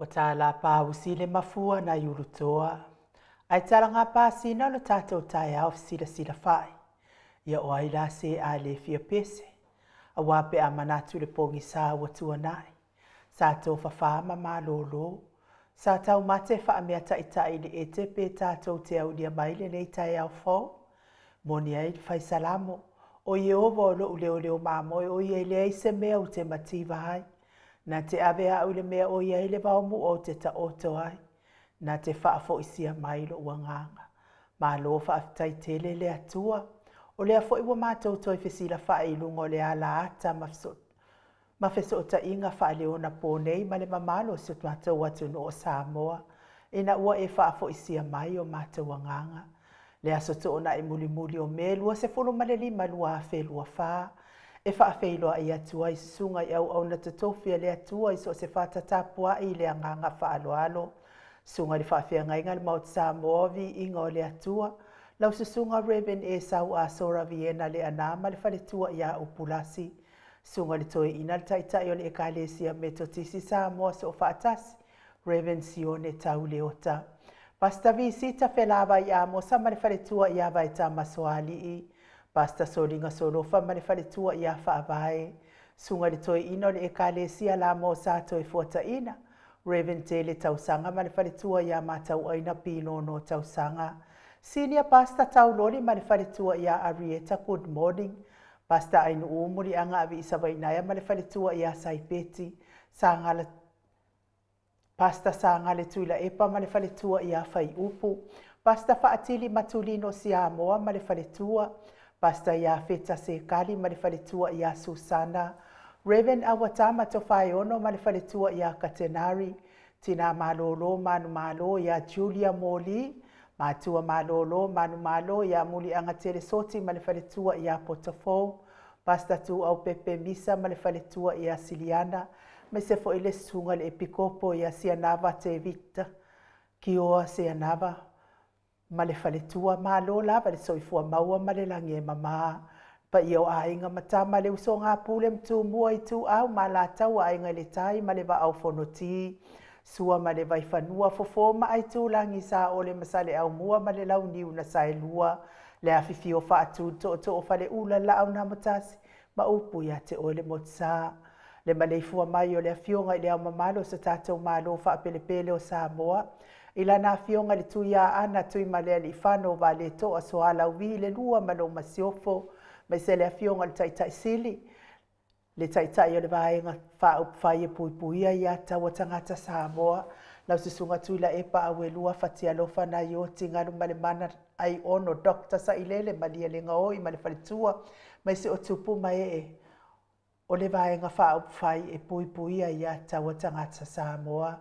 O tā la pāusi le mafua na yulutoa. Ai taranga pāsina lo tātou tai au sila sila whai. Ia o ai la se a le fia pese. A wape a manatu le pongi sā watua nai. Sā tō whawhama mā lolo. Sā tau mate wha mea taitai le e te pe tātou te au lia maile nei tai au fau. Moni ai whai salamo. O i ovo lo uleo leo māmoe o i le eise mea u te mativa hai. Na te awea au le mea o iai le waumu o te ta oto ai. Na te whaafo isia mai lo uanganga. Ma lo whaafitai tele le atua. O lea fo iwa mātou toi whesila whae ilungo le ala ata mafsot. Mawheso o ta inga whae leona pōnei ma le mamalo si mātou atu no o Samoa. Ina ua e whaafo isia mai o mātou wanganga. Le aso to ona e muli muli o me lua se folo maleli ma lua a lua whaa. E whaafeiloa i atua i sunga i au na tatofia le atua i so se whatatapua i le anganga whaaloalo. Sunga li whaafea ngainga le maut Samoa vi inga o le atua. Lau se sunga Reven e sau a Sora Viena le anama le whaletua i a upulasi. Sunga li toi ina le taitai o le ekalesia metotisi Samoa se o whaatasi. Reven Sione tau leota. Pasta vi sita whelava i a mo sama le whaletua i a vai ta masoali i. Pasta solinga solofa ma le whaletua i a whaavae. Sunga le toi ino le ekalesia la mo sa toi fuata ina. Reven te le tausanga ma le whaletua i a matau aina pino no tausanga. Senior pasta tau lori ma le whaletua i a Arieta, good morning. Pasta ainu umuri anga avi isawainaya ma le whaletua i a Saipeti. Sangala pasta sanga le tuila epa ma le whaletua i a Whai Upu. Pasta whaatili matulino si a moa ma le whaletua. Pasta ia feta se kali ma le whaletua ia Susana. Reven awatama to whai ono ma le whaletua ia Katenari. Tina malolo manu malo ia Julia Moli. Matua malolo manu malo ia muli anga telesoti ma le whaletua ia Potofo. Pasta tu au pepe misa ma le whaletua ia Siliana. Me se fo ile sunga le epikopo ia Sianava te vita. Kioa Sianava. Ma le whaletua malo lava le soifua maua ma le langi e mama. Pa i o ainga matama le uso ngā pule mtu mua i tu au ma la tau ainga le tai ma le va au fonoti. Sua ma le vai whanua fofo ma ai tu langi sa o le masale au mua ma le lau niu na sai lua. Le awhifi o whaatu to o whale ula la au na matasi ma upu ia te o le motsa. Le maleifua mai o le awhionga i le au mamalo sa tātou malo wha pelepele o Samoa. Ila na fionga le tuia ana tui malea li whano wa le toa so ala ui le lua malo masiofo. Mai se le fionga le taitai sili. Le taitai o le vaenga whae pui puia i ata wa tangata Samoa. Lau se sunga tuila epa awe lua whatia lofa na ioti nganu male mana ai ono dokta sa ilele malia le ngao i male whalitua. Mai se o tupu mai e. O le vaenga whae e pui puia i ata wa tangata Samoa.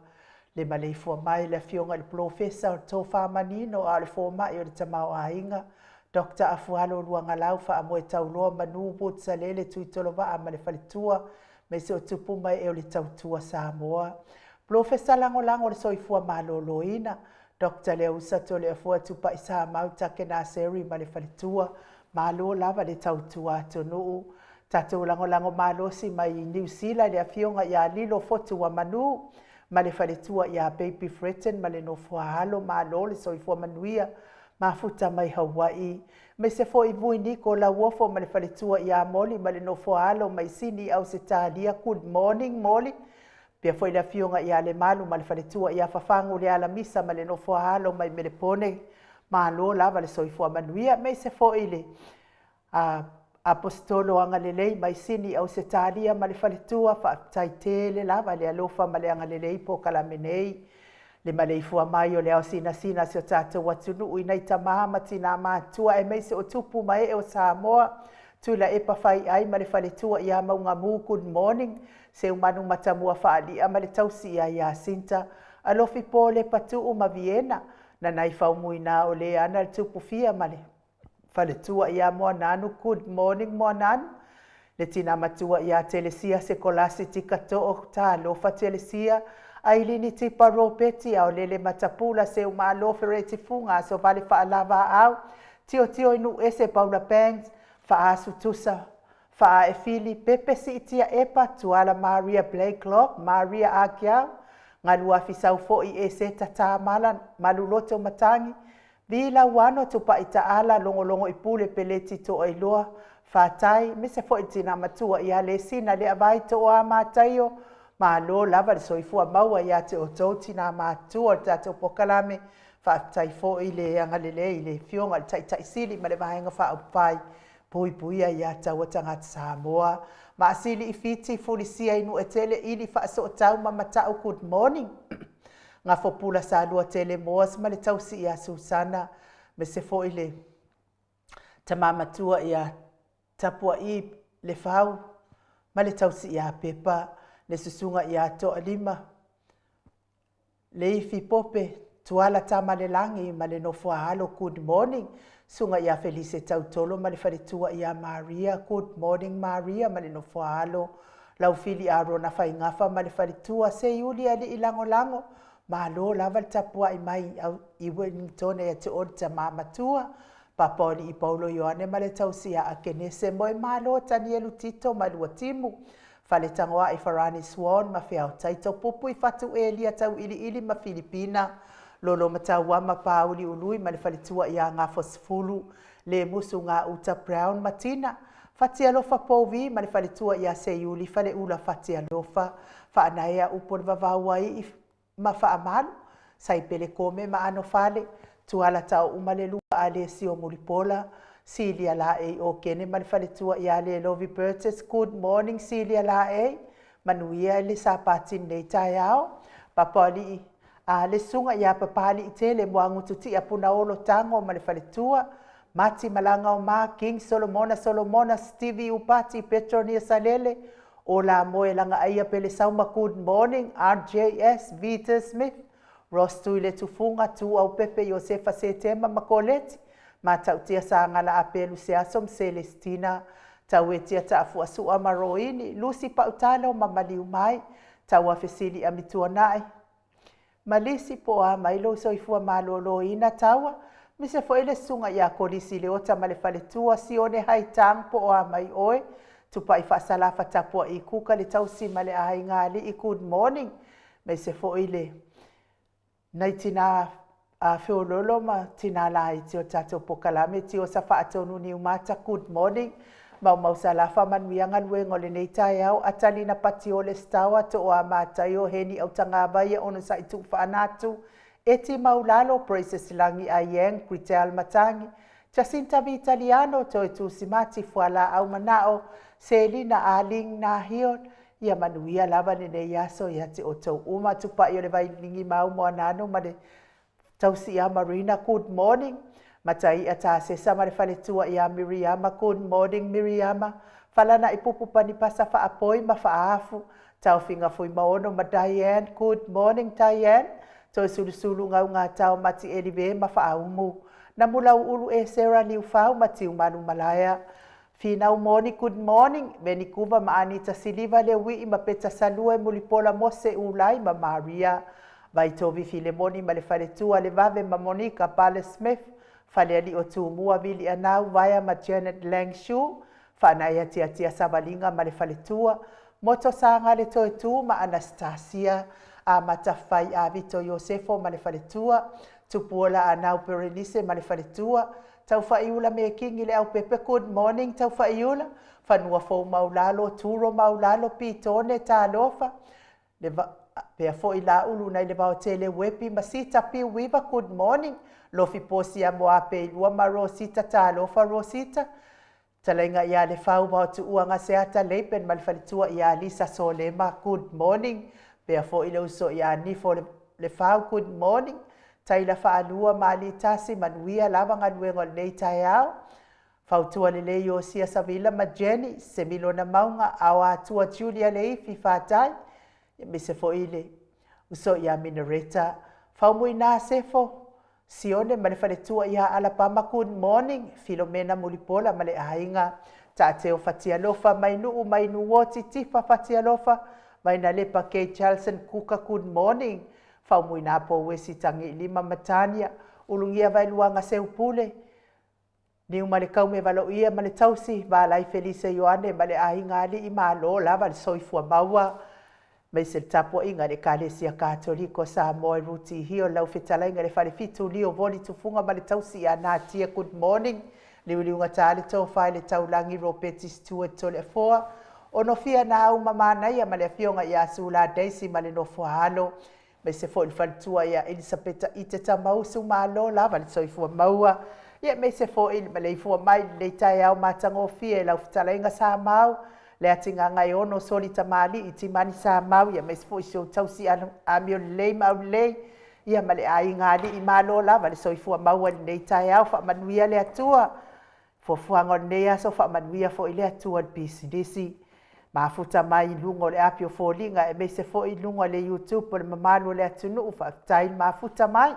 Le maleifua mai le fionga le profesa o tō whamanino a le fōmai o le tamau ainga. Dr. Afualo luanga lau wha amoe tauloa manu butsa lele tui tolo waa ma le whalitua. Me se o tupu mai e o le tautua Samoa. Profesa lango lango le soifua malolo ina. Dr. Leusa to le afua tupa isa mauta ke na seri ma le whalitua. Malo lava le tautua atonu. Tato lango lango malosi mai New Zealand le afionga ia lilo fotu wa manu. Ma le whaletua ia Baby Fretten ma le no fuahalo ma lo le soifua manuia ma futa mai Hawaii. Me se fo i vui niko la uofo ma le whaletua ia Moli ma le no fuahalo mai sini au se tālia good morning Moli. Pia foi la fionga ia le malu ma le whaletua ia whafangu le ala misa ma le no fuahalo mai me le pone ma lo lava le soifua manuia. Me se fo i le apostolo anga lelei mai sini au se tālia ma le whaletua whaataitele lava le alofa ma le anga lelei po kalamenei. Le maleifua mai o le au sina sina se o tātou watunu ui nei tamaha matina mātua e meise o tupu mai e o Samoa. Tuila e pawhai ai ma le whaletua i a maunga mū good morning. Se umanu matamua whaalia ma le tausi ia i a Sinta. Alofi po le patu o ma Viena. Na nai whaumui nā o le ana le tupu fia ma le whaletua i a mua nanu, good morning mua nanu. Le tina matua i a telesia se kolasi tika to o tā lofa telesia. Ailini tipa ropeti au lele matapula se uma alofe reti funga so vale wha alava au. Tio inu ese Paula Banks, wha asu tusa, wha e fili pepe si itia epa tuala Maria Blakelock, Maria Agiau. Ngalua fisau fo'i e se tata maluloto matangi. Vila wano tupa ita ala longo i pule peleti to ailoa. Fatai, me se fo'i tina matua ia le sina le avai to a mataio. Ma lo lava le soifua maua ia te o tauti na matua le tato pokalame. Fatai fo'i le angalele i le fionga le tai sili ma le vahenga fa upai. Pui ia tau tangata Samoa. Ma asili i fiti fulisia inu e tele ili fa so tau ma matau good morning. Nga fopula sa lua tele moas ma le tau si ia Susana. Me se fo ile tamama tua ia tapua i le fau. Ma le tau si ia pepa. Le susunga ia to alima. Le ifi pope tuala tama le langi ma le nofua halo good morning. Sunga ia Felice Tautolo ma le wharitua ia Maria. Good morning Maria ma le nofua halo. Lau fili a rona whaingafa ma le wharitua se Yulia li ilango lango. Ma lo lava tapua i mai i Wellington e te orta mamatua. Papoli i Paulo Ioane ma le tausia a kenese moe ma lo tani elu tito ma lua timu. Fale tangoa i Farani Swan ma whiau taito pupu i fatu e lia tau ili ma Filipina. Lolo mataua ma pauli ului ma le whalitua ia ngā fosfulu le musu ngā uta brown matina. Fatia lofa povi ma le whalitua ia se yuli fale ula fatia lofa. Whaanaea upo le vavawai i ma whaamalu. Sai pele kome ma ano fale. Tuala tau umale lua a le sio mulipola. Silia la e o kene ma le whalitua ia le Lovi Burtis. Good morning Silia la e. Manuia le sapatin nei tai au. Papali i. Le sunga ia papali i tele mua ngututi a puna olo tango ma le whaletua. Mati malanga o ma King Solomona, Stevie Upati, Petronia Salele. O la moe langa aia pele sauma good morning. RJS, Vita Smith. Ross Tuile Tufunga, tu au Pepe Josefa Setema Makoleti. Ma tautia sa ngala apelu se asom Celestina. Tauetia ta afu asu amaroini. Lucy Pautalo mamaliu mai. Taua fesili amituanai. Malisi po a mailo soifua malolo ina tawa. Mise fo ele sunga ya kolisi le ota male faletua si one haitang po a mai oe. Tupa ifa salafa tapua i kuka le tausi male a ngali i good morning. Mise fo ele. Nai tina a feololo ma tina la i tio tato pokalame tio safa atonu ni umata good morning. Mau salafa manuiangan we ngole nei tai au atali na pati o le stawa to o amatai o heni au tangaba ia ono sa itu whaanatu. Eti maulalo Praises Langi Ayeng, Critel Matangi. Jacinta Vitaliano to itu simati fuala au manao. Selina Aling na hion. Ia manuia lava nene yaso ia te o tau uma tupa i o le vai ningi mau mo anano ma le tausi a Marina good morning. Matai ata se sama le whaletua ia Miriama. Good morning Miriama. Falana i pupu pani pasa wha apoi ma wha afu. Tau finga fui maono ma Diane. Good morning Diane. Toi sulu ngau ngā tau mati elive ma wha aumu. Na mulau ulu e Sarah Liufau mati umanu malaya. Finau moni good morning. Veni kuva ma Anita Siliva le wi ma peta salua mulipola mose ulai ma Maria. Vai tovi file moni ma le whaletua le vave ma Monica Pale Smith. Fale ali o tu mua vili anau vaya ma Janet Langshu. Whanai tia sabalinga ma le whaletua. Moto sanga le toi tu ma Anastasia. A matawhai a Vito Yosefo ma le whaletua. Tupuola anau Perenise ma le whaletua. Tau whaiula me kingi le au pepe good morning tau whaiula. Whanua fau maulalo, turo maulalo, pitone tā lofa. Pea fo i la ulu nei le vau tele wepi masita pi wiva good morning. Lofi posi a moa pe ilua ma Rosita tā lofa Rosita. Talainga ia le fau vau tu uanga seata leipen ma le whalitua ia Lisa Solema good morning. Pea fo i le uso ia nifo le fau good morning. Taila whaalua maali tasi manuia lawanga nuengo nei tai au. Fautua le lei o sia savila ma Jenny, se milona maunga au atua Julia lei fi whātai. Me se fo ile uso ia Minareta. Faumui nā sefo. Sione ma le whaletua ia Alabama good morning. Filomena mulipola ma le ahinga. Ta teo fatia lofa mai nuu mai nuoti tifa fatia lofa. Mai na lepa Kay Charlson kuka good morning. Faumui nā po wesi tangi lima matania. Ulungia vai luanga seu pule. Niu ma le kaume valo ia ma le tausi. Va lai Felice Ioane ma le ahinga ali i malo lava le soifua maua. mai se tapo inga le Kalesia Katoliko sa moe ruti hio lau fetalainga le whalefitu lio voli tufunga ma le tausi a nā tia good morning. Liuliunga tāle tau whai le taulangi Robert Stewart tole foa. Ono fia na au mamanai a ma le fionga i asu la Daisy ma le nofo halo. Mai se fo il whalitua ia Elisabeta i te tamausu malo lava le soifua maua. Ia mai se fo il ma le ifua mai le tai au matango fia lau fetalainga sa mau. Le atinga ngai ono soli tamali i timani sa mau ia mes fo iso tausi a mio lei mau lei ia male ai ngali i malo la vale soifua mau nei tai au fa manuia le atua fo fuanga nei aso fa manuia fo ile atua business ma futa mai lungo le apio fo linga e mes fo i lungo le YouTube por mamalo le atunu fa tai ma futa mai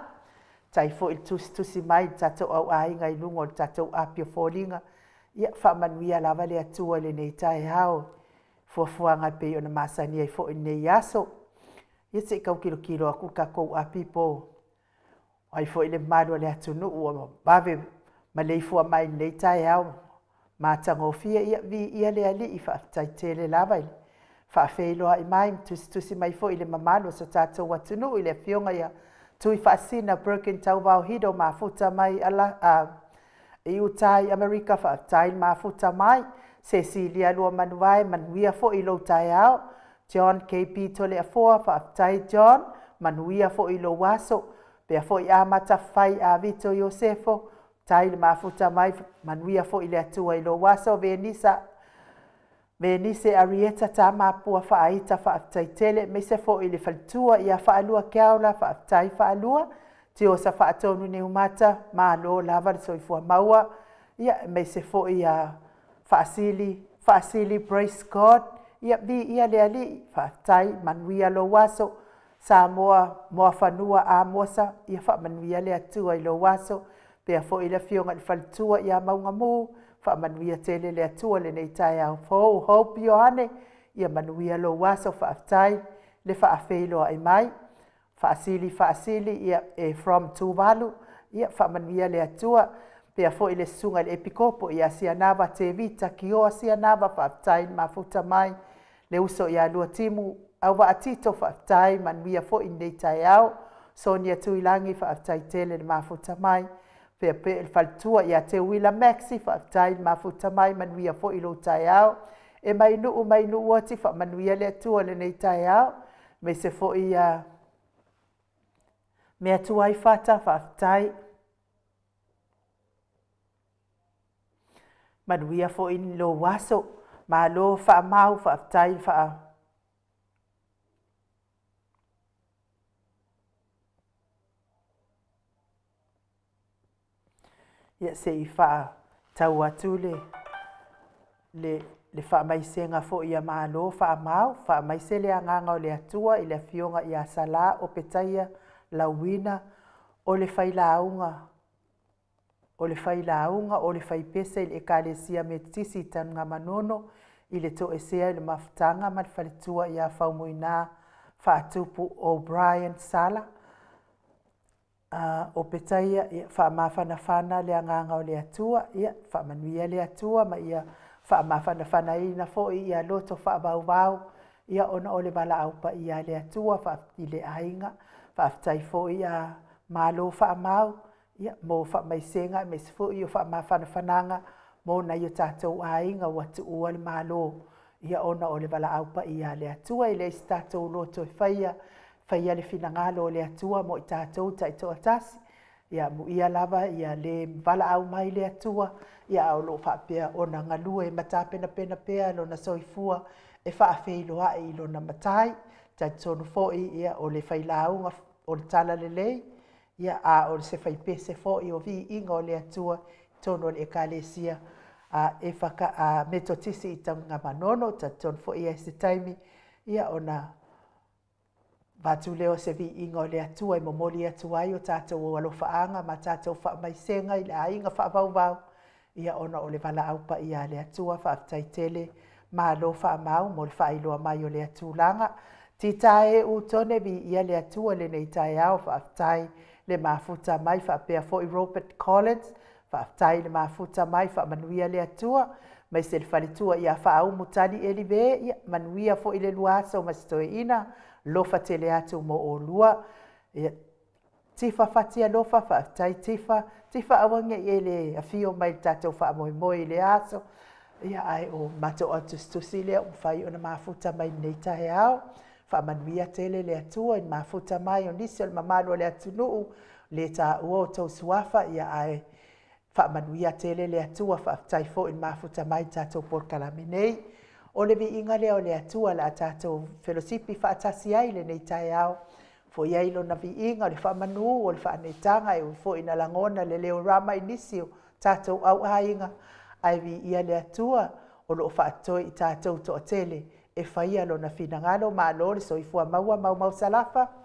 tai fo il tusi mai tato au ai ngai lungo tato apio fo linga ia whamanuia lava le atua le nei tae hao. Fuafuanga pe ona masani ai fo nei aso. Ia se kau kilo aku ka kou a pipo. Ai fo ile malu le atunu ua bave ma le fua mai nei tae hao. Ma tango fia ia vi ia le ali i whaatai tele lava ile. Whaafeilo ai mai tusi mai fo ile mamalo sa tātou atunu ile fionga ia. Tui whaasina Birkin tau vau hido ma futa mai ala e utai Amerika fa tai ma futa mai Cecilia lua manuai manuia fo ilo tai ao John KP tole a foa fa tai John manuia fo ilo waso pe fo ia mata fai a Vito Josefo tai ma futa mai manuia fo ile atua ilo waso Venise Arieta tama pua fa aita fa tai tele me se fo ile faltua ia fa alua kaula fa tai fa alua Ti o sa whaatonu ni umata, maa lo lava soifua maua, ia me se fo ia whaasili, praise God, ia vi ia le ali, whaatai, manuia lo waso, sa moa whanua a mosa, ia wha manuia le atua i lo waso, pea fo ila fionga i whalitua ia maunga mu, wha manuia tele le atua le nei tai au fo, hope Ioane, ia manuia lo waso whaatai, le whaafeilo ai mai, Faasili ia from Tuvalu ia whamanuia le atua pea fo ile sunga le epikopo ia sianava te vita ki o sianava whaatai mafuta mai le uso ia lua timu au wa atito whaatai manuia fo i nei tai au Sonia Tuilangi whaatai tele le mafuta mai pea pe il faltua ia te Willa Maxi whaatai mafuta mai manuia fo i lo tai au e mai nu oti whamanuia le atua le nei tai au me se fo ia Mea tuai whata whaatai. Manuia fo in lo waso. Ma lo whaamau whaatai wha. Ia se I wha tau atu le whaamaisenga fo ia ma lo whaamau. Whaamaise le anganga o le atua I le fionga I a sala o petaia. Lauina o le whailaunga o le whaipesa I le ekalesia me tisi tanga manono I le to esea I le mafutanga ma le whalitua I a whaumuina whaatupu o Brian Sala o petaia whaamawhanawhana le anganga o le atua ia whaamanuia le atua ma ia whaamawhanawhana ina fo I a loto whaavauvau ia ona o le wala aupa I a le atua I le ainga Whaafitai fo ia malo whaamau, ia mo whaamaisenga, me se fo ia whaamawhanawhananga, mo na ia tātou ainga watu ua le malo, ia ona o le wala aupa ia le atua, I le isi tātou loto whaia le finangalo o le atua, mo I tātou taito atasi, ia mu ia lava, ia le wala au mai le atua, ia au lo whaapea ona ngalue, matapena pena pea, lo na soifua, e whaafeiloa I lo na matai, Taitonu fo'i ia o le whailaunga o le tala lelei, ia a o le se whaipese fo'i o vi inga o le atua tono le ekalesia e whaka metotisi I taunga manono, taitonu fo'i e se taimi, ia o na batu leo se vi inga o le atua I momoli atuai o tātou o alofaanga, ma tātou whaamaisenga I le ainga whaavauvau, ia ona o le wala aupa ia le atua whaaftaitere, ma lo whaamau mo le whaailoa mai o le atulanga, Ti tae u tone vi ia le atua le nei tae au whaafitai le mafuta mai whaapea fo I Robert Collins, whaafitai le mafuta mai whaamanuia le atua, mai se le faletua ia whaaumu tani e li ve ia manuia fo ile luasa o masitoe ina lofa tele atu mo o lua ia tifa fatia lofa tai tifa awange i le afio mai tatou wha moi moi le aso ia ai o mato atu stusi le whai o na mafuta mai nei tahe au wha manuia tele le atua in mafuta mai o nisi o le mamalo le atunuu le ta ua tau suafa ia ai wha manuia tele le atua wha tai fo in mafuta mai tatou porkalame nei o le vi inga leo le atua la tatou felosipi wha atasi ai le nei tahe au fo ia ilo na vi inga le wha manu o le wha anetanga e fo ina langona le leo rama inisio tatou au hainga ai vi ia le atua o lo wha atoi i tatou to tele e whaia lo na finangalo ma lore so i fua maua mau salafa.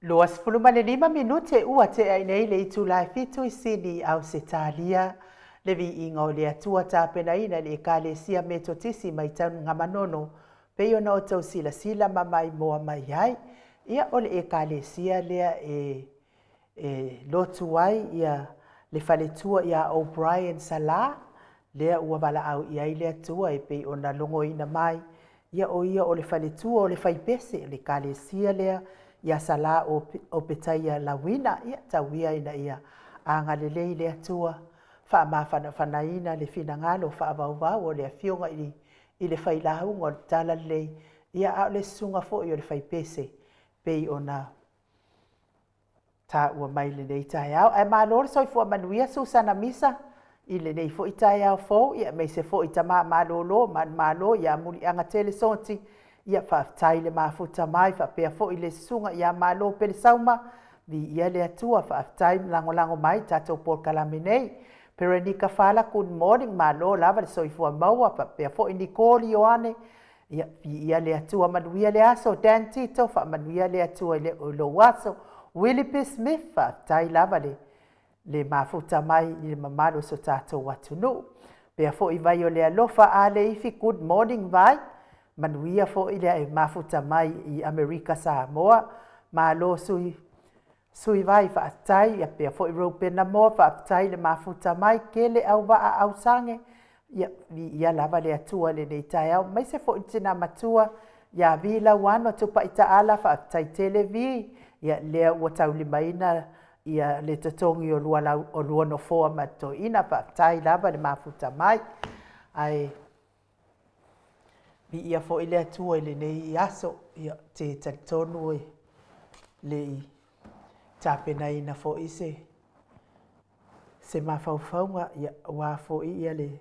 25 minute ua te ai nei le itu lai fitu I sini au se talia. Le vi inga o le atua tāpena ina le ekalesia me totisi mai taunu ngamanono. Pe ona o tau sila sila mamai moa mai ai. Ia o le ekalesia lea lotu ai ia le faletua ia O'Brien Sala. Lea ua wala au iai le atua e pe ona longo ina mai. Ia o le faletua o le faipese le ekalesia lea. Ia sala o petaia lawina ia tauia ina ia angalelei le atua fa mawhanaina le finangalo fa vauvau o le afionga I le whailaunga o le tala lei ia au le sunga fo I o le whaipese pei ona ta ua mai le nei tai au ai malore soi fua manuia Susana Misa I le nei fo I tai au fo ia mei se fo I tama malolo malo ia muli anga tele sonti ia whaafitai le mafuta mai, whapea fo I le sunga ia malo pele sauma, vi ia le atua whaafitai lango mai, tatou Paul Kalame nei. Perenika Fala, good morning, malo lava le soifua maua, whapea fo I Nicole Ioane, ia vi ia le atua manuia le aso, Dan Tito, manuia le atua o lo aso, Willie P. Smith, whaafitai lava le mafuta mai, I le mamalo so tatou watunu. Pea fo I vai o le alofa a le ifi, good morning vai, manuia fo I le mafuta mai I Amerika Samoa malo sui vai whaatai ia pia fo I Ropena moa whaatai le mafuta mai kele au waa au sange ia lava le atua le nei tai au mai se fo I tina matua ia vila wano tupa ita ala whaatai televi ia lea ua tau limaina ia le tatongi o lua no foa mato ina whaatai lava le mafuta mai ai vi ia fo I le atua le nei I aso ia te tatonu e le tapena ina fo I se mawhauwhaunga ia wā fo I ia le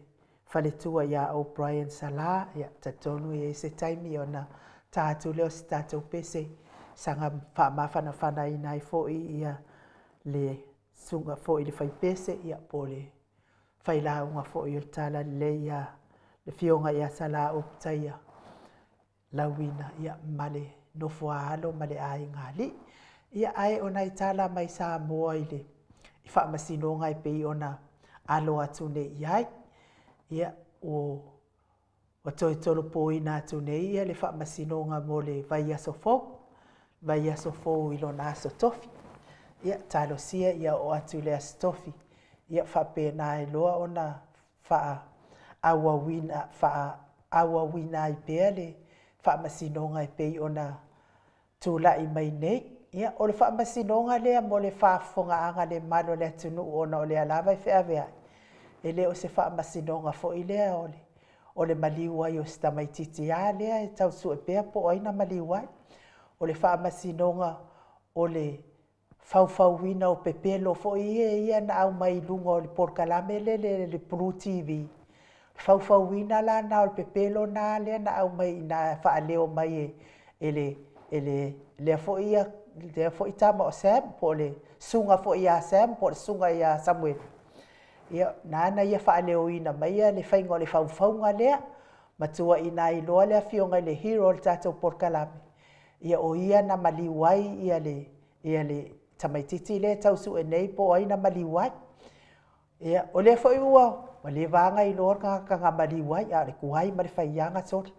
whaletua ia O'Brien Sala ia tatonu e se taimi ona tātou leo se tātou pese sanga whaamawhana ina I fo I ia le sunga fo I le whaipese ia po le whailaunga fo I o tala le ia le fionga ia sala o taia lawina ia male no fualo male ai ngali ia ai ona I tala mai sa moa I le I wha masinonga I pei ona alo atu nei iai ia o toi tolo po ina atu nei ia le wha masinonga mo le vai aso fo I lona aso tofi ia talo sia ia o atu le aso tofi ia wha pena e loa ona wha awa wina I pea le whaamasinonga I pei ona tūlai mai nei. Ia, o le whaamasinonga lea mo le whaafonga anga le malo le atunu ona o le alawa I whea vea. E le o se whaamasinonga fo I lea o le maliwai o sta mai titi a lea e tau su e pea po oina maliwai. O le whaamasinonga o le whauwhauwina o pepelo fo ia na au mai lunga o le porkalame le Blue TV. Whauwhauwina la na o le pepelo na lea na au mai na whaaleo mai le fo ia le fo itama o Sam po le sunga fo ia Sam po le sunga ia Samuel. Ia na ia whaaleo ina mai le whainga o le whauwhaunga lea matua ina I loa lea fionga le hero le tātou porkalame. Ia o ia na maliwai ia le tamaititi le tausu e nei po aina maliwai. Ia o le fo ua ma le vanga I loa ka ngā maliwai a le kuai ma le whaianga sori.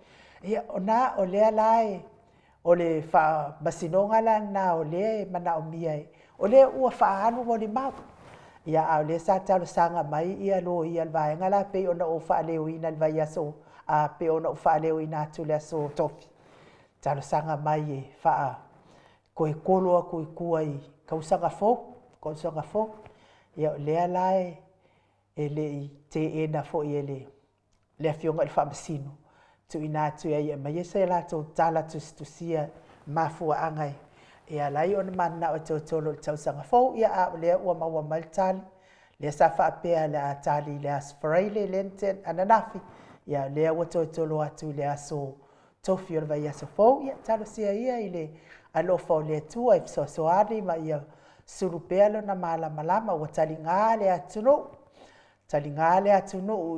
Ia o nā o lea lai o le wha masinonga la nā o lea mana o mia e. O lea ua whaanu mo le mau. Ia a o lea sa talo sanga mai ia lo ia le vaenga la pe ona o whaaleo ina le vai aso a pe ona o whaaleo ina atu le aso tofi. Talo sanga mai e wha koe koloa koe kua I kausanga fo. Ia o lea lai e le te ena fo I le afionga le whamasino. Tu ina tu ia mai se la to tala tu sia mafua angai. E alai ona mana o tolo tausanga fo ia a le ua maua maltali. Le sa fa pea le atali le asfraile lenten ananafi. Ia le ua tolo atu le aso tofi o vai aso fo ia talo sia ia I le alofa o le tua I soasoani ma ia surupelo na malama ua talinga le atuno. Talinga le atuno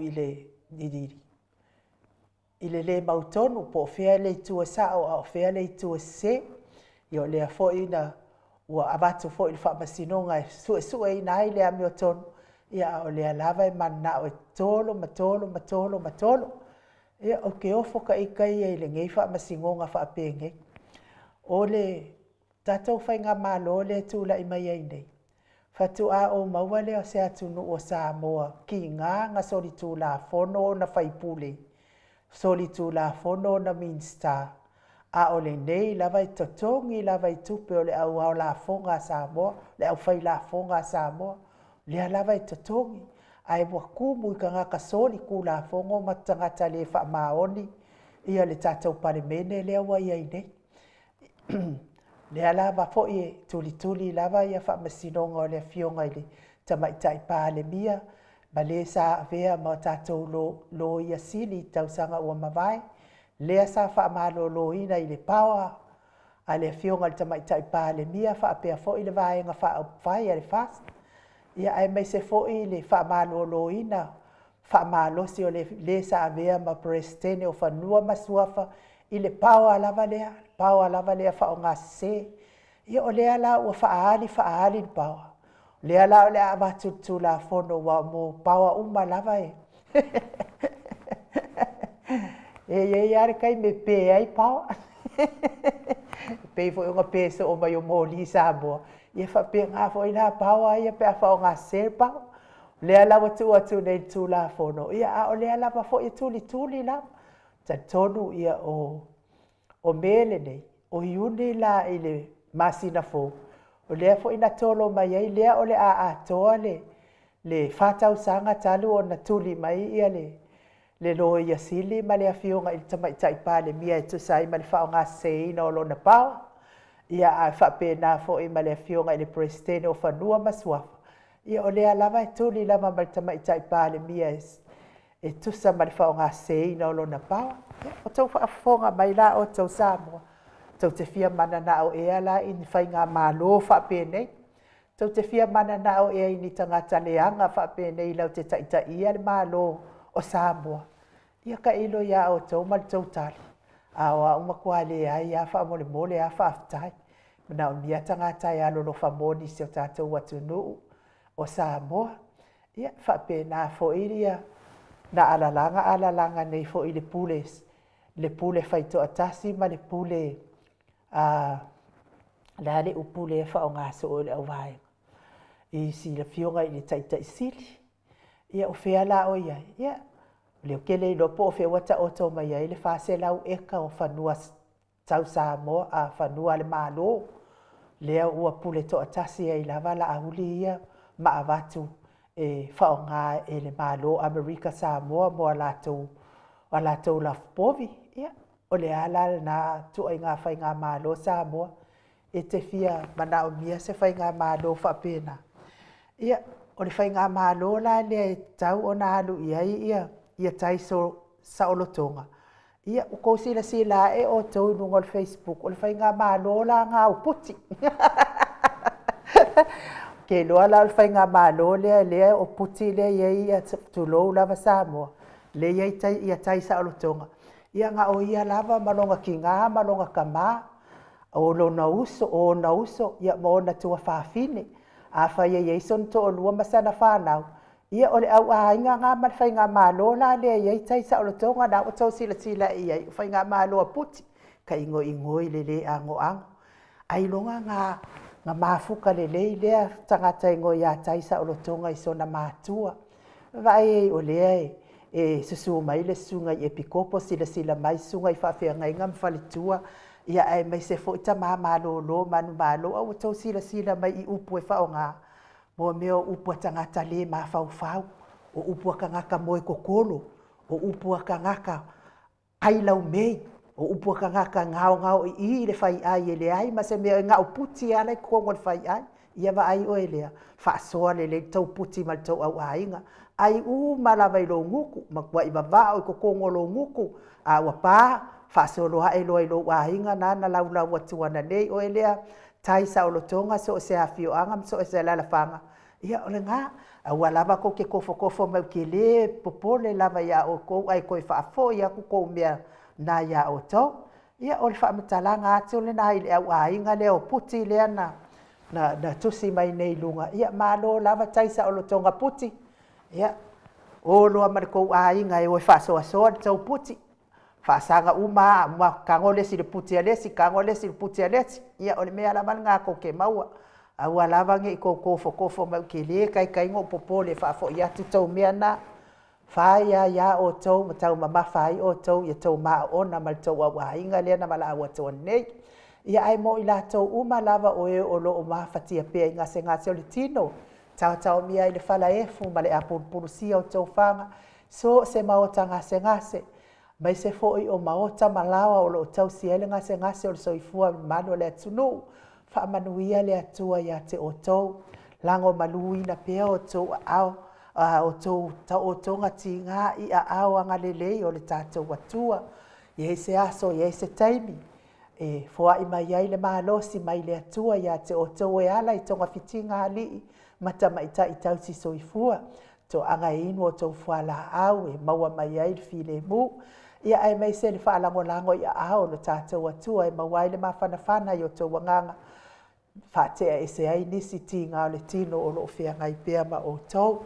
I le mautonu po fea le tua sa o fea le tua se. Ia le a fo ina ua avatu fo'i le fa'amasinoga e su'esu'e ina ai le ami o tonu ia o le lava e mana'o e tolo ma tolo ma tolo ma tolo ia o ke ofo ka'ikai ai le gei fa'amasigoga fa'apegei o le tatou faiga mālō le tula'i mai ai nei fatu'a o maua lea o se atunuu o Samoa kigaga solitulafono ona faipule solitulafono ona Minster a o lenei lava i totogi lava i tupe o le auao lafoga a Samoa le ʻaufai lafoga a Samoa lea lava i totogi ae ua kumu i kagaka soli kulafoga o ma tagata lē fa'amaoni ia le tatou palemene lea ua iai nei lea lava fo'i e tulituli lava ia fa'amasinoga o le afioga i le tamaʻitaʻi palemia ma lē sa avea ma o tatou lo ia sili tausaga ua mavae lea sa fa'amālōlōina i le paoa a le afioga le tamaʻitaʻi palemia fa'apea fo'i le vaega fa'aupufai a le fast ia ae mai se fo'i le fa'amālōlōina fa'amalosi o lē sa avea ma presidene o fanua ma suafa i le paoa lava lea fa'aogāsesē ia o lea la ua fa'aali le paoa lea la o le a'avatulutulafono ua mo paoa uma lava e e ia le kai me pē ai paoa pei fo'i oga peso o mai o moli Samoa ia fa'apegā fo'i la paoa ia pe a fa'aogāsesē le paoa lea lava tu'u atu nei le tulafono ia a o lea lava fo'i tulituli lava tatonu ia o mele nei o iuni la i le masina fou o lea fo'i na tolo mai ai lea o le a atoa le fatausaga talu ona tuli mai ia le lo ia sili ma le afioga i le tamaʻitaʻi palemia e tusa ai ma le fa'aogāseseina o lona paoa ia ae fa'apena fo'i ma le afioga i le presidene o fanua ma suafa ia o lea lava e tuli lava ma le tamaʻitaʻi palemia e tusa ma le fa'aogāseina o lona paoa o tou fa'afofoga mai la o tou Samoa tou te fia manana'o ea la i ni faiga mālō fa'apenei tou te fia manana'o ea i ni tagata leaga fa'apenei lau te taʻitaʻia le mālō o Samoa ia ka ilo ia o tou ma le tou tali a o a'u makuale ai a fa'amolemole a fa'afetai na o mia tagata e alolofa moni se o tatou atunuu o Samoa ia fa'apena fo'i ia na alalaga nei fo'i le pule faitoʻatasi ma le pule la le upule e fa'aogāso o le ʻauvaega i silafioga i le taʻitaʻi sili ia o fea la o iai ia le o kele ilopo o fea ua taʻoto mai ai le faselau eka o fanua tau Samoa a fanua le mālō lea ua pule toʻatasi ai lava la'auli ia ma avatu e fa'aogā e le mālō Amerika Samoa mo a latou lafopovi ia o le ala na tu'aiga faiga mālō Samoa e te fia mana'omia se faiga mālō fa'apena ia o le faiga mālō la lea e tau ona alu'i ai ia taiso sa'olotoga ia o kou silasila e o tou inuga o le Facebook o le faiga mālō la gauputi ke loa la o le faiga mālō lea o puti lea iai ia tulou lava Samoa le ia tai sa'olotoga ia nga o ia lava malonga kinga malonga kama o lona uso ia mo ona tua fafine a fa ye son to lua masana fanau ia ole au ainga nga mal fainga malo la le ye tai sa o tonga da o tau sila ia fainga malo puti kai ingo le ango ai longa nga mafuka le tangata ingo ia tai sa o tonga isona matua vai ole e susu mai le sunga i epikopo sila mai sunga i whawhianga inga mwhalitua ia ai mai se fo ita malo manu malo au tau sila mai i upu e whaonga mo meo upu tangata le ma whau o upu ka ngaka moe kokolo o upu ka ngaka ailau mei o upu ka ngaka ngao i le whai ai ele ai ma se meo ngau puti ala i kongo le whai ai ia wa ai o elea whaasoa le tau puti mal tau au ainga ai malawa i lo nguku makua i wawao i kokongo lo nguku a wapa whaasolo hae lo i lo wahinga na lau atuana nei o elea tai sa o lo tonga so o se hawhio anga so o se lalawhanga ia o le ngā a walawa ko ke kofo mau ke le popole lava ia o kou ai koe whaafo ia kukou mea na ia o tau ia o le whaamatala ngā te o le nā i le au ainga le o puti le ana na tusi mai nei lunga ia malo lava taisa o lo tonga puti ia o lo ma ko ai ngai o fa so so tau puti fa sanga uma ma kangole si le puti ale si kangole si le puti ale ia o le mea la manga ko ke maua aua lava nge ko fo ma ke le kai ngo popole fa fo ia tu tau mea na fa ya o tau ma tau ma fai o tau ia tau ma ona ma tau wa inga le na mala wa tau nei ia ai mo ila tau uma lava o e o lo o ma fatia pe nga se o le tino tau mia i le fala e fu ma le apulusia o tau fanga so se maotanga se ngase mai se foi o maota malawa o lo tau siele ngase o le soifua manu le atunu fa manuia le atua ia te o tau lango malui na pe o tau au o tau o tonga tinga i a au anga lelei o le tatou atua ia se aso ia se taimi e foa i mai ai le mahalosi mai le atua ia te o tau e ala i tonga fitinga ali mata mai ta i tau si soifua to anga inu o tau fuala au e maua mai ai le file mu ia ai mai se le faalangolango ia ao le tatou atua e mawai le mafanafana i o tau wanganga fatea e se ai nisi tinga o le tino o lo fea ngai pea ma o tau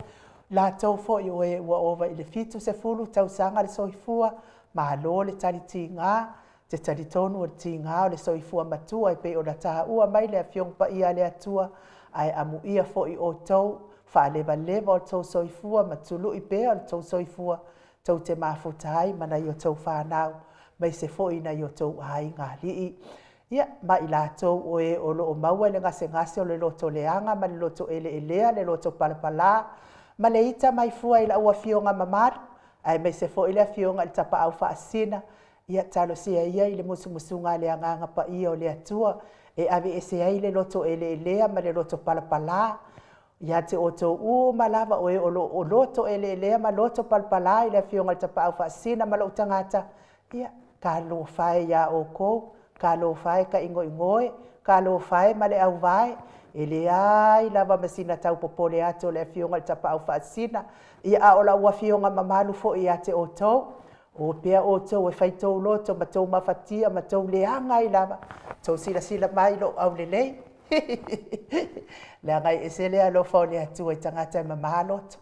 la tau fo i oe ua ova i le fitu se fulu tau sanga le soifua ma lo le tali tinga te tali tonu o le tinga o le soifua matua i pe o la taha ua mai le afiong pa ia le atua ai amu ia fo i o tau fa leva o tau soifua matulu i pe o tau soifua tau te mafutai mana i o tau whanau mai se fo i na i o tau ai ngā lii ia ma i lātou o e o loo maua le ngase o le loto leanga ma le loto elea le loto palapala ma le ita mai fua i la ua fionga mamadu ai mai se fo i le fionga i tapa au faasina ia talo sia ia i le musumusunga le anganga pa ia o le atua e ave ese ai le loto elea ma le loto palapala ia te o tau ma lava o e o loto elea ma loto palapala i le fionga i tapa au faasina ma lo tangata ia ka lo fai ia o kou ka lo fai ka ingoe ka lo fai ma le au vai e le ai lava masina tau popole ato le fionga le tapa au faasina ia a o la ua fionga mamalu fo i ate o tau o pea o tau e fai tau loto ma tau mafatia ma tau leanga i lava tau sila mai lo au lelei le ngai e se lea lo fo le atu e tangata e mamaloto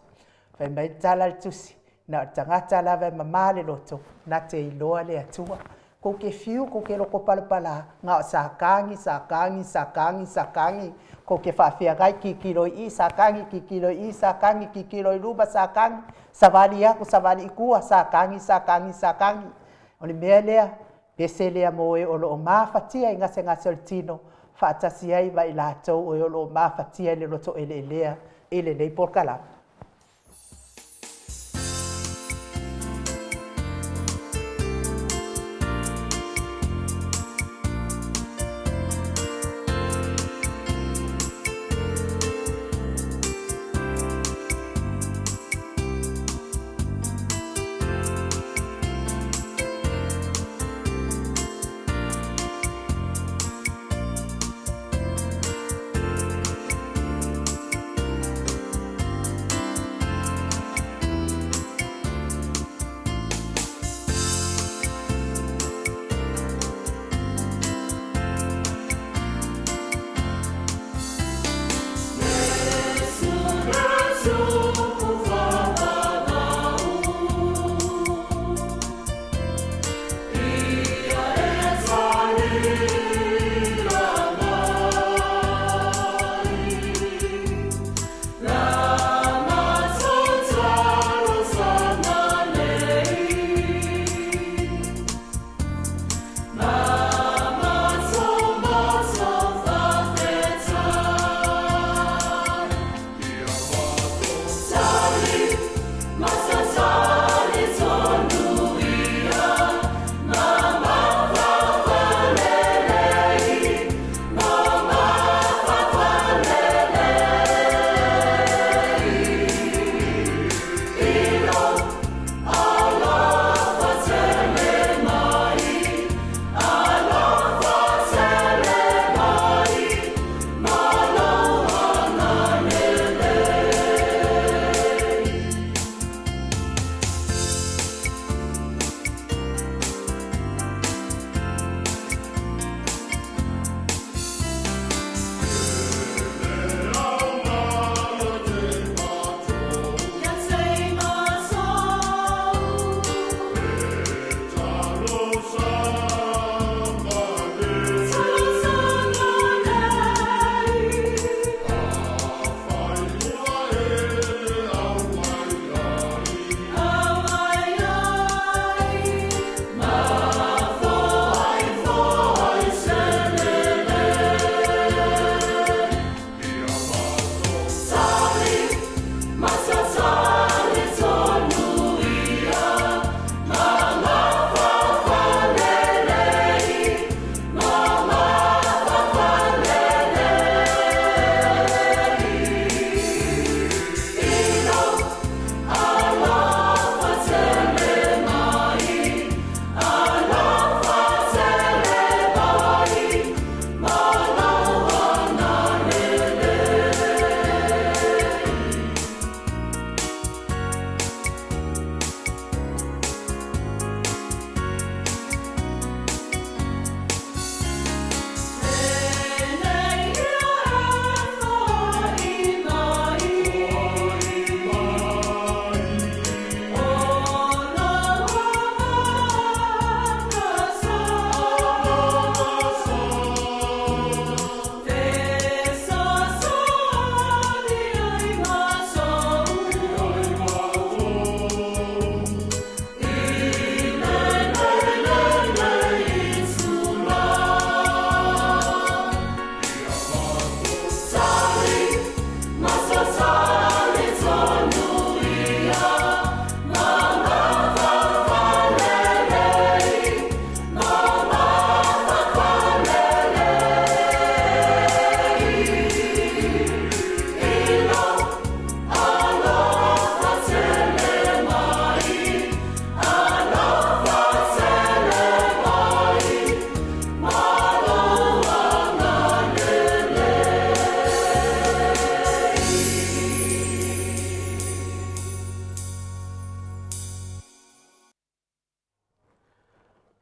fai mai tala le tusi na tangata lava e mamale loto na te iloa le atua ko ke fiu ko ke loko palapala nga sakangi ko ke fafia gai ki kilo i sakangi ki kilo i luba sakangi savali aku savali ikua sakangi ole melea peselea moe o lo mafatia inga se ngase tino fa tasi ai vai la tau o lo mafatia le loto elelea ele nei porkala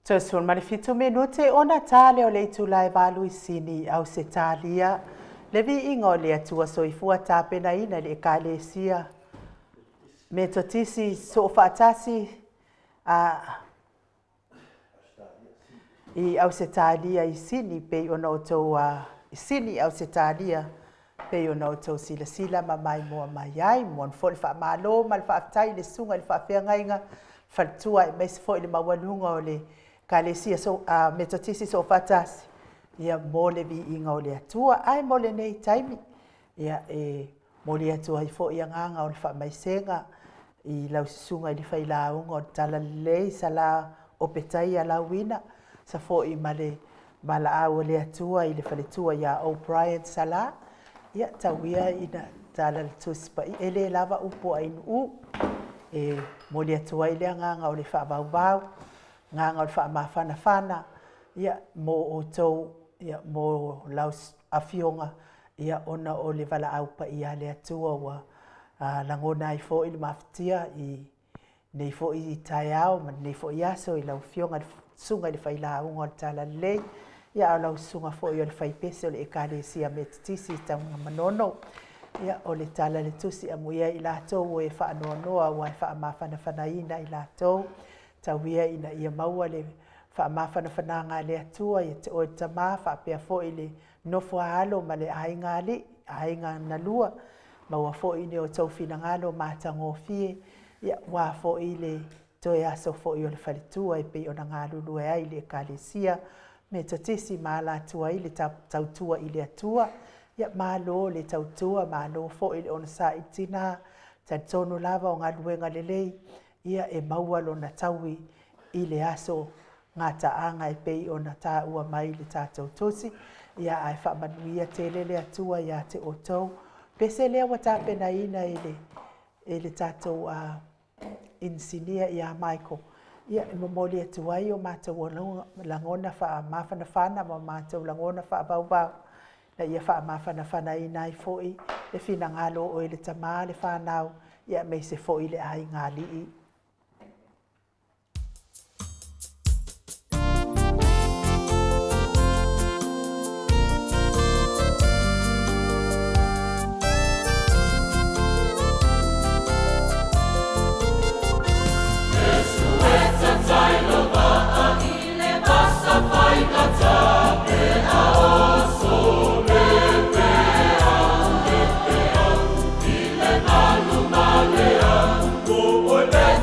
Tuasun manifitu minute ona tale o le itulai valu isini au se talia. Le vi ingo le atua soifua tapena ina le ekalesia. Me totisi so fatasi i au se talia isini pe ona o tau isini au se talia pe ona o tau sila sila ma mai mua mai ai mon fol fa malo mal fa tai le sunga le fa fea ngainga faltua e mes fo le mawalunga o le kalesia so me totisi so fatasi ia mole vi inga o le atua ai mole nei taimi ia mole atua i fo ia nganga o le fa maisenga i lau sunga i le failaunga o tala lei sala o petai a lauina sa fo i male mala au le atua i le faletua ia O'Brien sala ia tawia ina tala le tuspa i ele lava upo ainu mole atua i le nganga o le fa baubau nganga o le fa mafana fana ia mo o tau ia mo laus afionga ia ona o le vala au pa ia le atua wa langona i fo i le maftia i nei fo i taiao ma nei fo ia so i lau fionga sunga i le faila unga o tala lei ia o lau sunga fo i o le faipese o le ekalesia me titisi taunga manono ia o le tala le tusi amuia i latou o e wha anoanoa wa e wha mafana whanaina i latou tauia ina ia maua le wha mafana whananga le atua i te o te ma wha pia fo i le nofo alo ma le ainga li ainga na lua maua fo i ne o tau fina ngalo mātango fie ia wā fo i le toe aso fo i o le whalitua i pe o na ngalo lua ai le kalesia me tatisi mā la tua i le tautua i le atua ia mā lo le tautua mā lo fo i le ona sa i tina tatono lava o ngā luenga lelei ia e maua lo na taui i le aso ngā taanga e pei o na tā ua mai le tātou tosi ia ai whamanuia te lele atua ia te o tau pese lea wa tāpena ina e le tātou insinia ia Michael ia e momoli atuai o mātou langona wha mawhana whana ma mātou langona wha baubau na ia wha mawhana whana ina i foi le whina ngalo o le tamā le whanau ia mei se foi le ai ngā lii. Oh,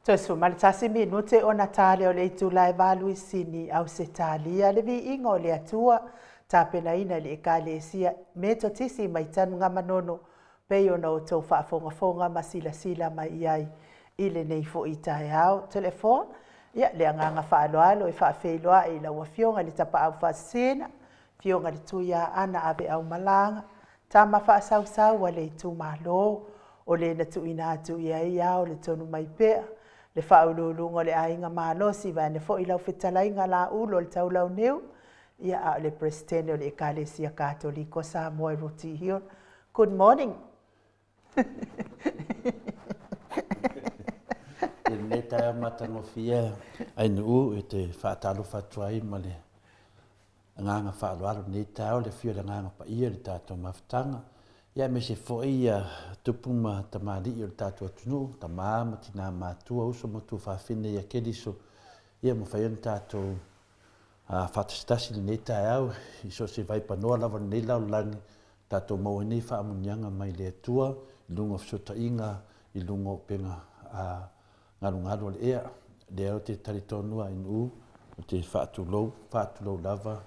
Tosu maritasi minute o Natale o le itulai valu isini au se talia le vi ingo le atua tapena ina le ekalesia me to tisi mai tanu nga manono pe ona o tau whaafonga masila sila mai iai ile nei fo i tae au telefon ia le anganga whaaloalo e whaafeiloa i la wafionga li tapa au whaasena fionga li tuia ana ave au malanga tama whaasau wa le itu malo o le na tuina atu iai au le tonu mai pea le whaululunga le ainga malosi vai ne fo i lau whetalainga la ulo le tau lau neu ia a le presidente o le ekalesia katoliko Samoe Rutihion. Good morning. E le tae matangofia ai nuu e te whaatalo whatuai ma le nganga whaaloalo nei tau le fio le nganga pa ia le tātou mawhitanga. Ia me se foi ia tupuma tamali i o le tātou atunu, ta māma tina mātua uso motu whawhine ia kediso. Ia mo whaion tātou whatastasi le nei tae au, iso se vai panoa lava nei lau langi, tātou maua nei whaamunianga mai le atua, i lunga fsota inga, i lunga penga ngaru le ea, le eo te taritonua in u, o te whaatulou lava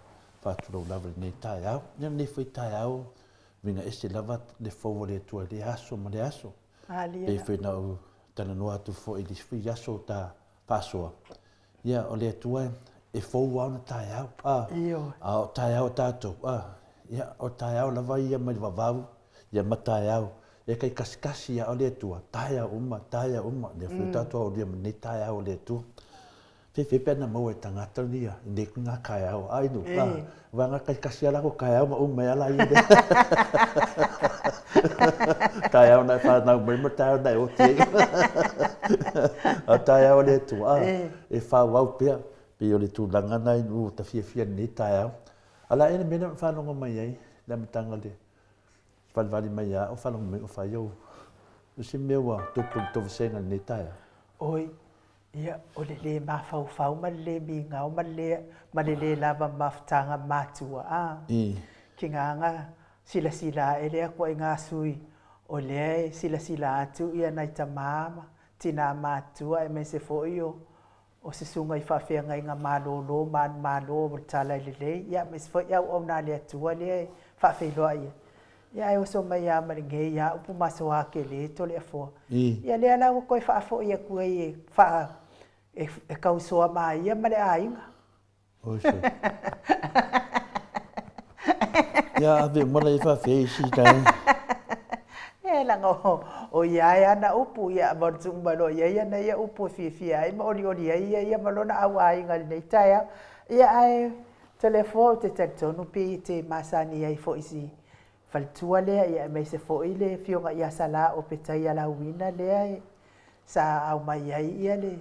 le nei tae au. Ia nei fai tae au, vinga ese lava le fau le atua le aso ma le aso. Pe fai nau tana noa atu fo i disfi aso ta pasoa. Ia o le atua e fau au na tae au. O tae au tātou. Ia o tae au lava ia mai wavau, ia ma tae au. E kai kasikasi ia o le atua, tae au uma. Le fai tātou au lia ma ne tae au le atua. Fe pena mau e tangata nia, ne kunga kai au, ai no, wanga kai kasi ala ko kai au ma umai ala i de. Tai au nai whanau mai ma tai au nai o te. A tai au le tu, e whau au pia, pe o le tu langa nai nu ta fia ni tai au. Ala ene mena whanonga mai ai, na mitanga le. Whalvali mai a, o whanonga mai o whaiau. Si mewa, tupu tofu senga ni tai au. Oi. Ia, o le mawhau ma le mingau ma le lava mawhtanga matua. Ki nganga sila e lea kua i ngā sui. O lea sila atu ia nai ta māma, tina matua e me se foi o se sunga i whawhianga i ngā mālo, o tala i le. Ia, me se foi au au nā lea tua lea whawhiloa ia. Ia e oso mai a maringe ia upu maso ake le to le afo. Ia lea lau koe whaafo ia kua i e kausoa mai ia male ainga. Oise. Ia ave mala i whawhei si tai. E langa o ia ana upu ia martung malo ia na ia upu fia ai ma oli ia malona au ainga nei taia. Ia ai telefo te tonu pe te masani ai fo isi. Faltua lea ia me se fo ile fionga ia sala o petai ala wina lea sa au mai ai ia le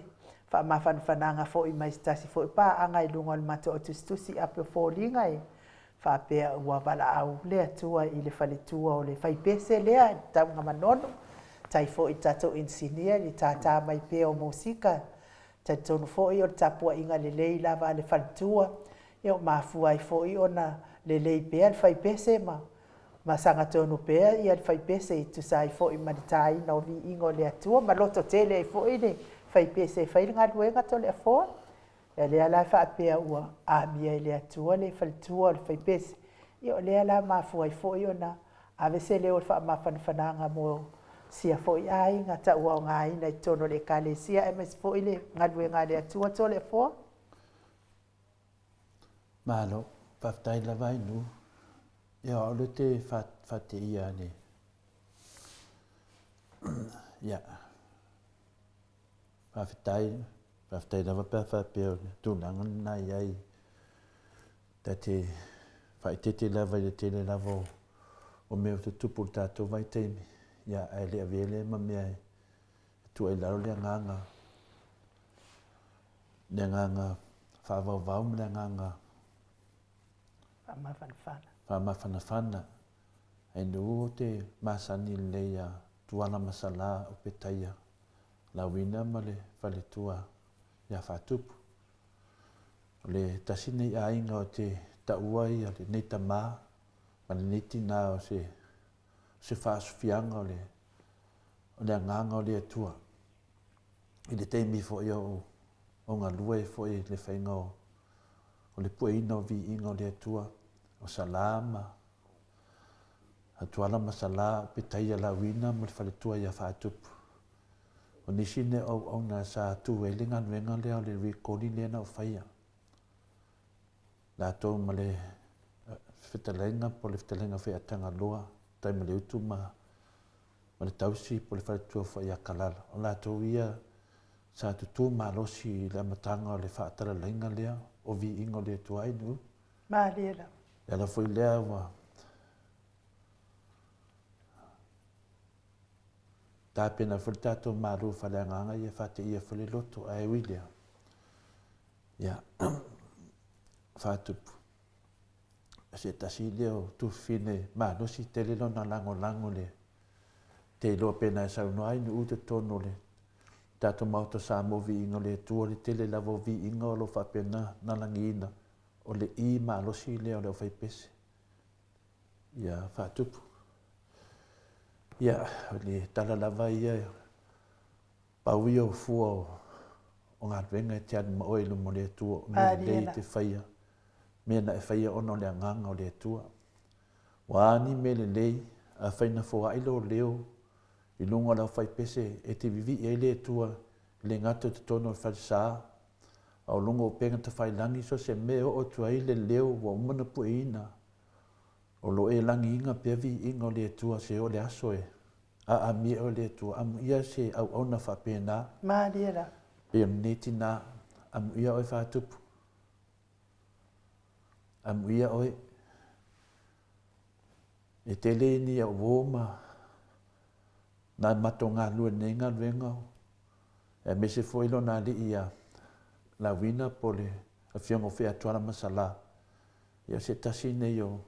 fa ma fananga fo i mai stasi fo pa anga i lunga le mato o tustusi ape fo linga fa pe ua vala au lea tua i le faletua o le fai pese lea tau nga manono tai fo i tato insinia li tata mai pe o musika tai tonu fo i o tapua inga le lei lava le faletua i o mafua i fo i ona le lei pe al fai pese ma sanga tonu pea i al fai pese i tu sai fo i manitai na o vi ingo le atua ma loto tele i fo i le fai pese fai ngā luenga to le afoa. E lea la wha apea ua a mia i le atua le falitua le fai pese. I o lea la mafua i fo i ona ave se leo le wha mawhanwhananga mo sia fo i ai ngā ta ua o ngā ina i tono le kalesia e mes fo i le ngā luenga le atua to le afoa. Malo, whaftai la vai nu. Ia o le te whate ia ne. Ia. Whawhitai lawa pia whapeo tūnanga nai ai. Tā te whaitete lawa i tele lawa o meo te tupu tātou vai teimi. Ia ai lea vele ma mea e tu ai laro lea nganga. Lea nganga whaavau lea nganga. Whaamawhanawhana. Ai nuu te masani leia tuana masala o petaia. La wina ma le whaletua ia whatupu. Le tasine i ainga o te taua i a le neita mā, ma le neiti nā o se whaasufianga o le anganga o le atua. I le teimi fo i o ngā lua e fo i le whainga o le pueina o vi inga o le atua o salama. Atuala masala pe taia la wina mo le whaletua ia whaatupu. O nisine au ngā sa tu e le nganuenga lea o le rekodi lea na o whaia. La tau ma le whitalenga po le whitalenga whaatanga loa tai ma le utu ma le tausi po le whaletua whaia kalala. O la tau ia sa tutu ma losi le amatanga o le whaatara lenga lea o vi inga o le atua inu. Ma lea. E la fwoi lea wa tā pena whuri tātou māru whaleanganga ia whate ia whuri loto a e wilia. Ia, whātupu. Se tasi leo tu whine mānosi te lelo na lango le. Te loa pena e sauno ainu ute tono le. Tātou mauta sā movi inga le tua le tele lavo vi inga o lo whapena na langiina o le I mānosi leo leo whaipese. Ia, whātupu. Ia, le tala lava ia paui o fua o ngā tuenga e te anu ma oe lumo le atua o me lei te whaia. Mea na e whaia ono le anganga o le atua. Wāni me le lei a whaina fua ilo leo i lunga lau whai pese e te vivi e le atua le ngata te tono o wharisā. Au lunga o penga te whai langi so se me o tuai le leo wa umana pu ina. O lo e langi inga pevi inga o le atua se o le aso e. A mi o le atua. Amu ia se au ona whapena. Ma lea. E neti nā. Amu ia oi whātupu. Amu ia oi. E te le ni a wōma. Nā mato ngā lua nenga luenga. E me se foilo nā li ia. La wina po le. A fiongo whea tuara masala. Ia se tasi nei o.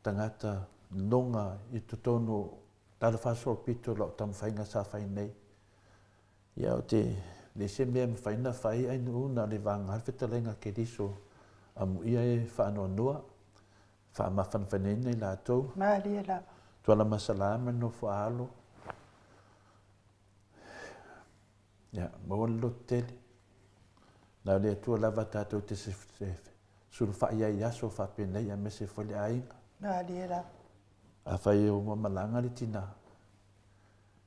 Tangata longa i tutono tala whasol pito lau tam whainga sa whai nei. Ia o te le se mea mwhaina whai ainu una le wanga harwhetalenga ke riso amu ia e whaanoa noa, whaamawhan whanene la tau. Ma lea la. Tuala masalama no whaalo. Ia, mawalo tele. Nau lea tua lava tātou te se suru whaia i aso whapenei a me se whale ainga. Ma lea la. A whai o malanga li tina.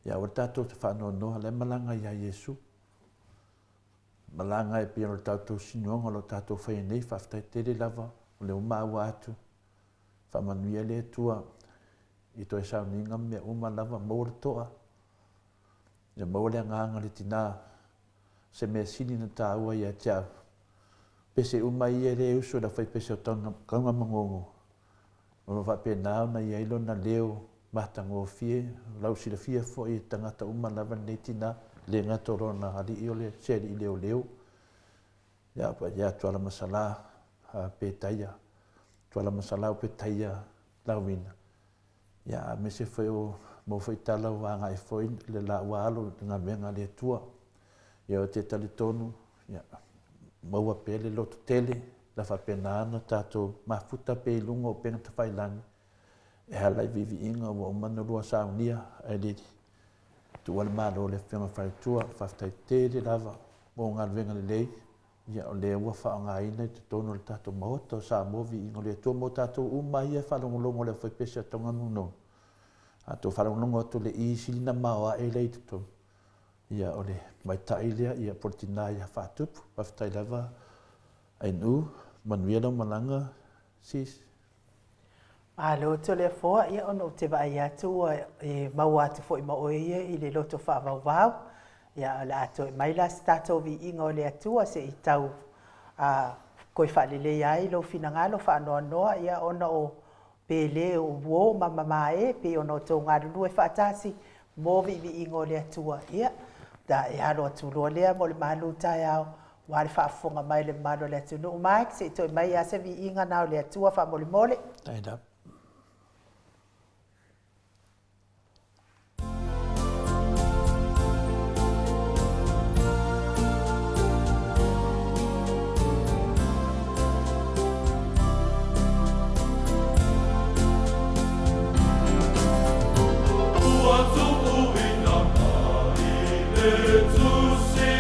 Ia o tātou te whanau noa le malanga i a Yesu. Malanga e pia o tātou sinuanga lo tātou whai nei whaftai tere lava o le umaua atu. Whamanuia le tua i toi sauninga mea uma lava maura toa. Ia maura nganga li tina se mea sini na tāua i a tia. Pese uma i e re uso da whai pese o tanga kaunga mangongo. Ono whapena na i ailo na leo matango fie, lau sila fia fo i tangata uma lava netina le ngato rona hali i ole seri i leo leo. Ia pa ia tuala masala pe taia. Tuala masala o pe taia lauina. Ia me se foi o mo foi tala wa ngai foi le la walo nga venga le tua. Ia o te tali tonu, ia maua pele loto tele. La whapena ana tātou mafuta pe lunga o penga te whailangi. E halai vivi inga o manurua saunia e liri. Tu wale malo le whenga whaitua, whaftai tere lava o ngā venga le lei. Ia o le ua wha ngā ina te tono le tātou mahoto sa movi inga le tua mo tātou umai e whalongolongo le whaipese a tonga nuno. A tō whalongolongo atu le i silina maoa e lei te tonu. Ia o le mai tailea ia portina ia whatupu, whaftai lava ai nu. Manuia lau malanga, sis. Alo to le foa ia ono te vai atu e mau atu fo i maoe i le loto whaavau. Ia le ato e maila stato vi inga o le atua se i tau koe whalele ai lo finangalo whaanoa noa ia ono o pele o uo mamamae pe ono tō ngā rulu e whaatasi mō vi inga o le atua ia. Da e halo atu loa lea mo le malu tai au. Wale whaafonga mai le malo le atu no mai se toi mai a se vi inga nao le atua wha mole mole. Stand up. Tua tu ina mai le tu si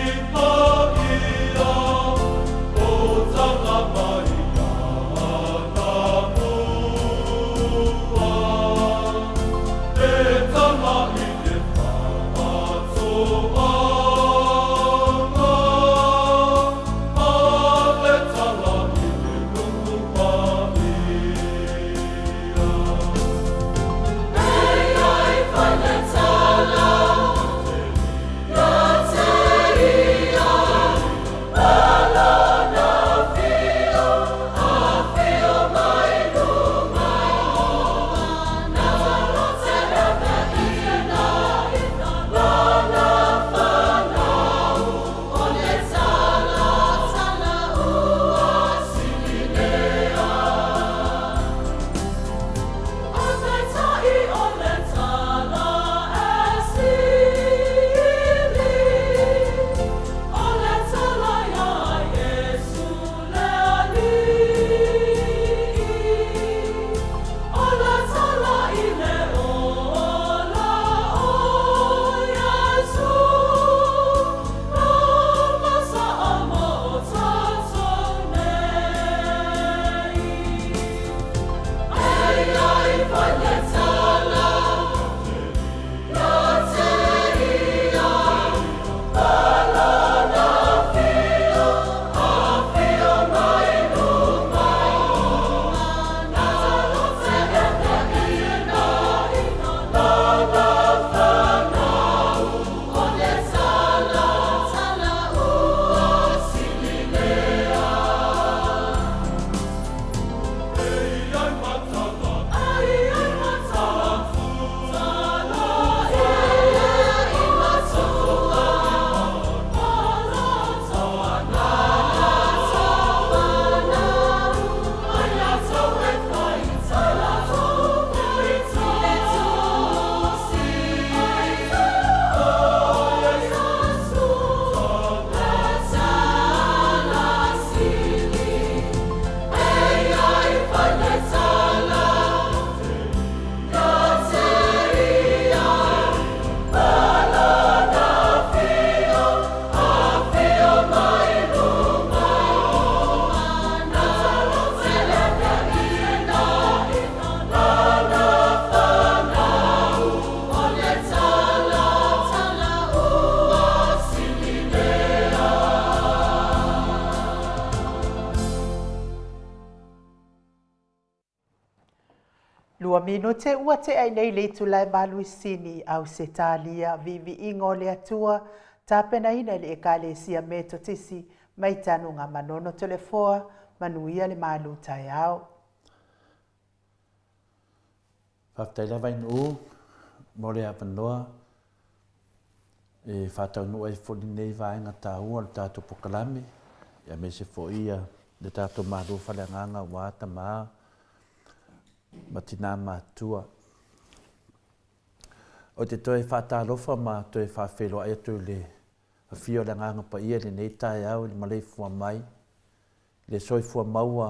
nino te ua te ai nei le tulai maluisini au se talia vivi ingo le atua tapena ina le ekalesia me totisi mai tanu ngā manono telefoa manuia le malu tai au. Whaftaila vai nu mo le apanoa e whatau nu ai foli nei vaenga tā ua le tātou pokalame ia me se fo ia le tātou malu whale nganga wāta maa ma tina mātua. O te toi whātālofa ma toi whawhelo ai atu le whio le nganga pa ia le nei tai au le malei fua mai, le soi fua maua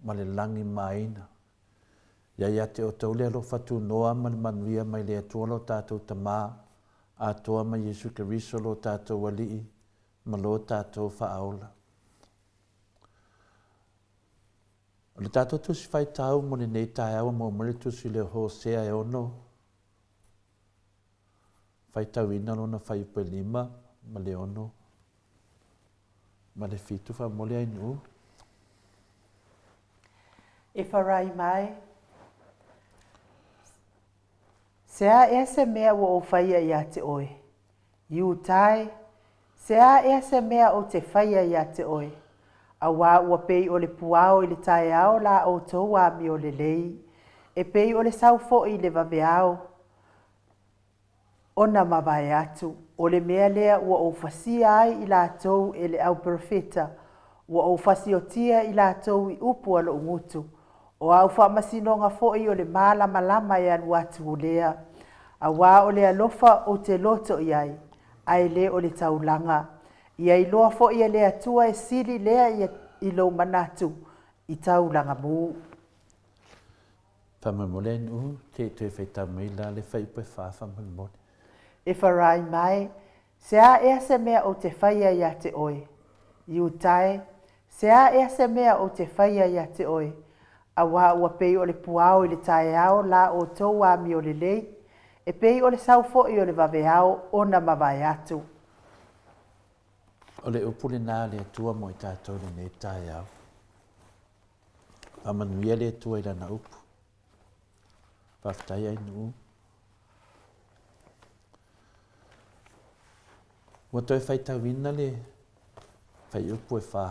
ma le langi maina. Ia ia te o tau le alofa tu noa ma le manuia mai le atua lo tātou tamā, a toa ma Jesu Keriso lo tātou walii, ma lo tātou whaaola. O le tātou tusi whai tāu mo le nei tai awa mo mele tusi le Hosea e ono. Whai tau ina lona whai upe 5 ma le ono. Ma le fitu wha mole ai nu. E wharai mai. Sea e se mea o whaia ia te oe. Iu tai. Sea e se mea o te whaia ia te oe. A wā ua pei o le puao i le tae ao la o tau a mi o le lei. E pei o le saufo i le vaveao. Ona mawai atu. O le mea lea ua o fasi ai i la tau e le au profeta. Ua o fasi o tia i la tau i upu alo ngutu. O au whamasinonga fo i o le malama lama i anu atu o lea. A wā o le alofa o te loto i ai. Ai le o le taulanga. Ia i loa fo ia lea tua e siri lea i lo manatu i tau langa mū. Whamamole nu, te whaita mai la le whaipe whamamole. E wharai mai, sea ea se mea o te whaia ia te oe. Iu tae, sea ea se mea o te whaia ia te oe. A wā ua pei o le puao i le tae ao la o tau a mi o le lei. E pei o le saufo i o le vaveao o na mawai atu. O le upule nā le atua mo i tātou le nei tai au. Amanuia le atua i lana upu. Whaftai ai nuu. Ua toi whaitawina le whai upu e wha.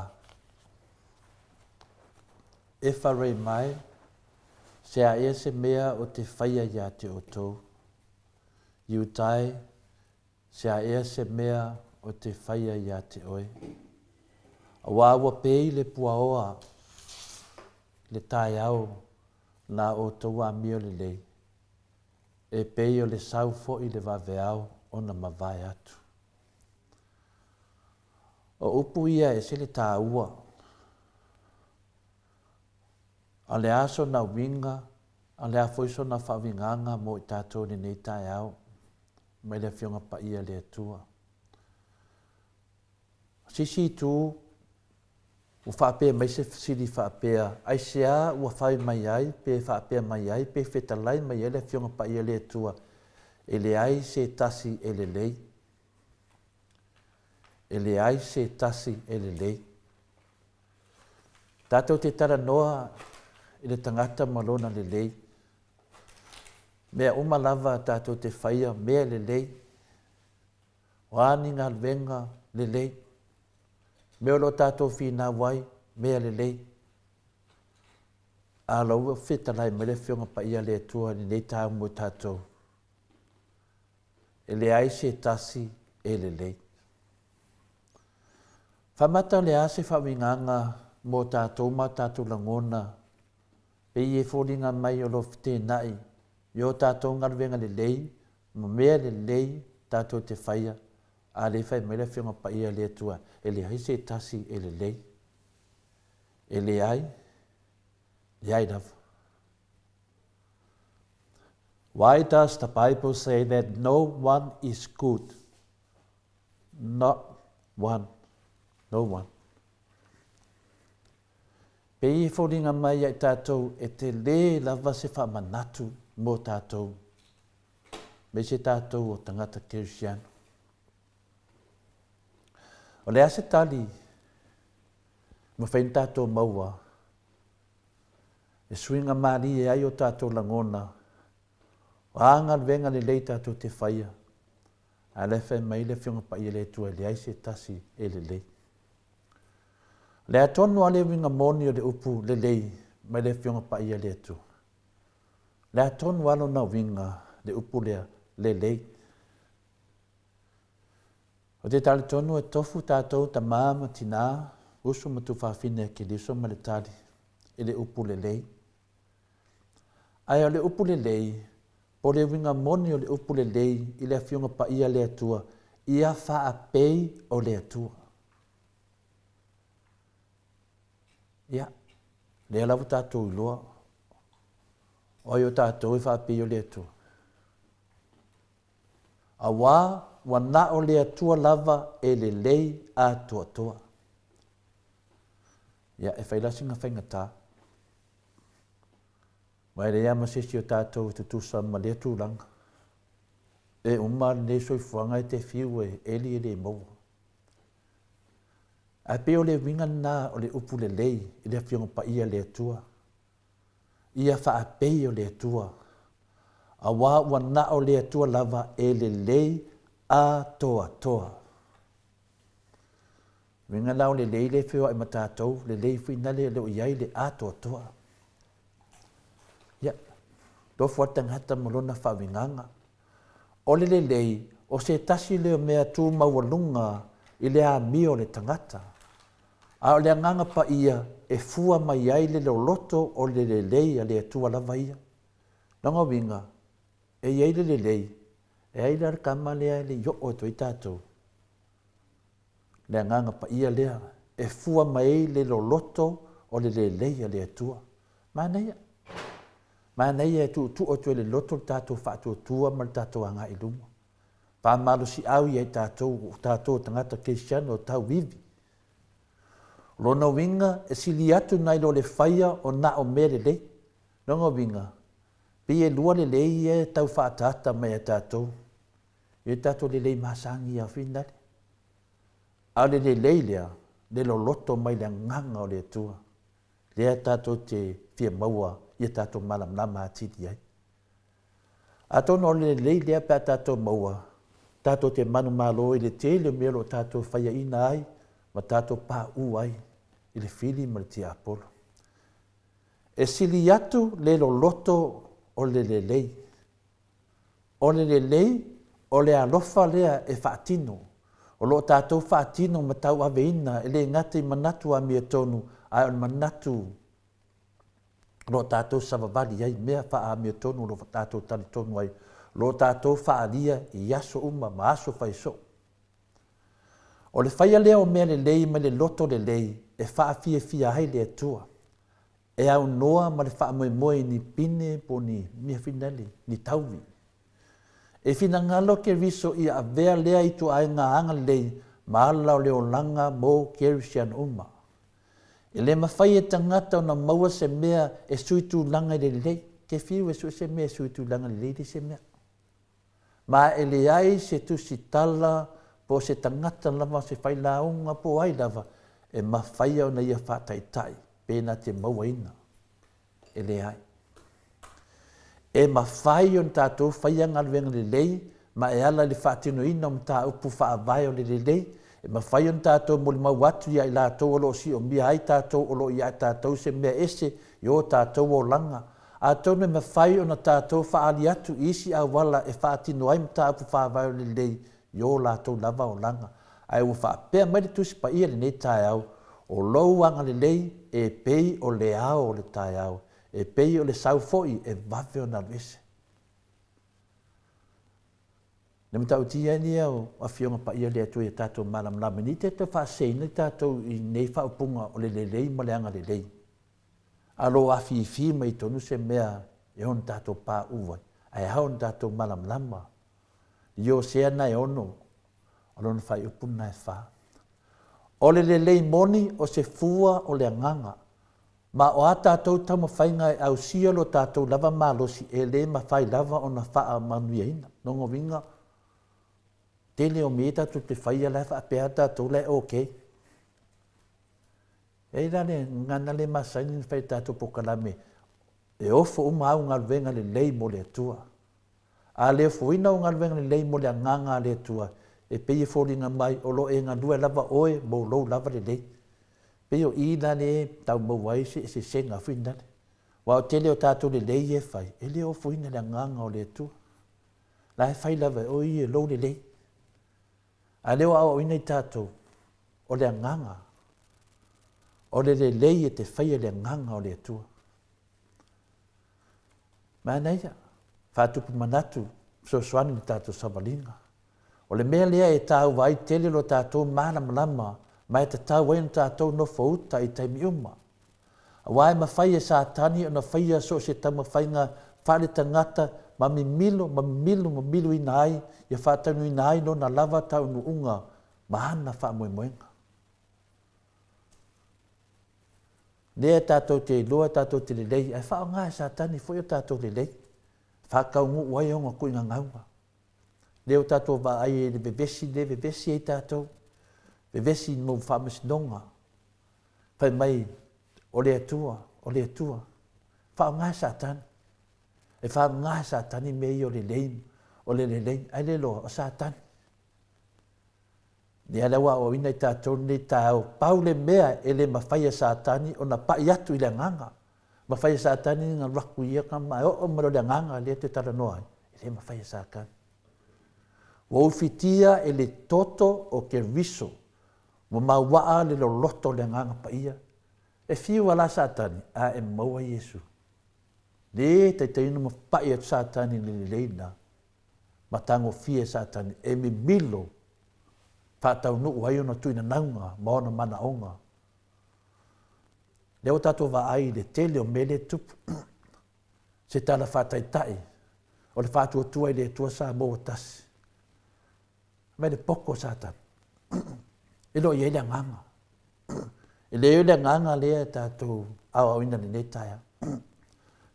E wharei mai, se a ea se mea o te whaia ia te o tau. Iu tai, se a ea se mea o te whaia ia te oe. A wāua pēi le puaoa, le tai au, nā o taua mio le lei. E pēi o le saufo i le waweau o na mawai atu. O upu ia e se le tā ua. A le aso na winga, a le afoiso na whawinganga mo i tātou ni nei tai au, mai le whionga pa ia le atua. Sisi tu, u whapea mai se siri whapea, ai sea ua whai mai ai, pe whapea mai ai, pe whetalai mai ai le whionga pa ia le atua, e le ai se tasi e le lei. E le ai se tasi e le lei. Tātou te tara noa i le tangata malona le lei. Mea umalava tātou te whaia mea le lei. Wāni ngā venga le lei. Mea lo tātou whina wai mea le lei. A lau whetalai me le whionga pa ia le atua ni nei tāu mo tātou. E le ai se tasi e le lei. Whamata le ase whawinganga mō tātou ma tātou langona. Pe i e whoringa mai o lo tēnai. I o tātou ngarwenga le lei, ma mea le lei tātou te whaia. A le whai mele whionga pa ia le atua. E le ai se tasi e le lei. E le ai lava. Why does the Bible say that no one is good? Not one. No one. Pei whoringa mai ai tātou e te le lava se whamanatu mō tātou. Me se tātou o tangata Kirisiano. O le ase tali, ma whain tātou maua, e suinga mari e ai o tātou langona, Wanga venga le lei tātou te whaia. A le whai mai le whiunga pa i le tua le aise tasi e le lei. Le atonu a le winga moni o le upu le lei mai le whiunga pa i le atu. Le atonu alo na winga le upu lea le lei. O te tali tonu e tofu tātou ta māma tina usu matu whawhine ki liso ma le tali e le upu le lei. Ai o le upu le lei, po le winga moni o le upu le lei i le whiunga pa ia le atua, ia wha pei o le atua. Ia, le alawu tātou i loa. Oi o tātou i wha pei o le atua. A wā, wana o le atua lava e le lei a tua toa. Ia, e whailasinga whaingata. Mai le ama sesi o tātou te tusa ma le tūranga. E umar le soifuanga e te whiu e eli e le maua. A pe o le winga nā o le upu le lei i le whiunga pa ia le atua. Ia wha a pei o le atua. A wā wana o le atua lava e le lei a toa toa. Winga nā o le lei le whiua e ma tātou, le lei whina le leo iai le a toa toa. Ia, tofu atangata malona whawinganga. O le lei, o se tasi leo mea tū maualunga i le a mio le tangata. A o le anganga pa ia e fua mai ai le leo loto o le lei a le atua lava ia. Nanga winga, e iai le lei, e ai le arkama lea le yo o toi tātou. Le anganga pa ia lea, e fua mai le leo loto o le lei a le atua. Mana ia. Mana ia tu o tue le loto tātou whātua tua ma le tātou anga i lunga. Whamalo si au iai tātou tangata Cristiano o tau vivi. Lona winga e sili atu nai lo le whaia o na o mere lei. Nonga winga, pi e lua le lei e tau whaatata mai a tātou. E tātou le lei masangi a whinare. A le lei lea, le lo loto mai le nganga o le tua. Lea tātou te fia maua ia tātou malam nama atiti ai. A tono le lei lea pia tātou maua, tātou te manu malo i le tele melo tātou whaia ina ai, ma tātou pā u ai, i le whili ma le tia apolo. E sili atu le lo loto o le lei. O le lei, o le alofa lea e whaatino. O lo tātou whaatino ma tau aveina, e le ngati manatu a mia tonu, ai on manatu lo tātou savavali ai mea wha a mea tonu lo tātou tali tonu ai. Lo tātou wha alia i aso uma ma aso whai so. O le whaia lea o mea le lei ma le loto le lei e wha a fia hai le atua. E au noa ma le wha moe moe ni pine po ni mea finali, ni tauvi. E fina ngalo ke riso i a vea lea i tu ai ngā anga lei ma ala o leo langa mo kerisian uma. E le mawhai e tangata o na maua se mea e suitu langa le lei. Ke whiu e se mea e suitu langa le lei se mea. Ma e le ai se tu si tala po se tangata lava se whai launga po ai lava. E mawhai o na ia whatai tai. Pena te maua ina. E le ai. E mawhai o na tātou whaianga luenga le lei. Ma e ala le whaatino ina o mta upu whaavai o le lei. E mawhai on tātou moli mau atu ia i lātou o lo si o mia ai tātou o lo i ai tātou se mea ese i o tātou o langa. A tau me mawhai o na tātou whaali atu isi a wala e whaatino ai mta apu whaavai o le lei i o lātou lava o langa. Ai u whaapea mai le tusi pa ia le nei tai au o lou anga le lei e pei o le ao o le tai au. E pei o le sau foi e wawe o na lwese. Ne mta utia ni au a fionga pa ia le atu e tātou malam lama ni te whaaseina tātou i nei whaupunga o le lei ma le anga le lei. Alo a fi mai tonu se mea e on tātou pā uwai. Ai hao on tātou malam lama. Io sea na e ono. Alo na whai upuna e wha. O le lei moni o se fua o le anganga. Ma o a tātou tama whainga e au sialo tātou lava malosi e le ma whai lava o na wha manuia ina. Nongo winga. Tele o meta tu te whaia lai wha apea tātou lai ok. E rane ngana le masaini whai tātou pokalame. E ofo uma au ngā venga le lei mo le atua. A le fuina o ngalwenga le lei mo le nganga le tua. E pei fōringa mai o lo e ngā lua lava oe mo lo lava le lei. Pei o ina le tau mawai se senga fuina le. Wa o tele o tātou le lei e fai. E le o fuina le nganga o le tua. La e fai lava o i e lo le lei. A leo au ina i tātou o le nganga. O le lei e te fai le nganga o le tua. Ma neia, whātupu manatu, soani ni tātou samalinga. O le mea lea e tāu wai tele lo tātou mālama lama, mai te tāu wai na tātou no fauta i taimi uma. A wai ma whai e sātani o na whai a so se tama whai ngā whare tangata, ma milo i nai, ia whātanu i nai no na lava tau nu unga, ma hana wha moenga. Lea tātou te loa tātou te lelei, ai whao ngā sātani fwoi o tātou lelei. Whakau ngu uai o ngā kui ngā ngaunga. Leo tātou wa ai e le bevesi e tātou. Bevesi mō whamasinonga. Whai mai o le atua. Whao ngā sātani. E whao ngā sātani mei o le lelei, ai le loa o sātani. Ni alawa o ina i tātou ni tāu pau le mea e le mawhaia sātani o na pai atu i le nganga. Mawhaia sātani ngā raku ia ka mai o maro le nganga le te tara noa. E le mawhaia sātani. Wa ufitia e le toto o ke riso. Wa mawaa le loto le nganga pa ia. E fiu ala sātani a e maua Yesu. Le te teinu mawhaia sātani le leina. Matango fie sātani e mi milo. Whātau nuku ai ona tuina naunga, maona mana onga. Leo tātou wa ai le tele o mele tupu. Se tala whātai tai. O le whātua tua i le tua sā mō tasi. Mai le poko sātan. E lo i ele nganga. E le ele nganga lea tātou au ina ni netaia.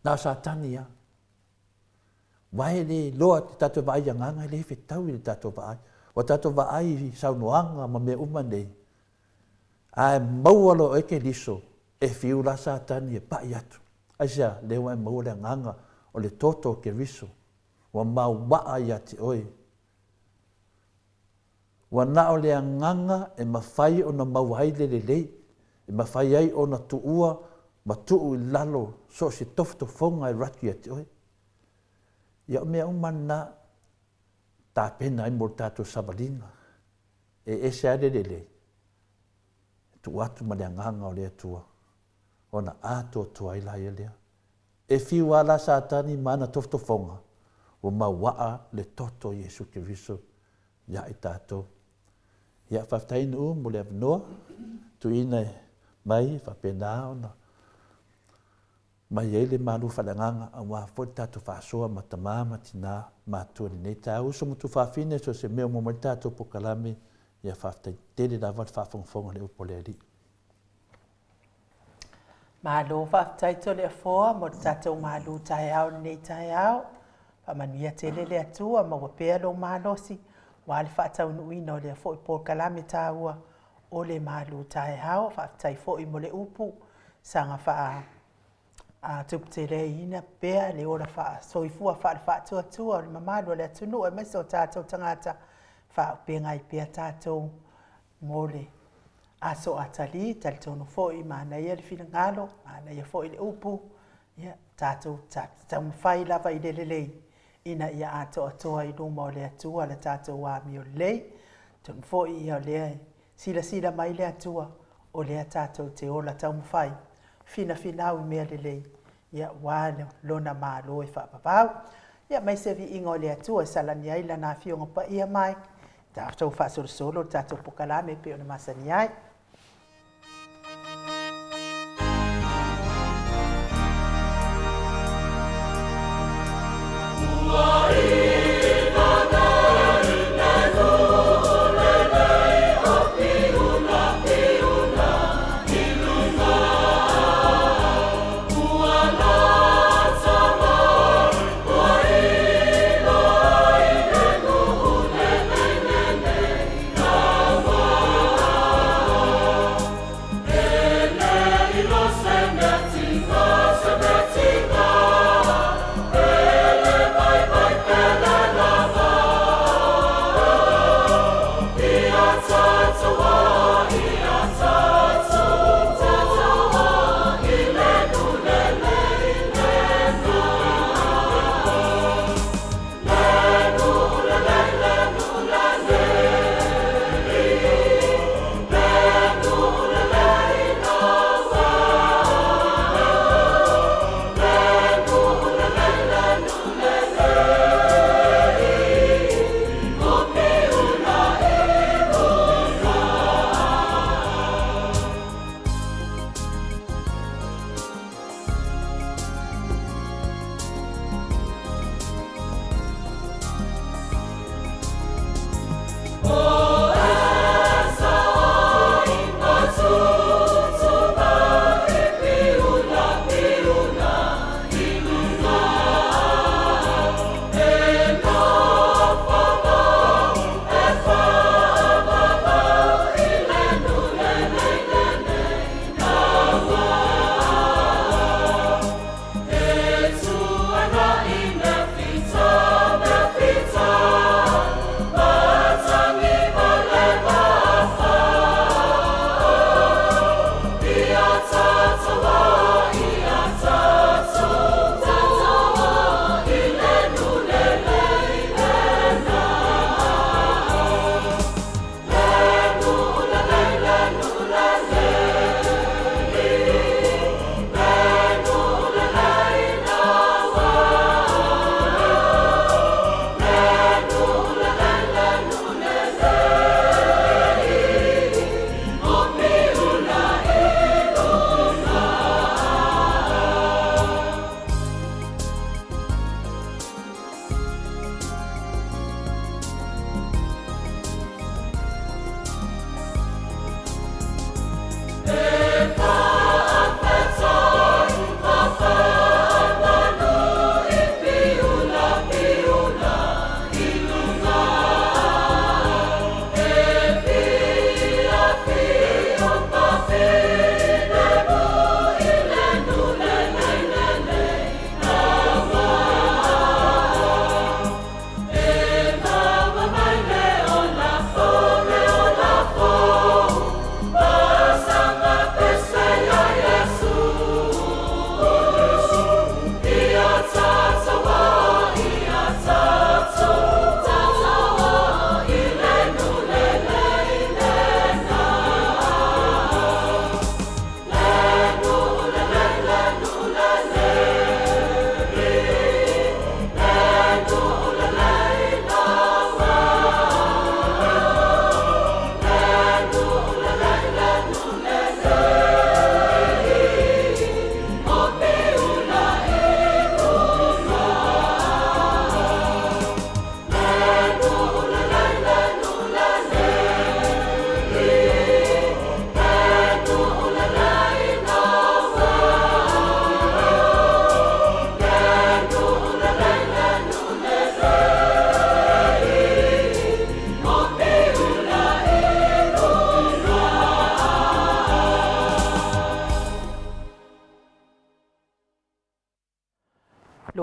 Nā sātani ia. Wai le loa tātou wa ai nganga le whetau i le tātou wa ai. O tātou wa ai saunoanga ma me umanei. A maualo e ke liso e fiu la sātani e pai atu. Aisia leo e maua le nganga o le toto ke riso. Wa mau waa i ati oi. Wa nao le nganga e mawhai o na mauai le lei. E mawhai ai o na tuua ma tuu i lalo so se tofutofonga i raki ati oi. Ia o mea umana tā pena ai mō tātou sabalinga. E se are lele. Tu atu ma lea nganga o lea tua. O na ātua tua i lai lea. E fiu ala sātani mana tofutofonga. O mawaa le toto Yesu Kiriso. Ia i tātou. Ia whaftainu mo lea vanoa. Tu ina mai whapena o na. Mai ele malu whalanganga a wā fwoi tātou whaasoa ma tamama tina mātua ni nei tā uso mutu whawhine so se mea mo mai tātou pokalame ia whaftai tere lawa whawhongfonga le upo le ali. Malu whaftai to le afoa mo tātou malu tai au nei tai au. Whamanuia tele le atua ma wapea lo malosi. Wale whaatau nui no le afoi pokalame tā ua o le malu tai au. Whaftai foi mo le upu sanga wha a tuptere ina pea le ora fa soifua fa tua le mamalo le tunu e meso tātou tangata fa penga i pea tātou mole aso atali tal tonu foi mana ia le finangalo mana ia foi le upu ia tātou tam fai lava i lelei ina ia ato atoa i luma o le atua le tātou wa mi o lei tonu foi ia le sila mai le atua o le tātou te ola tam fai fina au mea lelei. Ia wale lona malo e whapapau. Ia mai se vi ingo le atua salani ai lana fionga pa ia mai. Tātou whasoro tātou pokalame pe ona masani ai.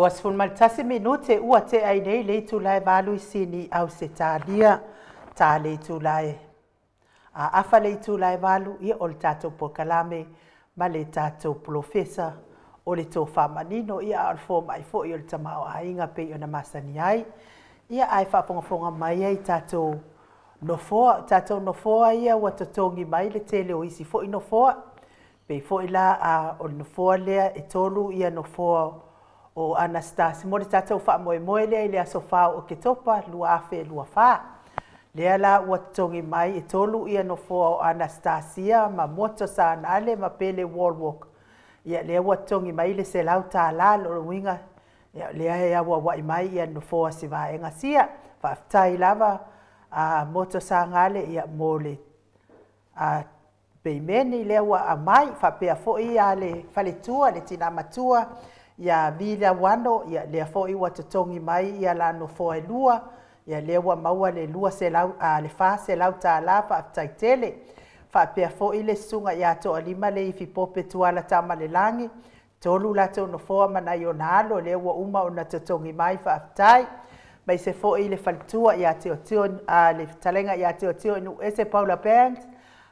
Luasfun maltasi minute ua te ai nei le tulai valu sini au se talia ta le tulai. A afa le tulai valu ia o le tatou pokalame ma le tatou profesa o le tō whamanino ia al fo mai fo i o le tamao ainga pe o na masani ai. Ia ai whapongafonga mai ai tatou nofoa ia wa totongi mai le tele o isi fo i nofoa. Pe fo i la a o nofoa lea e tolu ia nofoa o Anastasi mo le tatou whaamoemoe lea i lea sofao o ke topa lua afe lua wha. Lea la ua tongi mai e tolu ia nofoa o Anastasia ma moto sa anale ma pele wallwalk. Ia lea ua tongi mai le se lau tā la lo winga. Ia lea ea ua wai mai ia nofoa si vaenga sia. Whaaftai lava moto sa ngale ia mole. Peimeni lea ua amai whapea fo ia le whaletua le tina matua. Ia vila wano, ia lea fo iwa tutongi mai, ia la no fo e lua, ia lea wa maua le lua se lau, le fa se lau ta la, fa tai tele, fa pea fo i le sunga ia to alima le ifi pope tuala tama le langi, tolu la to no fo mana i onalo, lea wa uma o na tutongi mai fa tai, mai se fo i le faltua ia te o tio, le talenga ia te o tio inu ese Paula Banks,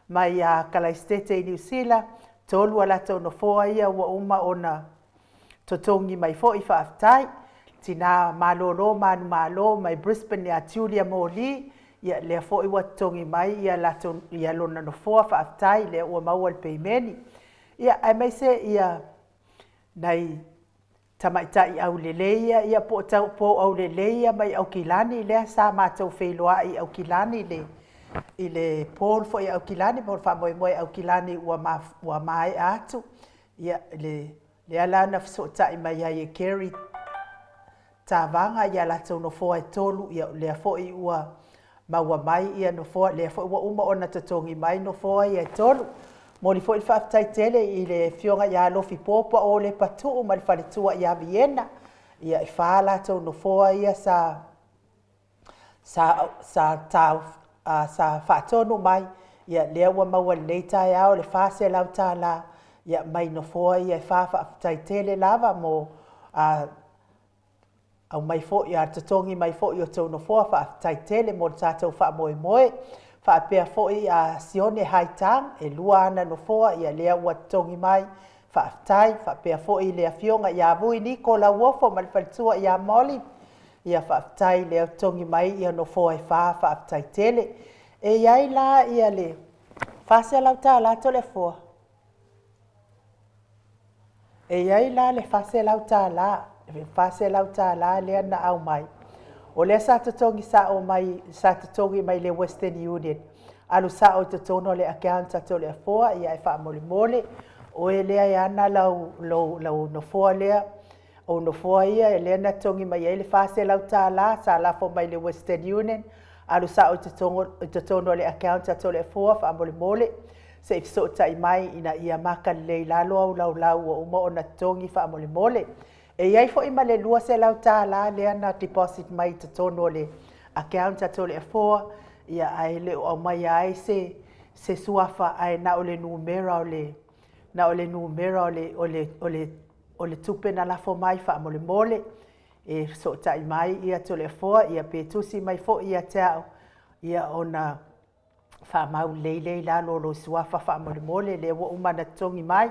mai Kalaistete i New Zealand, tolu ala to no fo ia wa uma o na totongi mai fo i whaaftai, tina malolo manu malo mai Brisbane ia Julia Moli, ia lea fo i watongi mai ia lona no foa whaaftai lea ua maua le peimeni. Ia ai mai se ia nei tamaitai au leleia, ia po au leleia mai au kilani lea sa mātou wheiloa i au kilani i le Paul fo i au kilani, mo wha moe au kilani ua mai atu, ia Lea lana fsota i mai ai e Kerry Tavanga ia la tau no foa e tolu ia lea fo i ua maua mai ia no foa lea fo i ua uma ona tatongi mai no foa ia e tolu. Mori fo i whaaftai tele i le fionga ia lofi popa o le patu ma le whaletua ia Vienna ia i whaala tau no foa ia sa whaatonu mai ia lea ua maua leita ia o le whaase lau tā la ia mai no foa ia whaafa tai tele lava mo au mai fo ia tatongi mai fo i o tau no foa whaafa tai tele mo tātou wha moe whaapea fo i a Sione Haitang e lua ana no foa ia lea ua tatongi mai whaafa tai whaapea fo i lea fionga ia vui niko la uofo malifalitua ia Molly ia whaafa tai lea tatongi mai ia no foa i whaafa tai tele e iai la ia le whaase lau tā la tole foa. E iai la le fase lau tā la lea na au mai. O lea sa tatongi sa o mai, sa tatongi mai le Western Union. Alu sa o tatono le account to le foa, ia e wha mole. O e lea e ana lau no foa lea. O no foa ia e lea na tongi mai e le fase lau tā la, sa la fo mai le Western Union. Alu sa o tatono le account to le foa, wha mole. Se ifso tai mai ina ia maka le lalo au lau o uma ona tongi wha mole. E iai fo ima le lua se lau tā la lea na deposit mai te tono le account ato le foa ia ai le o mai ai se suafa ai na o le numera o le tupe na la fo mai wha mole. E so tai mai ia to le foa ia petusi mai fo ia tau ia ona wha mau leilei la lo suafa wha mole le wa umana tongi mai.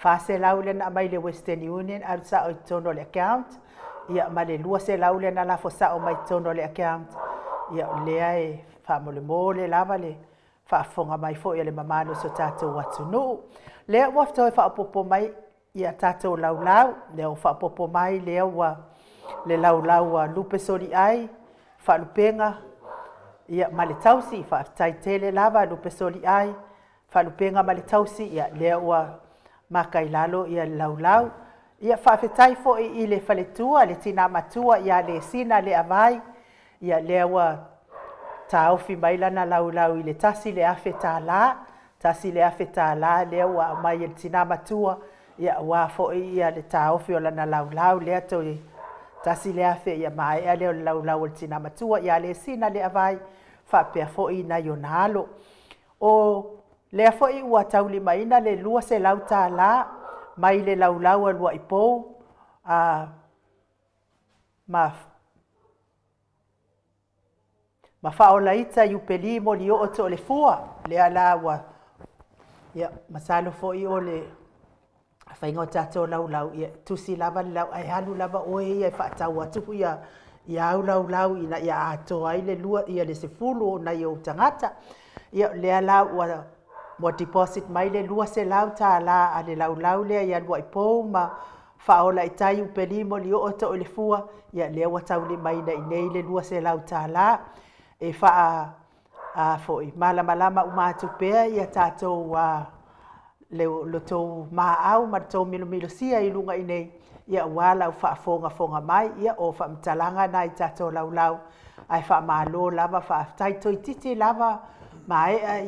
Wha se lau le na mai le Western Union al sa o tono le account. Ia ma le lua se lau le na la fo sa o mai tono le account. Ia lea e wha mole lava le wha fonga mai fo ia le mamano so tatou watunu. Lea wafto e wha popo mai ia tatou lau. Lea wha popo mai lea wa le lau lupe sori ai. Wha lupenga. Ia male tausi fa tai tele lava lupe soli ai fa lupenga male tausi ia lea ua makai lalo ia lau ia fa fetai fo i le faletua le tina matua ia le sina le avai ia lea ua taufi mai lana lau i le tasi le afe tā la lea ua mai le tina matua ia ua fo ia le taufi o lana lau lea to tasi le afe ia mai a leo lau le tina matua ia le sina le avai fa pea fo i na yonalo o le fo i ua tauli mai na le lua se lau tā la mai le lau lua i pou ma fa'aolaita iupeli mo li o'o te o le fua lea la ua ia masalo fo'i o le faiga o tatou laulau ia tusi lava le lau ai alu lava oe ia e fa'atau atu ia au laulau ina ia atoa ai le lua ia le sefulu ona ia ou tagata ia lea la ua deposit mai le lua selau tālā a le laulau lea ia lua i pou ma fa'aolaitai upeli mo li o'o te o le fua ia lea ua taule mai na i nei le lua selau tālā e fo'i malamalama uma atu pea ia tatou le tou māau ma le tou milomilosia i luga i nei ia ua lau fa'afogafoga mai ia o fa'amatalaga na i tatou laulau ae fa'amālō lava fa'afetai toititi lava mae'a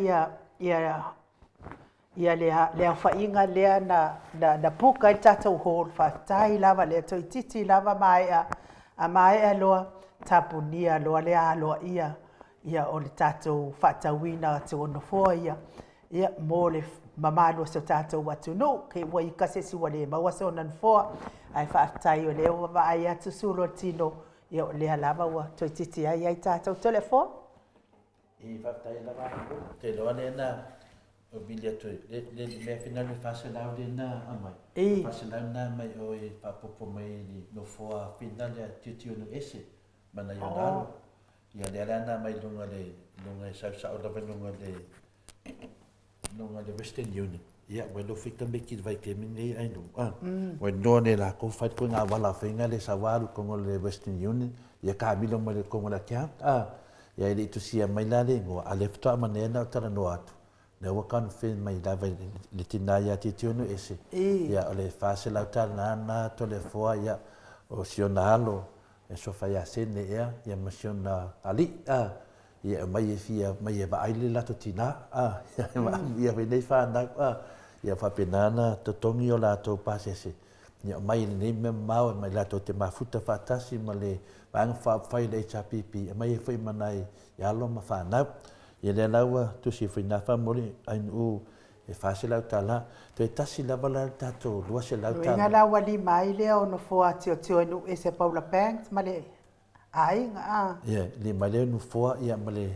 ia le aufaiga lea na puka i le tatou hall fa'afetai lava lea toititi lava mae'a loa tapunia loa le aloaʻia ia o le tatou fa'atauina te onofoa ia mo le mamalo se tatou atunuu ke ua i kasesi ua lē maua se ona nofoa ae fa'afetai o lea ua va'ai atu sulo ia o lea lava ua toititi ai tatou telefoa i fa'afetai lava te loa lena o bili atu le mea fina le fa'aselau lena amai fa'aselau na mai o e fa'apopo mai li nofoa fina le tiutiunu ese mana i onalo ia le alana mai lunga e sausa'o lava lunga le Western Union ia ua lo fika me ki vai ke minei ai no ua no ne la ko fai ko nga wala finga le sawaru ko le Western Union ia ka milo mo le ko la kia ia ile tu sia mai la le ngo ale fta manena tara no atu le wa kan fin mai la vai le tinaya titionu ese ia ole fase la tana na to le foa ia o sionalo e so fai a sene ia masiona ali ia mai fia mai ba ai le la to tina ia venei fa na ia fa penana to tongi o la to pasese ia mai nei me mau mai la to te mafuta fa tasi male bang fa fai le chapipi mai foi manai ia lo ma fa na ia le lawa tu si foi na fa mori ai u e fa se la tala te tasi la bala tato lo se la tala nga la wali mai le ono fo atio no e se Paula Banks male ai nga ia le male no fo ia male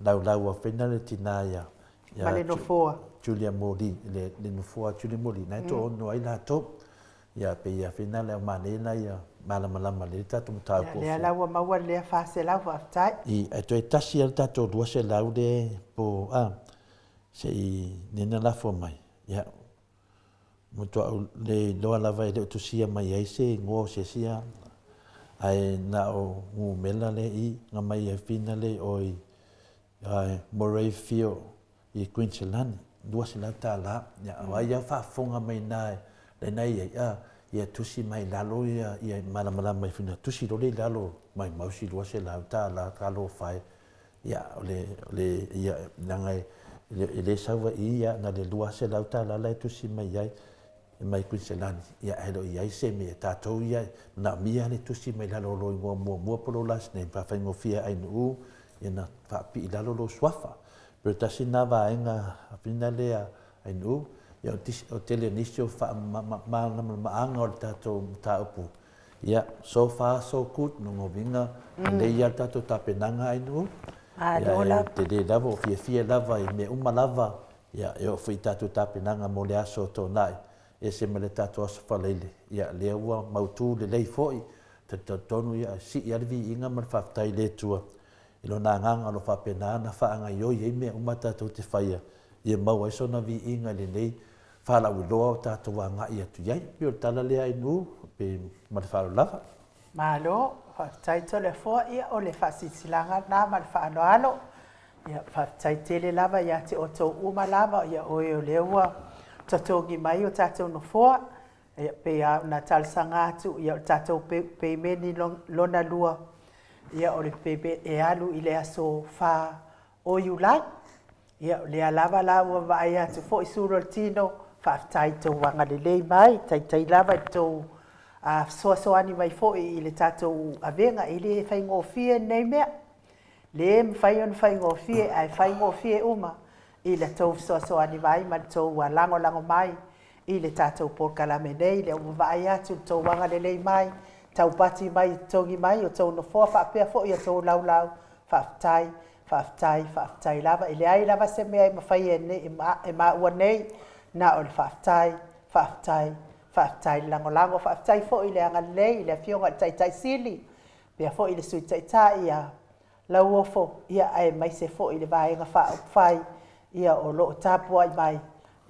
lau fena le tinaya ia male no fo Julia Moli le no fo Julia Moli na to no ai la to ia pe ia fena le manena ia malama le tato mata ko le la wa ma le fa se la fa tai i to e tasi al tato lo se la de po sei nena la fo mai ia muto le lo la vai de tu sia mai ai se ngo se sia ai na o ngu mela le i nga mai e fina le oi Moray Field i Queensland dua sila tala ya wa ya fa fonga mai nai le nai ia tusi mai lalo ia mala mai fina tusi lo le lalo mai mausi dua sila tala kalo fai ya le ia nangai le sawa ia na le dua sila tala le tusi mai ai mai Queensland ia elo ia se me tatou ia na mia le tusi mai lalo lo mo polo las ne pa fa ngofia ai nu ina fa pi lalo lo swafa pero tasina va enga finale ai nu ia o tele nisio fa ma anga o tatou taupu ia so far so good no ngovinga le ia tatou tapenanga ai nu dola te de lavo fia lava i me uma lava ia e o fai tatou tapenanga mo le aso to nai e se mele tatou aso falele ia le ua mautu le lei foi te tonu ia si ia vi inga mar faftai le tua ilo na nganga lo fa pena na fa anga yo ye me uma tatou te faia ia mau ai sona vi inga le nei fa la ulo tatou anga ia tu ia pio tala le ai nu pe mar fa lava malo fa tai tole fo ia o le fa sisilanga na mal fa alo ia fa tai tele lava ia te o to uma lava ia o le ua tatongi mai o tatou no foa ia pe na talsanga atu ia tatou pe meni lona lua ia o le pepe e alu i le aso fa o iulai ia le alava la ua vai atu fo i suro le tino fa tai tau wanga le lei mai tai lava tau soasoani mai fo i le tatou avenga i le fai ngofie nei mea le mfai on fai ngofie ai fai ngofie uma i le tau soasoani mai ma tau lango mai i le tatou por kalame nei le ua vai atu tau wanga le lei mai taupati mai tongi mai o tau no foa whaapea fo ia tau lau whaafitai lava i le ai lava se mea i mawhai e ne e ma ua nei na o le whaafitai lango whaafitai fo i le anga lei i le fionga tai sili pia fo i le sui tai ia lau ofo ia ai mai se fo i le vaenga whai ia o loo tapua i mai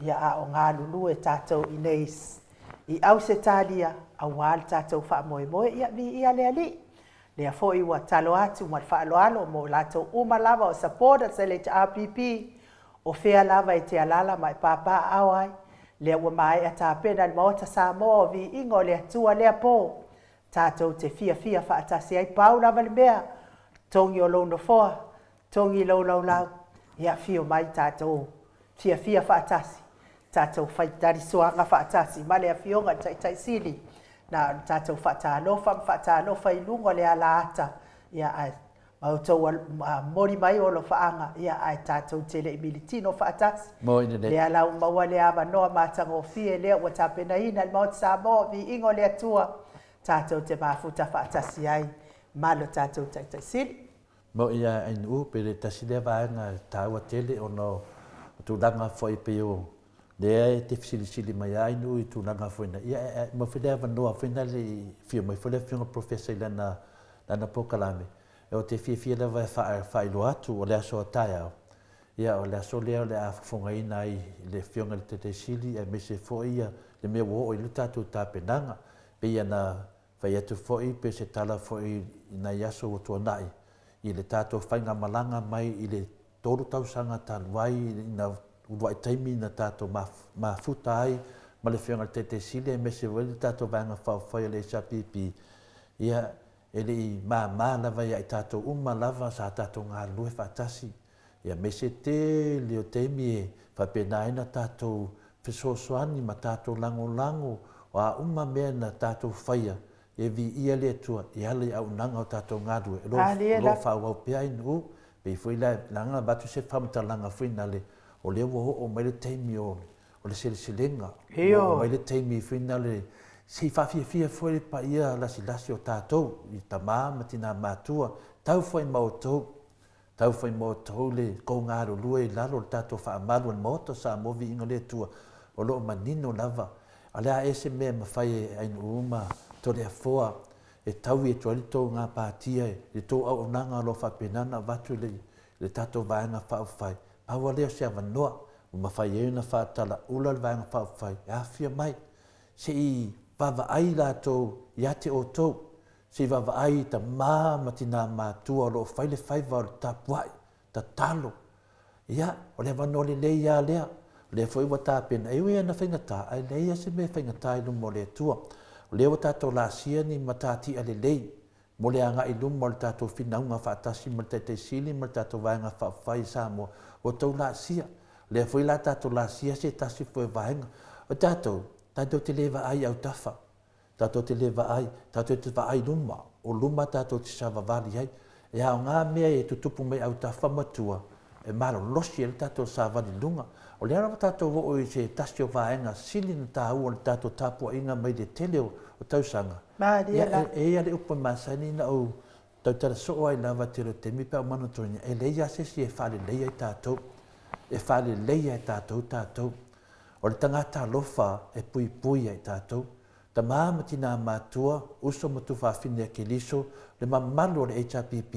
ia a o ngā lulu e tātou i neis i au se talia a wāle tātou wha moe ia vi ia lea li. Lea fo i wa talo atu ma wha aloalo mo lātou umalava o supporta se le RPP o whea lava i te alala mai pāpā awai. Lea ua mai a tāpena ni maota sa mo vi ingo lea tua lea pō. Tātou te fia wha atasi ai pau lava le mea. Tongi o lono foa, tongi lau ia fio mai tātou fia wha atasi. Tātou whaitari soanga whaatasi, male a fionga tai sili. Na tātou whaatanofa i lungo le ala ata. Ia ai, mautou mori mai o lo whaanga. Ia ai tātou tele i militino whaatasi. Le ala maua le awa noa mātanga o fie lea ua tāpena ina le maut sa mo vi ingo le atua. Tātou te mafuta whaatasi ai, malo tātou tai sili. Mo ia ainu pere tasile vaenga tāua tele o no tūlanga foi peo. Lea te fisili mai ainu i tūlanga foi na. Ia mo whilea wanoa foi na le fio mai whilea fionga professor lana pokalame. E o te fia lewa e whailo atu o lea soa tai au. Ia o lea so lea o lea awhafonga ina i le fionga le te sili e mese foi ia le mea wo i lutatu tāpenanga. Pe ia na whai atu foi pe se tala foi na iaso o tua nai. I le tātou whainga malanga mai i le tōru tausanga tāluai na uruai taimi na tātou mafuta ai ma le whianga te sile me se wale tātou vanga whawhai le SPP. Ia e le i mā lava ia i tātou lava sa tātou ngā lue whaatasi. Ia me se te leo teimi e whapenaina tātou whisosoani ma tātou lango o a mea na tātou whaia. E vi ia le tua e ale au nanga o tātou ngādue. Lo whauau pia inu, pei fui la langa batu se whamata langa fui nale, o leo o mai le teimi o le silenga. O mai le teimi fui nale, si whawhia fui pa ia lasi o tātou, i ta māma tina mātua, tau fui mautou le kou ngāru lua i lalo le tātou whaamalu an moto sa movi inga le tua, o loo manino lava. Alea ese mea mawhai ainu uma, tole foa e tau e tuali tō ngā pātia e tō au nanga lo whapenana watu le tātou vaenga whauwhai. Paua leo se awa noa, o mawhai e una whaatala ula le vaenga whauwhai. E awhia mai, se i wawa ai la tō i ate o tō, se i wawa ai ta matina mātua lo whaile whaiva o le tapuai, ta talo. Ia, o le wano le ia lea, le foi wa tāpena, e ui ana whaingata, ai leia se me whaingata i lumo le tua. Leo tātou lāsia ni matati ale lei. Mo le anga i lumo le tātou whinaunga whaatasi mo le te sili mo le tātou vaenga whawhai sa mo o tau lāsia. Lea fwoi la tātou lāsia se tasi fwoi vaenga. O tātou te lewa ai au tafa. Tātou te lewa ai, tātou te wa ai luma. O luma tātou te sawa vali ai. E hao ngā mea e tutupu mai au tafa matua. E maro losi e le tātou sa vali lunga. O le arawa tātou wo i se tasi o vaenga sili na tāu o le tātou tāpua inga mai le tele o tausanga. E ale upa masani na au tau tara soo ai lava tero te mipa o manatonia. E leia sesi e whale leia i tātou. E whale leia i tātou. O le tangata lofa e pui ai tātou. Ta maamati nā mātua, uso matu whawhine ke liso, le mamalu o le HRPP,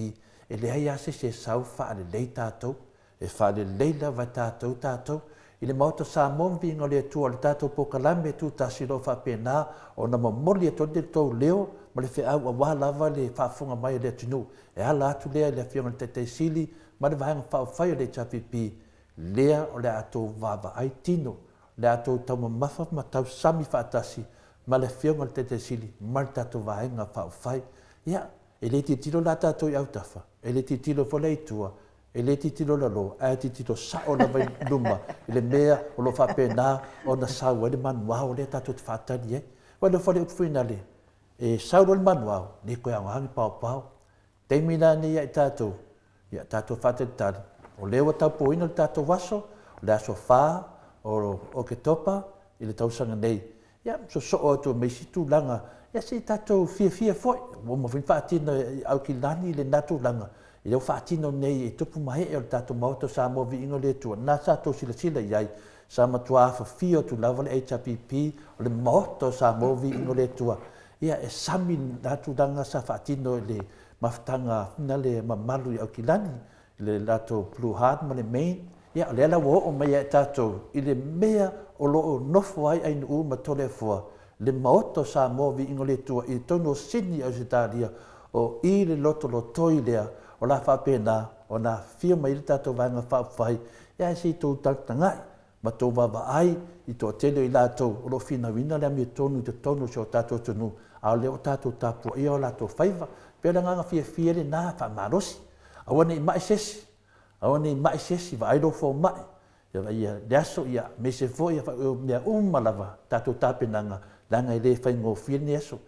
e leia sesi e sau whale lei tātou. E whale leila vai tātou. I le mauta sa monvi inga le tua le tātou pokalame tu tasi lo whapena o na mamoli e tonde tau leo ma le whiau a wahalava le whaafunga mai le tunu. E ala atu lea le whionga le te sili ma le vahanga whao le chapipi lea o le atou wawa ai tino le atou tau mamafa ma tau sami whaatasi ma le whionga le te sili ma le tātou vahanga whao ia e le titilo la tātou i autafa e le titilo fo le itua e le titilo lalo, e titilo sao na vai luma, i le mea o lo whapena o na sau, e le manuao le tātou te whātani e. Wale whale upuina le, e sau le manuao, ne koe au hangi pao. Teimina ne ia i tātou whātani tari. O lewa tau poina le tātou waso, o le aso whā, o ke topa, i le tausanga nei. Ia, so atu me situ langa, ia se tatou fia foi mo mo faatino au kilani le natu langa i leo faatino nei e tupu mai e o tatou maoto sa mo viiga o le atua na sa tou silasila iai sa matua fafia o tulava le HRPP o le maoto sa mo viiga o le atua ia e sami natulaga sa faatino le mafataga na le mamalu i au kilani le latou Blue Heart ma le main ia o le ala ua oo mai e tatou i le mea o loo nofo ai ainuu ma tole afua le maoto sa mo viiga o le atua i tonu o sini au se talia o i le lotolotoi lea o la faapena ona fia mai le tatou vaega faapafai ia e seitou tagatagai ma tou vavaai i toʻatele o i latou o loo finauina le amia tonu i totonu se o tatou atunuu ao lea o tatou tapuaʻia o latou faiva pe le agaga fiafia lenā faamalosi aua nei maʻi sesi aua nei maʻi sesi vaai lou fomaʻi ia le aso ia me se foʻi mea uma lava tatou tapenaga laga i lē faigofia lenei aso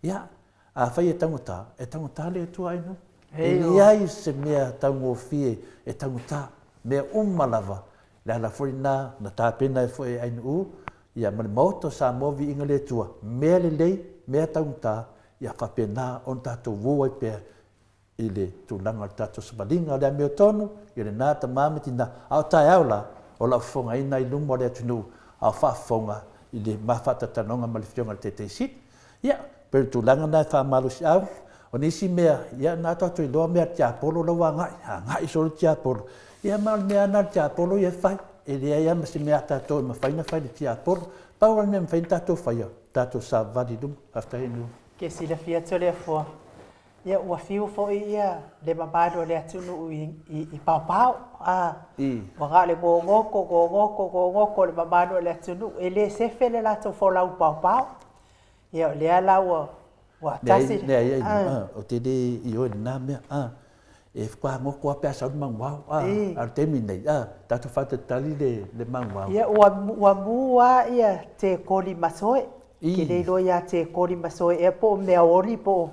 ia afai e tagotā le atua ainu e leai se mea taugofie e tagotā mea uma lava le ala foina na tapena e foʻi ainuu ia ma le maoto sa mo viiga le atua mea lelei mea tagotā ia faapena ona tatou ua ai pea i le tulaga o le tatou savaliga o le amea tonu ia lenā tamā ma tinā ao taeao la o lau fofogaina i luma o le atunuu ao faafofoga i le mafaatatalanoga ma le fioga le teiteisiti ia pe le tulaga na e faamalosi au o nisi mea ia na to iloa mea tiapolo lau agaʻi so le tiapolo ia ma o le mea na le tiapolo ia fai e lea ia ma se mea tatou e mafaina fai le tiapolo pau le mea mafaina tatou faia tatou savali luma afatainu ke silafia tole afua ia ua fiu foʻi ia le mamalo o le atunuu i paopao ua ga le gogoko o le mamalo o le atunuu e lē sefe le latou folau paopao ia o lea la ua tasi o te le i o lenā mea e whakangoko a pea saunu manguau a temi nei tatou whatatali le manguau ia ua mua ia te koli masoe ke le ilo ia te koli masoe e po mea ori po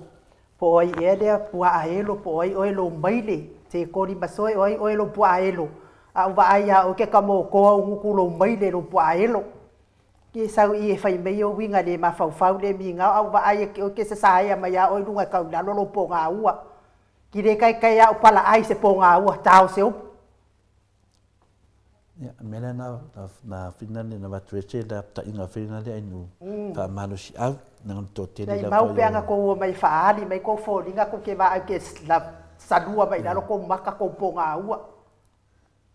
ai e lea puaaelo po ai oe lo maile te koli masoe oe lo puaaelo a uvaai a o ke kamokoa uguku lo maile lo puaaelo ke sau i e fai mei o winga le mafaufau le mingao au vaai o ke sasaia mai a oe lunga kaulalo lo po ngā ua ki le kai a o pala ai se po ngā ua tau se upu mele na finale na watuese la taʻiga finale ainu faamalosi au na totele la mau peanga ko ua mai faali mai ko foliga ko ke va ke la salua mai lalo ko maka ko po ngā ua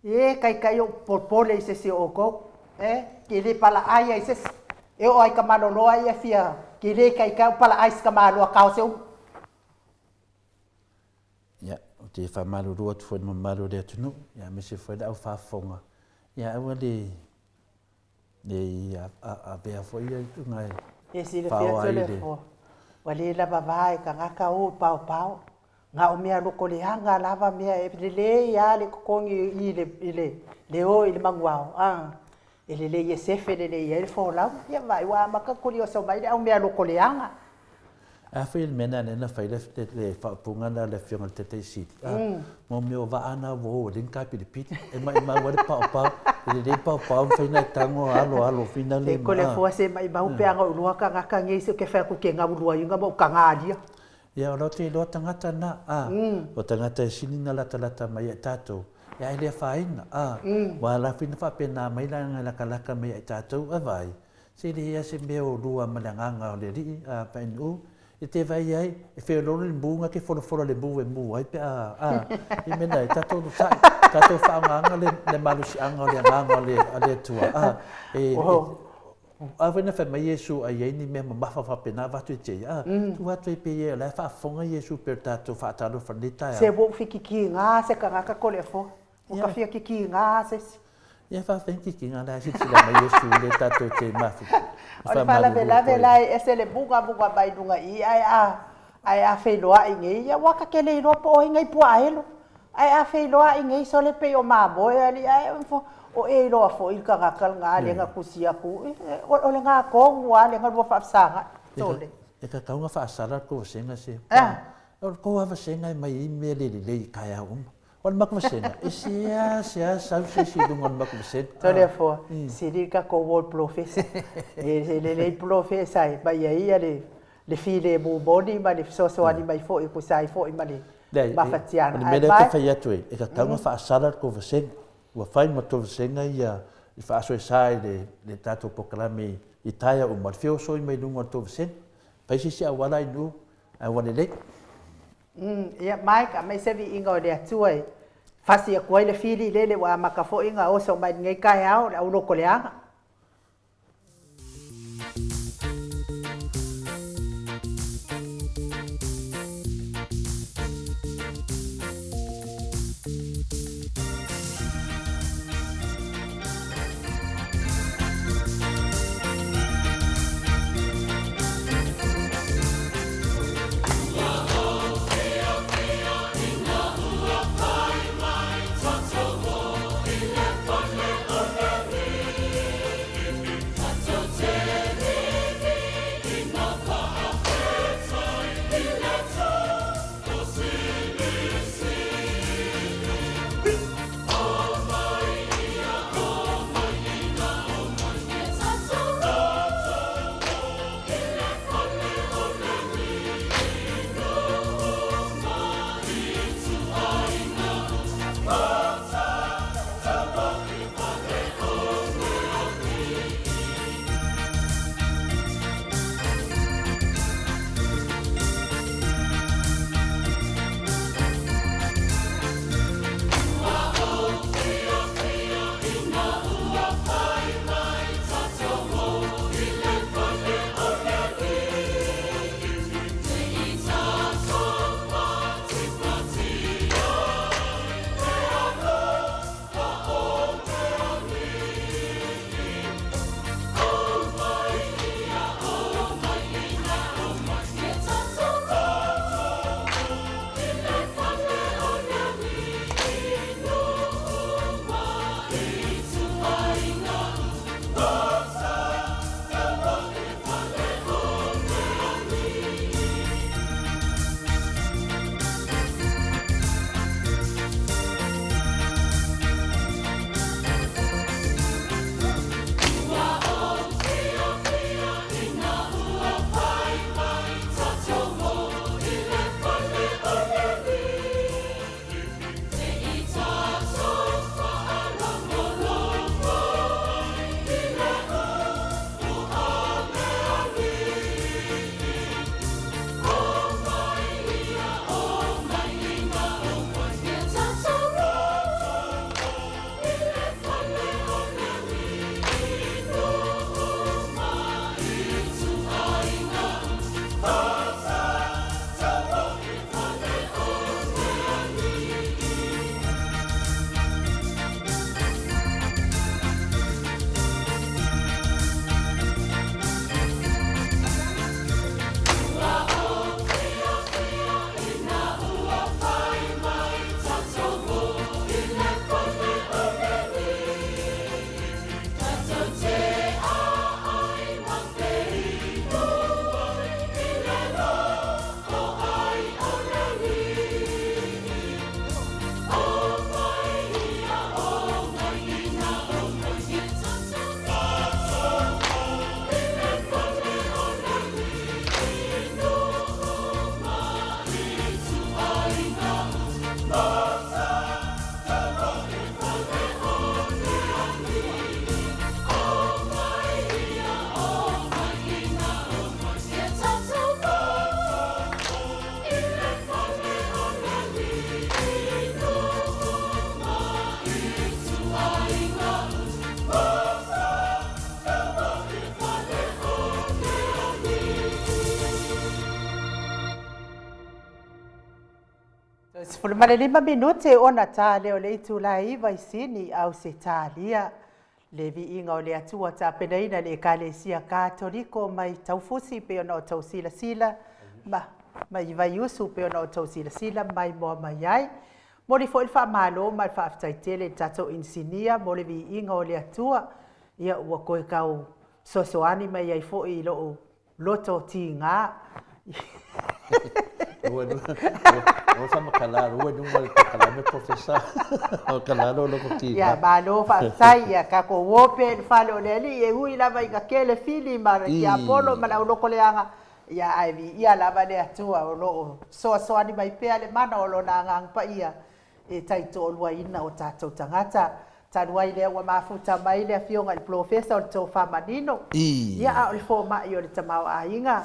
e kai o popole se o ko ke le pala ai ai se e o ai ka malolo ai fia ke le kai pala ai ska malo ka se ya o te famalolo atu foi mamalo le atunu ya me se foi au fafonga ya aua le a bea foi ai tungai e si le fia tole fo wale la baba ka ngaka o pau nga o mea loko le hanga lava mea e le ya le kokongi i le o i le manguao e le ye sefe le ye fo la ya vai wa maka kuli o so mai le o mea loko le hanga a foi mena na fai le punga na le fionga te siti mo meo va ana vo linka pilipiti e mai wa le pau le pau fai na tango alo fina le ko le fo se mai ba upe anga ulua ka ngaka ngi se ke fa ku ke nga ulua yunga mo ka ngadia ya o te lo tangata na o tangata sini na lata mai tato ya ile faina wa la fina fa pena mai la kalaka mai tato vai se le ya se meo lua malanga o le ri pa nu e te vai ai e fe lo le bunga ke folo le bu e mu ai pe e mena tato no sai tato fa nganga le malusi anga le nganga le tua a vena fa mai Yesu ai ni me mafa fa pena va tu te tu va tu pe ye la fa fonga Yesu per tato fa talo fa dita se bo fiki ki nga se ka ka ko le fo o ka fiki ki nga se ia fa fiki ki nga la si la mai Yesu le tato te mafi o fa la vela e se le buga bai dunga i ai a fe loa i ngai ia waka ke le ro po i ngai puaelo ai a fe loa i ngai so le pe o mamo e ali ai o e loa fo i ka kal nga le nga kusia ku o le nga ko wa le nga ro fa sanga tole e ka taunga fa sala ko senga se o ko va senga mai i me le kaya o le makuma senga e sia sa si dunga makuma senga tole fo si di ka ko wol professor e le professor ba ia le le file bu boni ma le so ani mai fo i ku sai fo i ma le ba fatiana ai me ka fai atu e ka tanga fa sala ko vesen wa fai mo to vesen ia i fa so sai le tato pokalame i taia o ma fio so i mai lunga to vesen pa si sia wala i nu ai wala le ia mai ka mai se vi ingo le atu ai fasi ko le fili le wa ma ka fo inga o so mai ngai kai au au no ko le anga Fulmane 5 minute ona ta leo le itu la iva isini au se talia le viinga o le atua ta penaina le ekalesia katoliko mai taufusi pe ona o tausila mai vai usu pe ona o tausila mai mo mai ai mo le foi fa malo mai fa aftaitele tato insinia mo le viinga o le atua ia ua koe kau sosoani mai ai foi lo loto tinga o sama kalaro o nunga le kalame professor o kalaro lo koti ya malo fa sai ya ka ko wope fa lo le li e hui la vai ka kele fili mar ki apolo mala lo koleanga ia ai vi ia lava le atua o lo so ani mai pe le mana o lo na ngang pa ia e tai to lua ina o tatou tangata tanuai le ua mafuta mai le afioga i le profesa o le tofamanino ia a o le fomaʻi o le tamaoaiga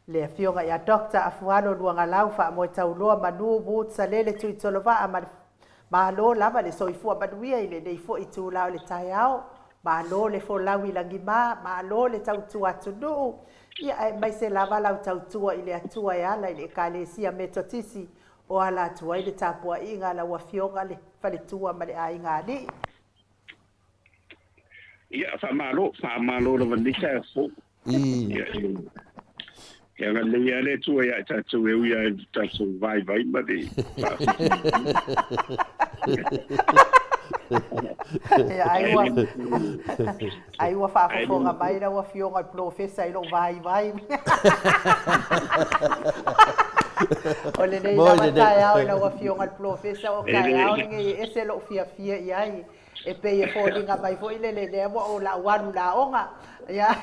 le afioga ia dokta afualo luagalau faamoe tauloa manu butsa lele tuitolova ma malo lava le soifua manuia i lenei foʻi tulao le taeao malo le folau i lagimā malo le tautua atunuu ia e mai se lava lau tautua i le atua e ala i le ekalesia metotisi o ala atu ai le tapuaʻiga lau afioga le faletua ma le aiga alii ia faamalo le valisa fo ia nga le ia le tua ia tatou e uia tatou vai ma le ai ua faafofoga mai lau afioga i profesa i loo vai o lenei lava taeao i lau afioga i profesa o kaeao lege ese loo fiafia i ai e pei e foliga mai foʻi le lelea ua o laualu laoga ia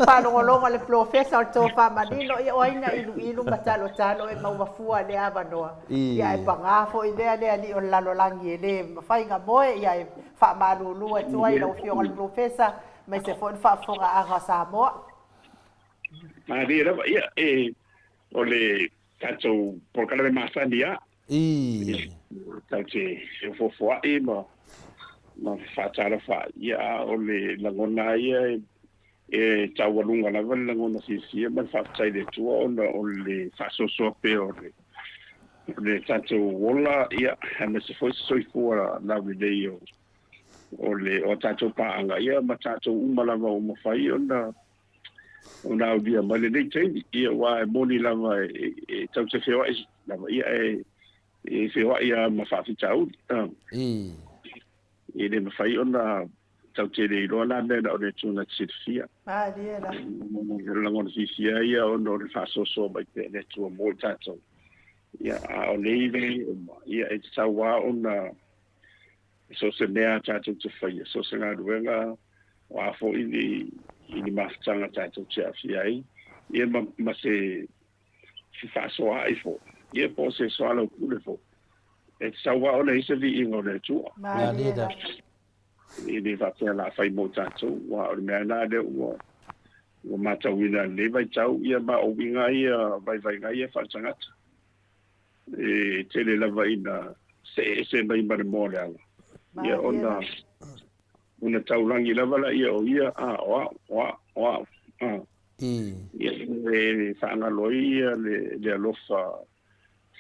faalogologo le profesa o le tofamanino ia o aina iluilu ma talotalo e maumafua le avanoa ia e pagā foʻi lea le alii o le lalolagi e lē mafaiga moe ia e faamalulua tu ai lau fioga le profesa mai se foʻi le faafogaaga samoa mali lava ia e o le tatou polokala le masani a taute e fofoaʻi ma faatalafa ia o le lagona ia e taualuga lava le lagona fifia ma le faafetai le atua ona o le faasoasoa pe o le tatou ola ia me se foi soifua lavi lei o tatou paaga ia ma tatou uma lava o mafai ona aulia ma lenei taimi ia ua e moni lava e taute feoaʻi lava ia e feoaʻi a ma faafitauli i le mafai ona tautele iloa la mea na o le tuna silfia le lagona fifia ia ona o le faasoasoa mai pe le atua mo le tatou ia a o lei le ia e tatauā ona so se mea tatou te faia so se galuega o a foʻi i ni mafutaga tatou te afia ai ia ma se faasoaʻi fo ia po se soala ukule fo e tatauā ona isa viiga o le atua i le faapea laafai mo tatou ua o le mea la lea ua matauina lelei vaitau ia maouiga ia vaivaiga ia faatagata e tele lava ina se mai ma le mo le ala ia ona taulagi lava la ia o ia oa ia e faagaloai ia le alofa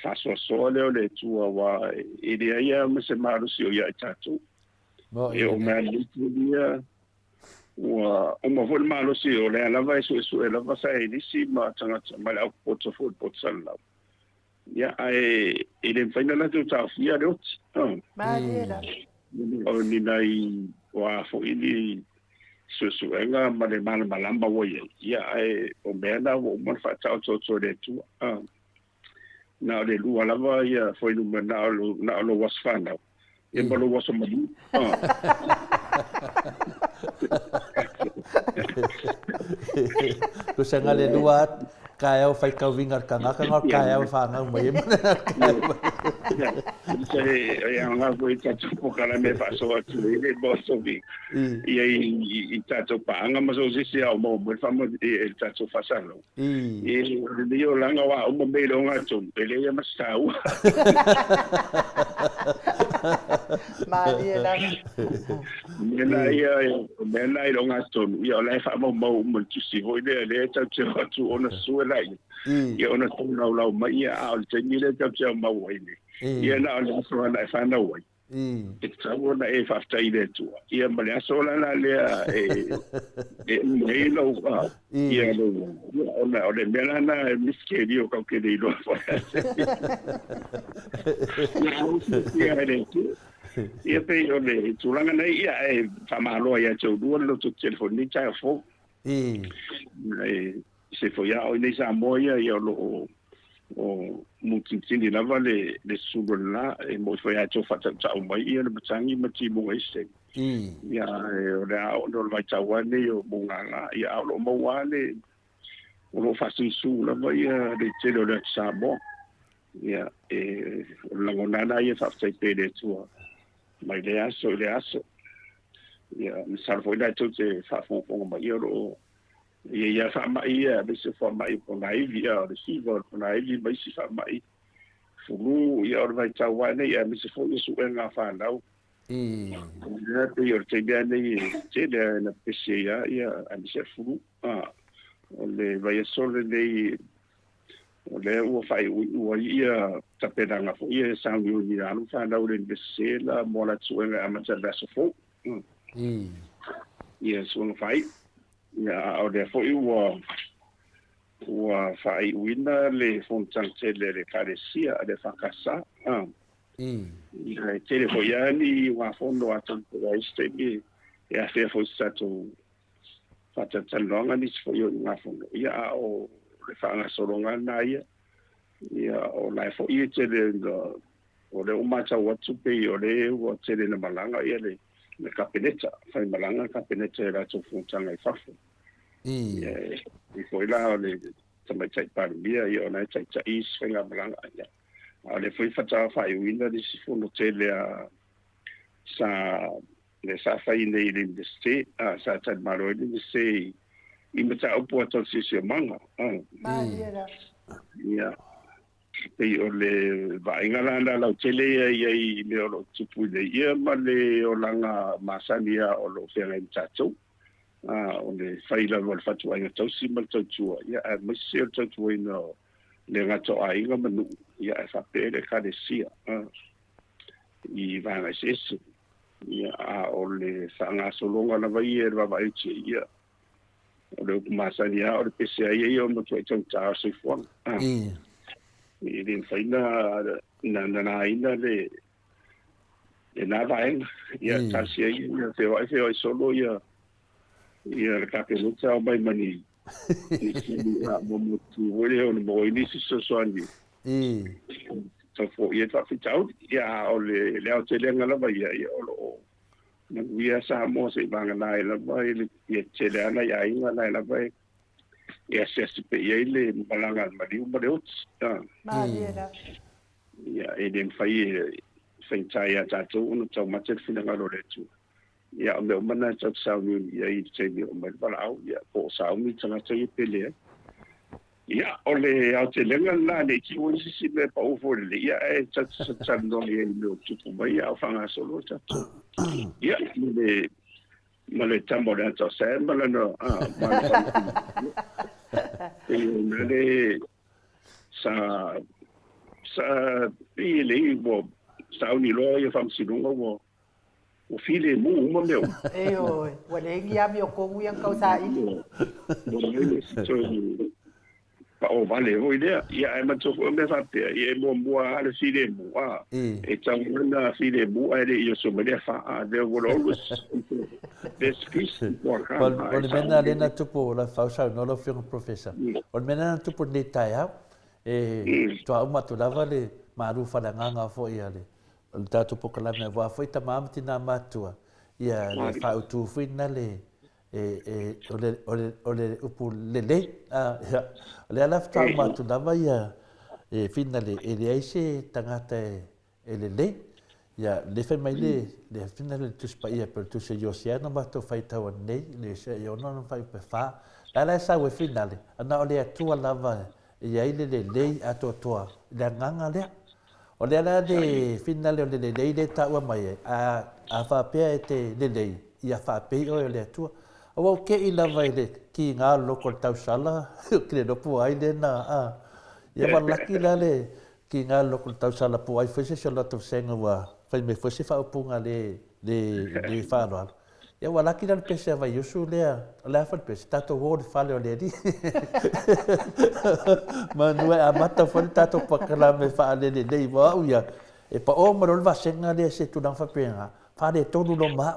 faasoasoa lea o le atua ua e lea ia ma se malosi o ia e tatou e o mea lilia ua uma foi le malosi o lea lava e suʻesuʻe lava saenisi ma tagata ma le aupopoto foi le potosalau ia e le faina latou taofia le oti o ninai ua foʻi ni suʻesuʻega ma le malamalama ua ia e o mea na ua uma le faataʻotoʻoto le atua na o le lua lava ia foi luma na o lo waso fanau ia ma lo waso manu Lo sanga le lua kae o fai kauvinga kangaka ngor kae o whangau mai ia nga ko i tatou pokala me whasoa tu i le bosovi ia i tatou paanga ma so sisi au mo mo famo i tatou whasalo i le o langa wa o mo meilo nga tu ele ia masau Maria mena i longa tu ia le fa mo mo tu si ho le tatou ona su lai ia ona tona lau mai ia au te mile tatou ma wai ia na o so na fa na wai e tsawo na e fa tai le tu ia ma le so la le e lo ia lo ona o le mena na miskeli o ka ke le lo fa ia le tu ia pe o le tulanga nei ia e fa malo ia tu do lo tu telefoni ta fo se foi a nei sa moia ia lo o mutintini lava le sulo la e mo foi a to fata ta o mai ia le batangi mati mo ese ia o le a o le vai tauane o munganga ia o lo mauale o lo fasisu la vai le tele o le Samoa ia o langonana ia whaftai pere tua mai le aso ia misal foi la tu te whafonga mai o ia whamai ia bese whamai po naivi ia o le siva po naivi mai si whamai fulu ia o le vai tauane ia bese foi su e ngā whanau ia te i o te mea nei te lea na pese ia a bese fulu o le vai asole nei o le ua whai ua ia taperanga fo ia sangi o ni anu whanau le bese la mola tuenga amata basa fo ia suanga whai ia o le fo ua whai uina le fontang tele le karesia le whakasa ia tele fo ia ni wa fondo atu la istemi ia fea fo sato whatatalonga ni fo ia ngā fondo ia o le whangasoronga na ia o lai fo ia tele o le umata watu pe o le ua tele na malanga ia le kapineta fai malanga kapineta e rato fontanga i whafo i foi la le tamai tai parumia ia o nai tai tai swenga malanga ia a le foi fata fai uina di si fono tele a sa fai nei le ste sa tai maro le se i mata upo ato si manga ia pe o le vainga la la tele ia i le o tupu le ia ma le o langa masania o lo fenga i tatou o le faila o le fatu ai tau si mal tau tua ia a mese tau tua no le ngato ai nga manu ia e fa pele ka de sia i va na ses ia o le sanga solonga na vai e va vai ia o le masania o le pese ai o mo tau tau se fon i le faina na ina le na vai ia tasi ia te vai solo ia ia ka ke no tsa mai mani ni si mo tu vole o mo ini si so ani so fo ia ta fitau ia o le o te le ngala vai ia o na via sa mo se banga nai la vai ia te le ana ia inga nai la vai ia se pe ia le balanga mari o mare ia e den fai tai a tatu no tau mater fina ngalo le tu ia me mana tau sauni ia i te ni o mai balau ia po sauni tanga tai pele ia ole au te lenga la ne ki o si me pa o fo le ia e tatu no ia no tupu mai au fanga solo tatu ia le tambo le tau sa mala no ia le sa ile bo sauni lo ia fam sinunga wo o file mu uma meu oi wale ngia mi o kongu yang kau sa i pa o vale o idea ia e mato o me fate ia mo ale file mu e tau na file mu ale io so me fa de will always this piece o le mena le na tupo la fausa no lo fiong professor o mena na tupo le tai to a uma tu lava le maru fa da nganga fo ia le o tatu pokala me wa foi ta mamti na matua ia le fa utu fina le ole upu le ia le ala fa matu lava ia fina le ele aise tangata le ia le fe mai le fina le tu spa ia per tu se josiana ma to fai tau nei le se io non fai pe fa ala sa we fina le ana ole tua lava ia ile le ato toa le nganga le o le ala de finale o le le ta ua mai a fa pe te le ia fa pe o le tua o ke i lava ile ki nga local tau sala ke no pu ai le na ia ma laki la le ki nga local tau sala pu ai foi se lot of senga wa fai me foi se fa punga le fa no ia wa laki la pese va yusu le fa pese tato word fale o le di manu a mata fo tato pakala me fa le wa ia e pa o mo va senga le se tu dan fa penga Fare tonu no ma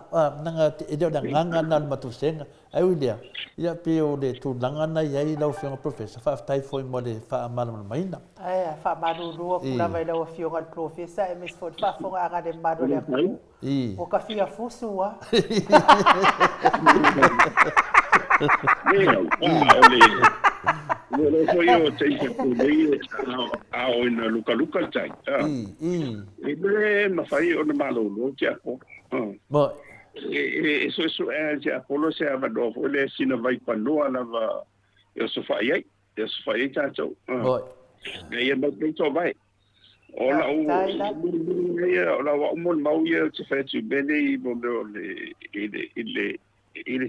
nanga e deu nganga na matusenga ai ulia ia pe o le tu langa na ia lau fionga professor fa tai foi mo le fa mala maina Ai fa marurua kula vai lau fionga al professor e mis fot fa fonga anga de maro le aku o ka fia fusua Lo foi o te ko dei a o na luka tai. Ma fai o na malo lo ti ako. Mo so ti Apollo se ava do fo le sina vai pano ala va eu so fai ta to. Mo Ia ma to vai. Ola o mon mau ia te fai tu bene I mo le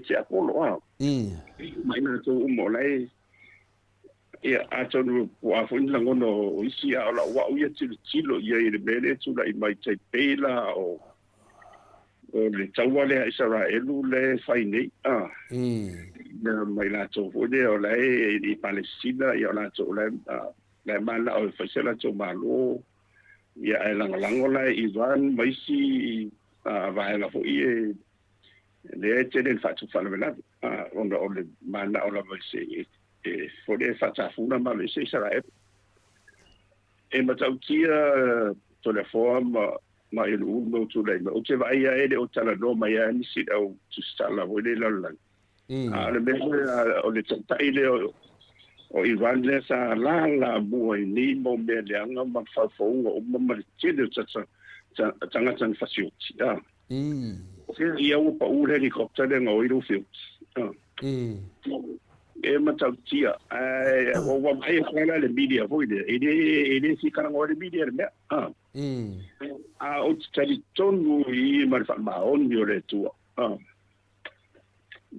ti Apollo. Mai na to mo lai ia atonu wa fun langono isi ala wa ia tilo ia I le bele tu la I mai tai pela o le tawale a Israelu le fai nei na mai la to fode o le I Palestina ia la to le mala o faisela to malo ia e lango la Iran mai si va la fo ie le tele fatu fa la onda o le mala o la vai se for det fatafuna ma le se Israel e matautia to le forma ma il uno to le o te vai ele o tala no mai ani si au tu stala o le la le mele o le tai le o Iran le sa la mo ni mo me le anga ma fa fo o ma le tele tanga tan fasioti ia o pa u helicopter le ngoi ru fiu e matautia o wa mai fala le media foi ele fica na le media me o tali tonu I mal fa ma on le tu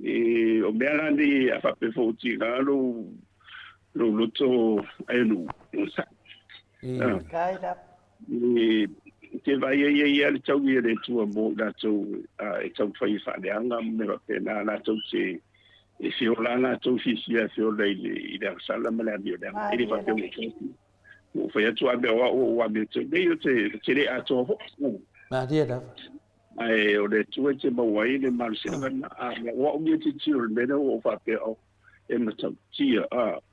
e o bela ni a fa pe foti lo to elu sa kaida e te vai ia le tau le tu mo da tu e tau fai fa le anga me va pena na tu se e fiolana to fisia fiola I le sala mala bio da ele va ter o foi tu abe o abe te dei te le ato ma dia da ai o le tu te mo wai le mal se na o mi te tio le no o fa pe o e ma tau tia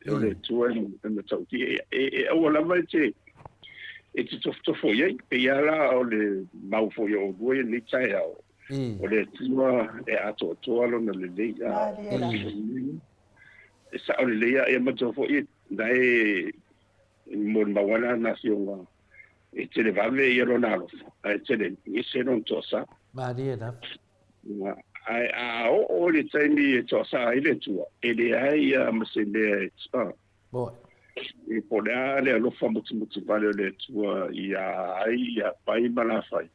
o le tu e ma tau tia e o la vai te e te to foi e ia la o le mau foi o due ni tai o le tua e ato toalo na le lei e sa o le lei e mato fo I dai mon mawana na sionga e te le vale I ronalo e te le I se non tosa ma dia da ai o le taimi e tosa I le tua e le ai ma se le bo e pole ale lo fa mutu vale le tua ia pai mala fai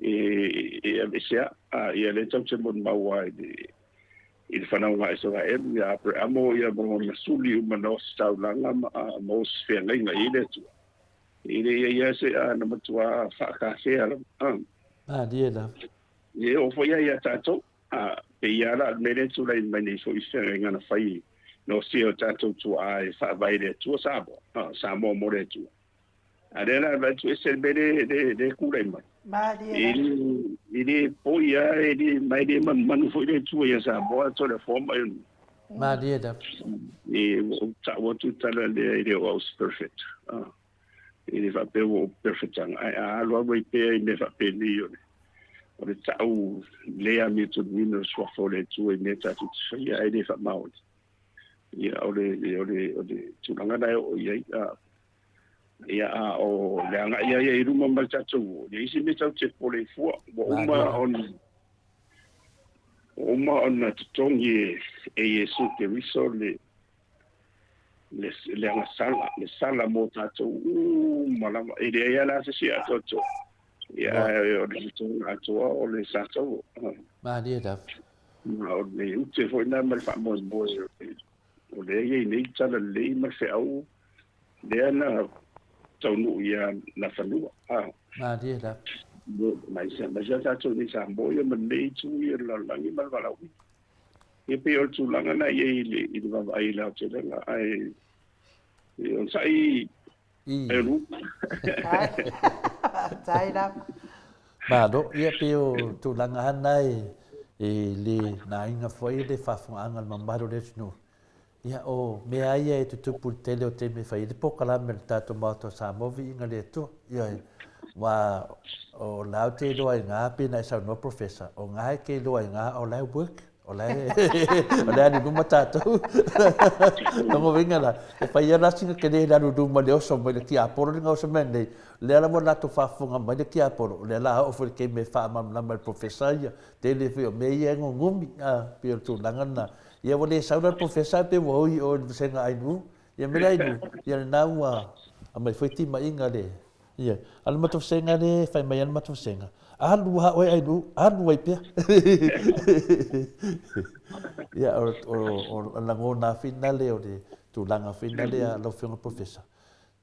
e abesia ia le tau te mon maua I whanau ngā Israel ia amo ia mo masuli umano staulanga mo sfenga I le tu ia se na matua whakase ala dia da e o foi ia tato pe ia la mele tu lai mani so I sfenga na fai no si o tato tu ai fa vai le tu sa mo le tu adela va tu ese bele de kule mai ele poia ele mai de man foi de tu ia sa boa to le forma ma dia da e o tu tala le was perfect ele va pe o perfect a lo vai pe me va pe ni o le tau le a mi tu ni so fo le tu e meta tu ia ele va mau ia o le tu langa dai o ia ia o le anga ia I ruma mal tatu le isi me tau te pole fua uma on na tongi e Yesu te riso le anga sala mo tatu malama e le ia la se sia toto ia o le tonga atu o le sato ma dia da o le ute foi na mal fa mo o le ia nei tala le mal fe au le na tau nu ia na whanua. Ma dia da. Mai sa tatu ni sa moia man nei tu ia la langi mal walau. E pe o tu langa na ia I le vava ai la te langa ai on sai e lu. Tai la. Malo, ia peo tu langa hanai e le na inga foi le fafunga mamaro le tunu. Ia o me ai e tutupu tele o te me fai le pokala me tato mato sa movi inga le tu. Ia wa o lau te loa i ngā pina e sau no professor. O ngā ke loa i ngā o lau work. O lau o lau ni numa tātou. Tongo vinga la. E whai ana singa ke ne lau numa le oso mai le ki aporo ni ngā oso mea nei. Le ala mo lato whafunga mai le ki aporo. Le ala hao furi ke me whaamam lama le professor ia. Te le whio me ia ngo ngumi. Pio tu langana. Ia wale sauna professor pe woi o senga ainu. Ia mele ainu. Ia nau a mai whaiti ma inga le. Ia, ala matu senga le, whai mai ala matu senga. Alu ha oi ainu, alu wai pia. Ia, o lango na finale o le, tu langa finale a lau whionga professor.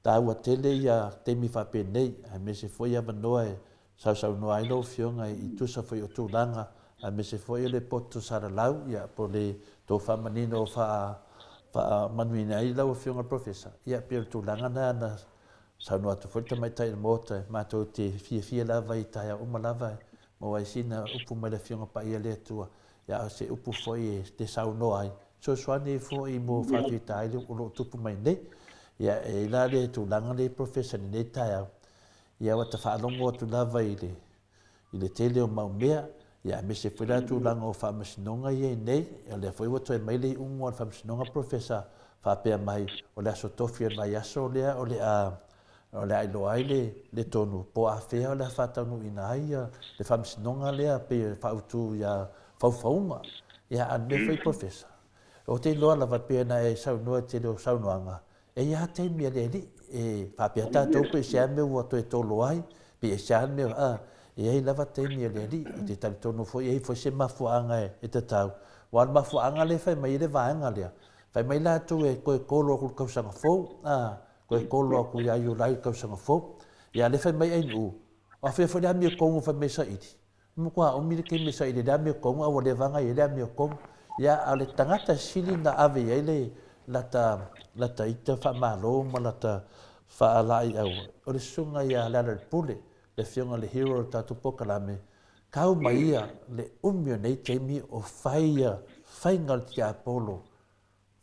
Tā ua tele ia temi whape nei, a me se foi a manoa e sau noa ai lau whionga i tusa foi o tu langa, a me se foi le poto sara lau, ia po le tō whamanino o wha manuina ai lau whionga professor. Ia, pia tu langa na sau noa tu whurita mai tai mota, mātou te fia lava i tai a uma lava, mo ai sina upu mai le whionga pa ia le tua, ia se upu foi e te sau noa ai. So swane foi mo whawhi tai le ulo tupu mai nei, ia e la le tu langa le professor ni nei tai au, ia wata whaalongo tu lava i le tele o maumea, ia me se whira tu langa o whamasinonga i e nei, ia le foi wato e mai le ungo o whamasinonga professor, whapea mai o le aso tofia mai aso lea o le o le ai loai le tonu po a fea o le whatanu ina ai le whamsinonga lea pe whautu ia whauwhaunga ia an me whai professor. O te loa lava pia na e saunua te leo saunuanga e ia te mea le li e whapea tātou pe se ame ua to e tolo ai pe e se ame e ei lava te mea le li o te tali tonu fo e fo se mafuanga e te tau wan mafuanga le whai mai le vaenga lea whai mai la tu e koe kolo o kausanga fau koe kolo aku ia iu lai kausanga fo. Ia le whai mai ai nu. O whai whai mea kongu whai mesa iti. Mukua o mire ke mesa iti lea mea kongu awa le vanga i lea mea kongu. Ia a le tangata sili na ave i le lata ita wha malo ma lata wha alai au. O le sunga ia lana le pule le whionga le hero tatu pokalame. Kau mai ia le umio nei teimi o whai ngal ki a polo.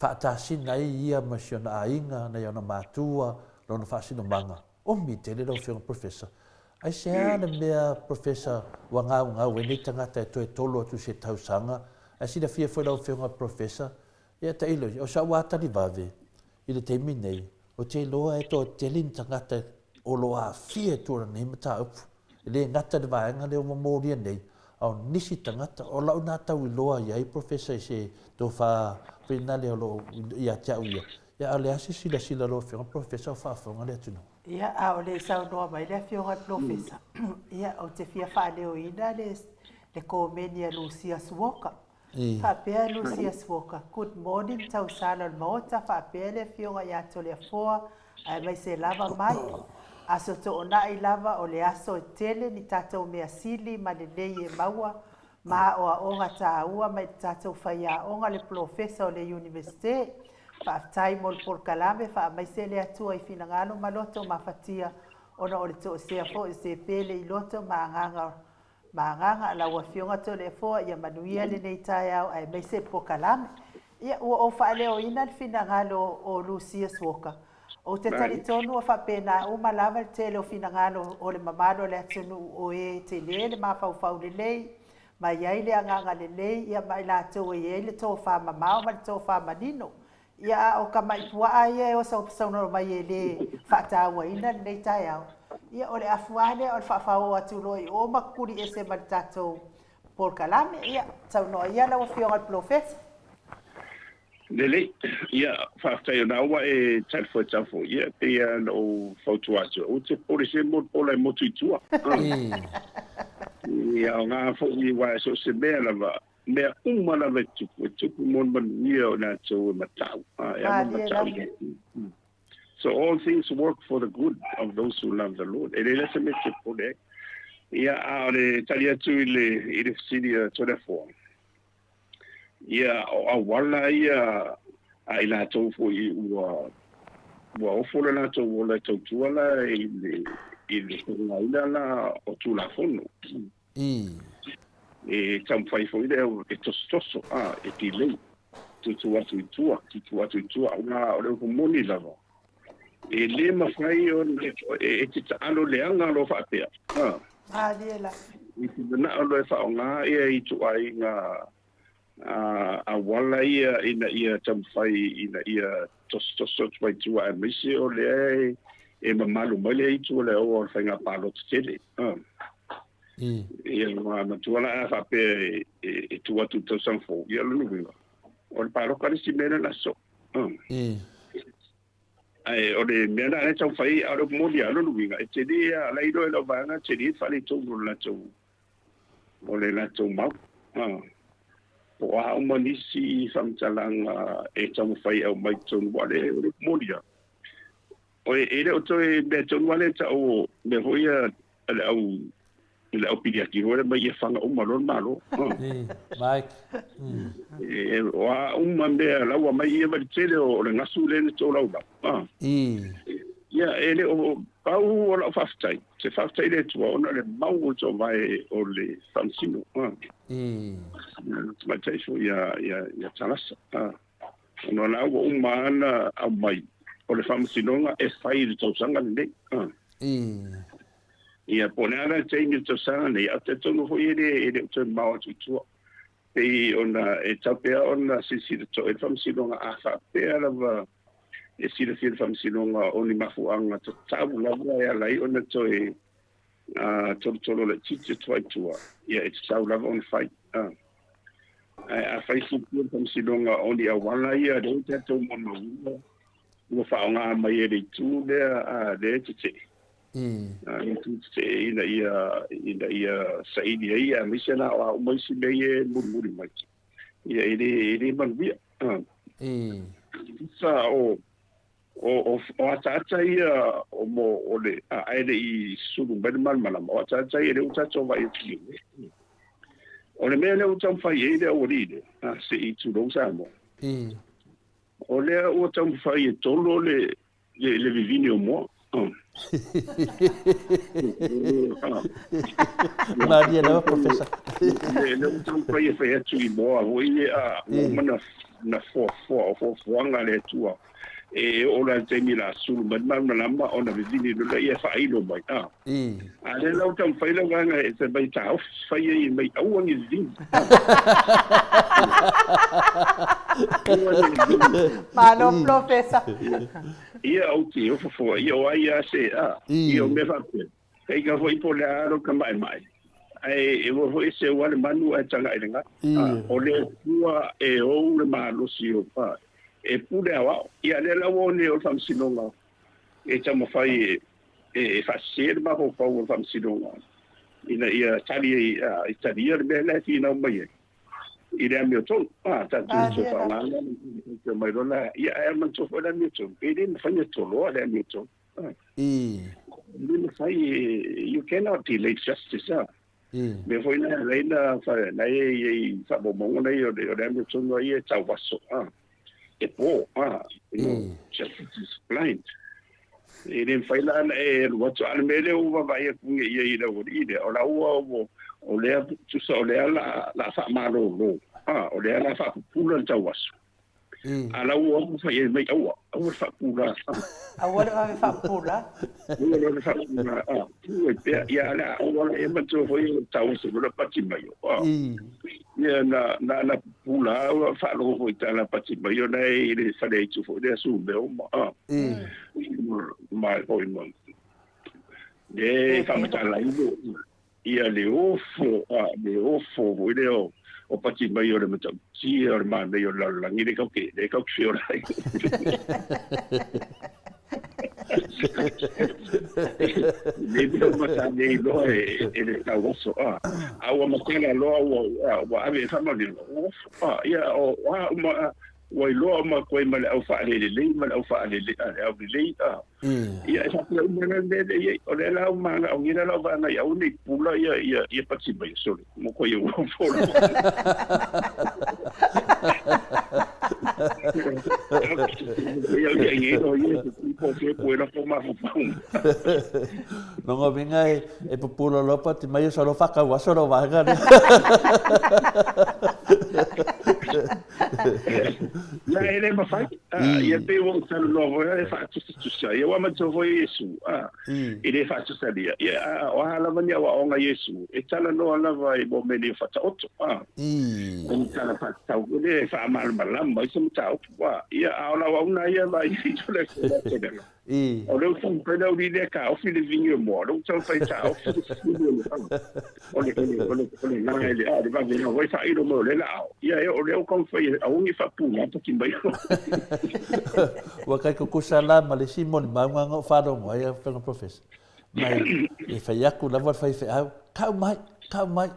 Whaatasina ia masiona a inga na iona mātua lona whaasino manga. Omi te le lau whionga professor. Ai se ana mea professor wa ngau e nei tangata e toe tolo atu se tausanga. Ai sina fia foi lau whionga professor. Ia ta ilo, o sa watani vave. I le teimi nei. O te loa e to te lin tangata o loa fia tura nei mata upu. I le ngata de vaenga leo mamoria nei. Au nisi tangata o lau nā tau i loa i ai professor i se tō wha pina leo lo ia te au ia. Ia ale ase sila lo whionga professor o whaafonga lea tunu. Ia a o le sau noa mai le whionga professor. Ia o te fia wha leo ina le kōmenia Lucia Swoka. Whapea Lucia Swoka. Good morning tau sala maota whapea le whionga ia to le foa ai mai se lava mai. Aso to ona i lava o le aso tele ni tātou mea sili ma le nei e maua ma o a onga tā ua mai tātou whai a onga le professor o le universite whaatai mo le porkalame wha mai se le atua i whinangalo ma loto ma whatia ona o le to sea fo i se pele i loto ma nganga la ua whionga to le foa ia manuia le nei tai au ai mai se porkalame ia ua o whaaleo ina le whinangalo o Lucia Swoka. O te tari tonu a whapena o malawa le tele o whinangalo o le mamalo le atunu o e te le mawhauwhau le lei, mai iai le anganga le lei, ia mai la tau e le tō wha mamao ma le tō wha manino. Ia o ka mai puaa ia e o sa upasauna mai e le whaataua ina le nei tai au. Ia o le afuane o le whaafau atu loi o makuri e se ma le tātou porkalame, ia tau noa ia la o whionga le professor. Lele, ia, whaatai o naua e talfo e talfo, ia, te ia no whautu atu. O te pore se mo pola e motu i tua. Ia, o ngā whau i wai so se mea lava, mea lava tupu mon manu ia o nā tau e matau. Ia, matau. So all things work for the good of those who love the Lord. E le lesa me te pore. Ia, a le tali atu i le sini tōna fōa. Ia o awala ia a ila tau fo i ua Wa o fola na to wala to tuala le ngaila la o tu la fono. E tam fai foi de e tostoso e ti le tu tua una o ko moni lava. E le ma fai o e ti alo le anga lo fa pe. Diela. I ti na o le fa nga e tu ai nga a wala ia tam fai ia tostoso vai tu a misi o le e mamalu mole i tu le o fa nga palo tele. Ia ma tu ala fa pe e tu to sanfo ia lu lu. O le paro kari si mena na so. Ai o le mena e tau fai a lo mo dia lo luinga e te dia la ido e lo vanga te dia fali to la to. O le la to ma. O a o manisi famtalanga e tau fai au mai to wale o le mo dia. O e le o to e be to wale ta o me hoia au le au pidia ki hore mai e fanga o malo. Vai. E wa me la wa mai e mai tele o le ngasu le to la ba. Ya ele o pau o la faftai. Se faftai le to ona le mau to vai o le fansino. Ma tai so ya talasa. Ono la o mana a mai o le fansino e fai to sanga le. Ia ponera change to sane a te tono ho ele to mau tu pe ona e tapea ona sisi to e fam silonga a fa pe ala e sila fil fam silonga oni mafuanga to tabu la ya lai ona to e to le chiche to ia it's so love on fight a fai su fam silonga oni a wala ia de to mo no fa nga mai e tu de chiche ina ia saidi ia misena o mai si mei muri mai ia ele manvia sa o atata ia o mo ole aile I sulu ben mal o atata ia o tato vai ti ole me le o tam fai ele o ride se I tu lo sa mo ole o tam fai tolo le vivini o mo Maria no professor. Le utang pai fai atu I mo o ile mana na fo anga le tua e ora te mila sul man lamba ona vizini lo ia fai lo mai ale la utang fai lo ganga e se bai tau fai I mai au ngi zin Malo professor. Ia o te o fo ia o ia se ia me fa pe ka foi po la ro ka mai ai e vo foi se wale manu a tanga ilenga o le tua e o le malo si o pa e pule awa ia le la wone o fam sinonga e tamo fai e fa ser ma po o fam sinonga ina ia tali italia be la ti na mai Ida mi to ta tu fa na ke mai rona ia e man to fa da mi to e din fa ni to lo da mi to ni fai you cannot delay justice me foi na reina fa na e fa bo mo na yo de mi to no ia ta waso e po justice is blind e din fai la e what al mele o va ia ku ia ida o ide o la o le tu so le la fa malo lo o le la fa pula ta was ala o fa ye mai o fa pula Agora vai fa pula o fa pula tu e ya la o le ma tu foi ta was lo pati mai ya na pula o fa lo foi ta la pati mai na e fa le tu foi de su be o ma foi mo de fa ta la ia le ofo ile o pati mai o le mata si o ma me o la ngi de ka ke ora le do mata nei lo e le ka oso a o ma tela lo o ave fa ma le ia o ma o lo ma ko ma le au fa le ma au fa le au le ia sa le ma le o le la ma o ngira la va na ia uni pula ia pati mai so mo ko ia o fo Ia ngi no ia po ke po na po ma po. No ngovinga e populo lopa ti mai solo faka wa solo vaga. Na ele ma fai. Ia pe o talo no e fa tu sa. Ia wa ma to vo Yesu. Ele fa tu sa dia. Ia o hala mania wa onga Yesu. E tala no ala vai bo me ni fa ta oto. O tala fa ta o le fa mal malam mai sem ta oto wa. Ia ala wa una ia vai si to le ko de. O le fu pe da uri de ka o fi le vinho mo. O tau fa ta o fi o le na ele a va venir o fa iro mo le la. Ia o le o kon fa a ungi fa pu na to kimbai. Wa kai ko kusala ma le Simon ma nga fa do mo ia fa professor. Mai e fa yaku la va fa fa ka mai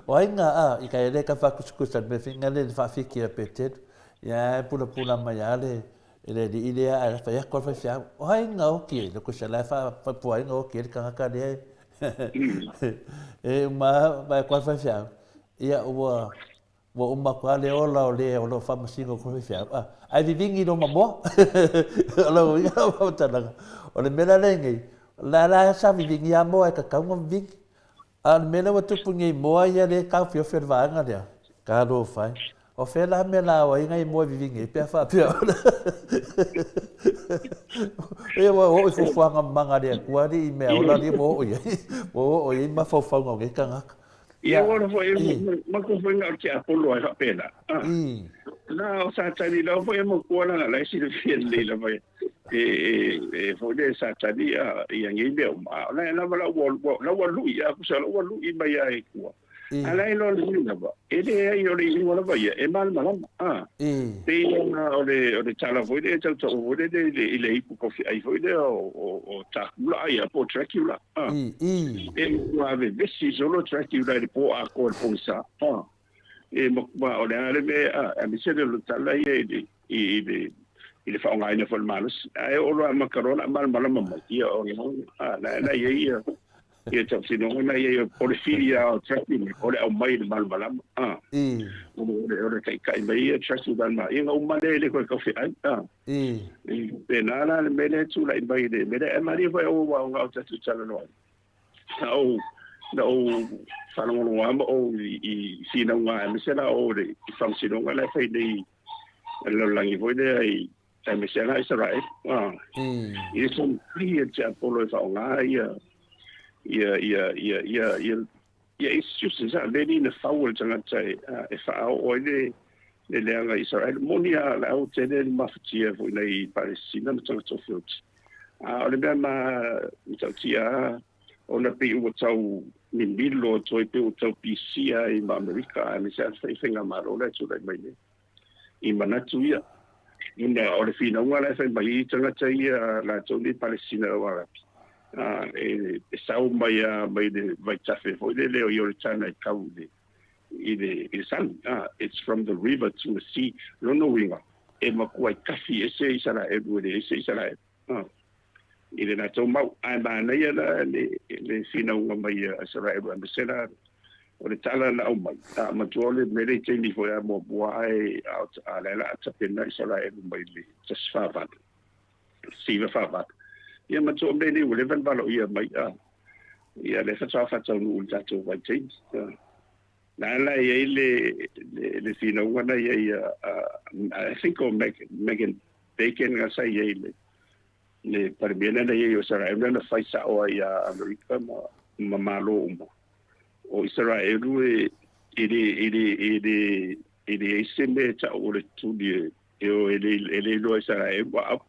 oinga i kai le ka fa kuskusa me finga le fa fiki a petet ya pula mai ale ele di idea ala fa yakor fa fa oinga o ki le kusala fa puinga o ki ka ka de e ma kwa fa fa ia o uma kwa le o lo fa masingo ko fa ai vivingi no mamo lo vinga o tala o le mena lengi la sa vivingi amo e ka ka ngom ving an mena wa tu pungi mo ia le ka fio fer vanga dia ka do fai o fe la me la wa inga mo vivingi pe fa pe e o fo fanga manga dia kwa di me o la di mo o ma fo fa ngo ke ka ia ora foi ma ko foi nga ki apolo a pena na o sa tani la foi mo ko na la si de fien le la vai foi de sa tani ia ngi be ma la la wa lu ia ku sa wa lu i ba ia e ku ala ilo ni na ba e de io ri ni wala ba ia e mal malam te na o de tala foi de to o de ile i ku ko ai foi de o ta la ia po tracula e mo ave vesi solo tracula de po a ko po sa e mo ba o de ale me a mi se de tala i fa nga ina fol malus ai o lo macarona mal malam ma ia o na ia ia tasi no na ia porfiria o tracking o le mai de mal malam o kai kai mai tracking dan ma ia o mane le ko ko fi pe na me le tu la mai de me de mari foi o wa nga ta tu tala no o fa no wa o i si no nga me se la o de function no la fai de lo langi foi de ai me se la Israel i son clear ja polo fa nga ia it's just that they need a foul tanga tai e fa o le nga Israel monia la o tele maftia vo nei Palestina tanga to fiot o le ma tia ona pe o tau ni milo to pe o tau pisia i America me se fa finga maro le tu le mai i manatu ia ina o le fina nga la fa mai tanga tai la to ni Palestina wa e sau mai de vai tafe foi de leo yo tana kaule i san it's from the river to the sea no winga e makuai kafi ese isara e bude ese isara i de na to mau ai ba na ya le fina nga mai isara e ba sera o le tala na o mai ma tole mere tini foi a mo boai out ala la tapena isara e mai le tsfavat siva favat ia ma to me ni le van valo ia mai ia le fa fa no ulta to vai change na la ia le fino wana ia I think o Megan Bacon nga sai ia le per bene na ia Israel na fa sa o ia America ma malo o Israel ele seme ta o le tu di ele lo Israel wa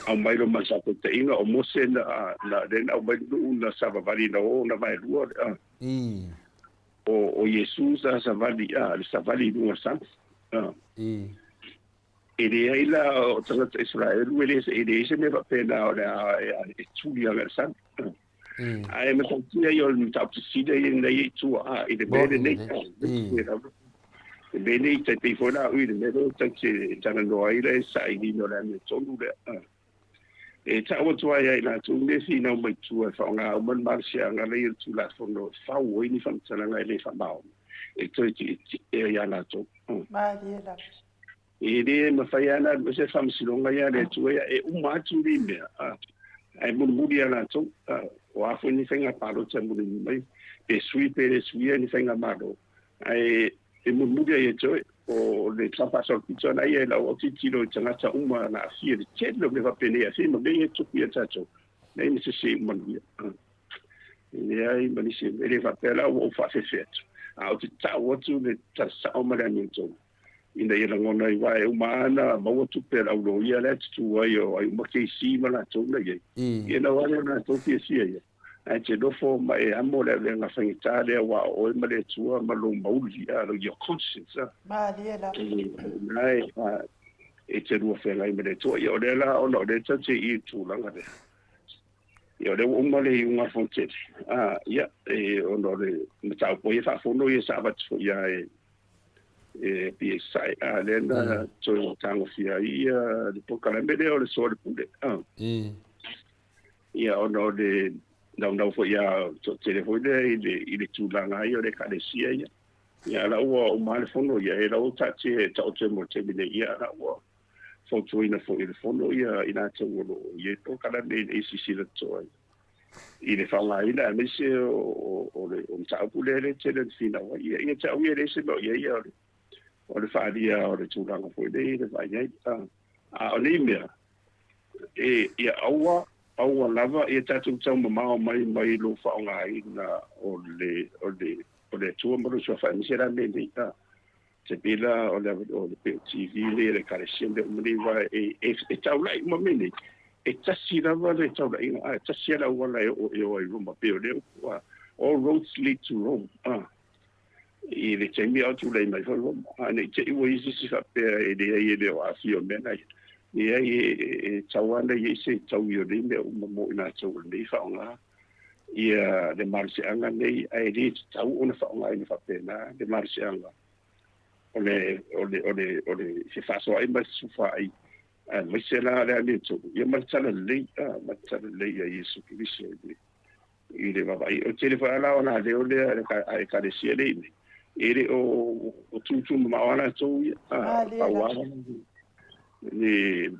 au mai lo masato te inga o mose na den au mai na savali na o na vai lua o Jesus a savali no san ele ila o tanga Israel ele se me va pena o e tulia ver san ai me tantia yo me tap sida in nei tu ele bene nei bene te te fona u de me te tanga no ile sai ni no la me tonu de e tawa tua ia ina tu le fina mai tua fa nga o man marsia nga le tu la fono fa o ni fa tsana nga le fa bao e toi e ya la to Mali la. e de ma fai ana se fam silonga ya le tu e uma tu ri me ai muri ana to o afu ni fenga palo te muri mai e sui pe sui ni fenga malo ai e muri e to o le tapa so kitso na ia la o titilo tanga ta uma na fie de chello me va pene a fimo be tu pia tacho nei ni se mo ni e ai mani se ele va pela o fa se fet a o ta o tu le ta sa o mala ni to ina ia ngona i vai uma na mo tu pela o lo ia le tu ai o ai mo ke si mala to na ye e na wa na to fie si ia ai te do fo mai amo le nga fangita le wa o ma le tua ma lo mauli a lo your conscience Mali la. ai e te do fe lai me le tua yo le la o no le te i tu langa de yo le o ma le unha fonte ia e o no le mata po ia fa fono ia sa va tu ia e PSI le na to tango fia ia de po kala me le o le so le punde ia o no le não foi a telefone ele tulanga ia le kalesia ia ia la o mal fono ia era o tati ta o temo tebile ia la o foto ina fo il fono ia ina te o ia to kada ne ACC le to ile fa la ina me se o le o ta pule le tele fina ia ta ia le se no ia o le fa dia o le tulanga foi le vai ia a o le mea e ia aua lava e tatu tau mamao mai lo whaonga i na o le tua maru sua whaamisera me ni te pila o le TV le karesien de umri wa e tau lai ma mene e tasi lava le tau lai e tasi ala wala e o i Roma peo le all roads lead to Rome i le teimi au tu lai mai Roma ne te iwa isi si whapea e le o afio mena ia e tawana ia se tau yo le mo ina tau le faunga ia de marsianga nei ai ri tau ona faunga ina fa pena de marsianga ole se faso ai mas sufa ai ma se la le tu ia martsala le ia Yesu Kristo i le va i o telefona la ona le ole ai ka de sie le ele o tu ma ona tu pa wa le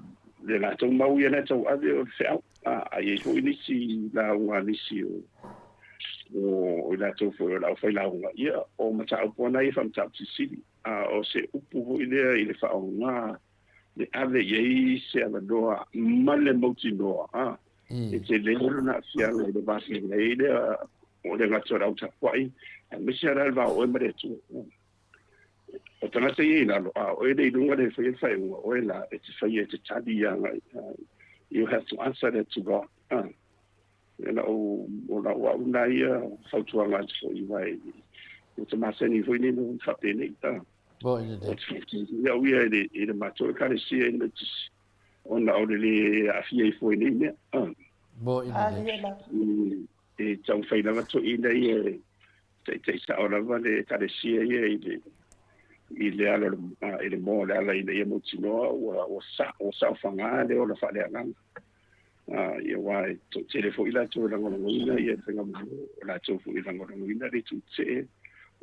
la tau mau ia na tau ave o feo ai ho inisi la unha nisi o la tau fo la fai la unha ia o mata o pona i fam tau sili o se upu ho ile fa unha le ave ye se ava doa male moti doa e te le na sia le basi le ile o le ngatsora uta kwai me se ara va o mare tu o tana te ina o ele lunga de fai o ela e te fai e te tadi yanga you have to answer that to God o la wa una ia fautua nga so i vai o te maseni foi ni no fate ni bo ina de ya wi ele mato ka le si ina ona o le afia foi ni bo ina de e tau fai lava to ina ia te sa ora vale ka le si ia i le ala ele mo le ala i mo tino o sa fanga le o la fa le anga ia wai to telefo ila to la ngona ngina ia tenga mo la to fu ila ngona ngina le tu tse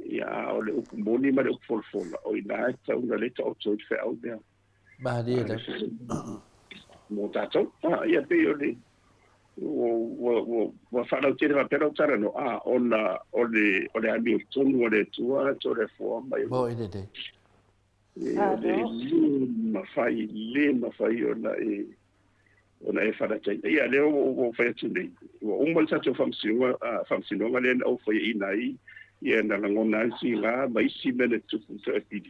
ia o le ukumoni ma le ukfolfola o ina ta una le to to fe au dia ba dia da mo ta to ia pe o le o fa la tele va pero tara no ona o le ami tonu o le tua to le fo mai bo ina de ma fai ona e fara tai ia le o fai tuni o mal sa to famsino le o fai inai ia na ngona si nga mai si mele tu fu ti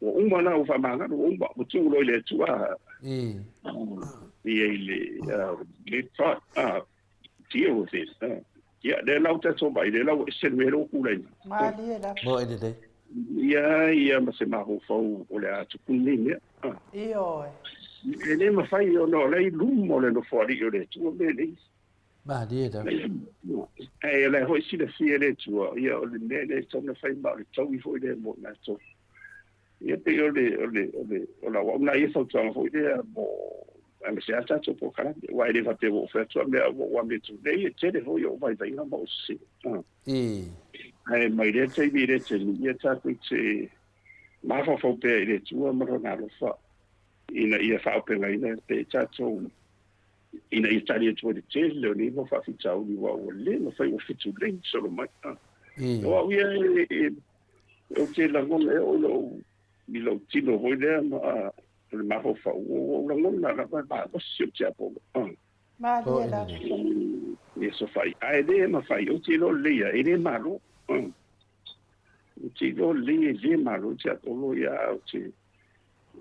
o na o fa manga o tu lo le tua ia le thought deal with it ia le lauta so mai le lau se mero kula Mali la. bo ina de ia ma se ma ho fo o le atu kunni Io. ele ma fai no lei lumo le no fuori o le tu bene ba dia da le ho si le fie le tu ia o le ne so na fai ma le tau i fo le mo na so ia pe o la wa na ia so tau fo le mo am se ata to po kala wa ile va te vo fa tu me wa me tu dei te le ho yo vai vai na mo si ai mai le te mi le te ia tātou te mawhawhau pēr i le tua maro ngā lofa. Ina ia whaopenga ina te tātou ina i tari atua de te leo ni mo whawhitau ni wa o le no whai o fitu rei solo mai. O au ia o te langon e o lo mi lo tino hoi lea ma le maho whau o langon na rapa ma o sio te apolo. Ma lia la. Ia so whai ae le ma whai o te lo lea e le maro. O te lo lea le maro te apolo ia o te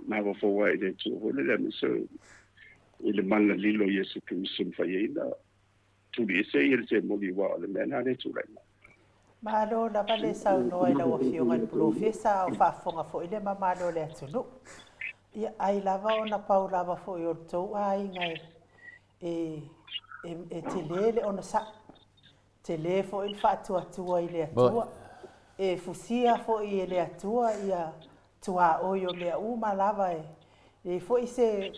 maho whau ai le tu hoi lea mi so ile mana lilo Yesu Kristo mfayeina tuli ese ile te moli wa le mena le tulai ma lo na vale sa no ina o fionga le profesa o fa fonga fo ile mama lo le tunu ia ai lava ona paula va fo yo to ai ngai e telele ona sa telefo il fa tua ile tua e fusia fo ile atua ia tua o yo le uma lava e fo ise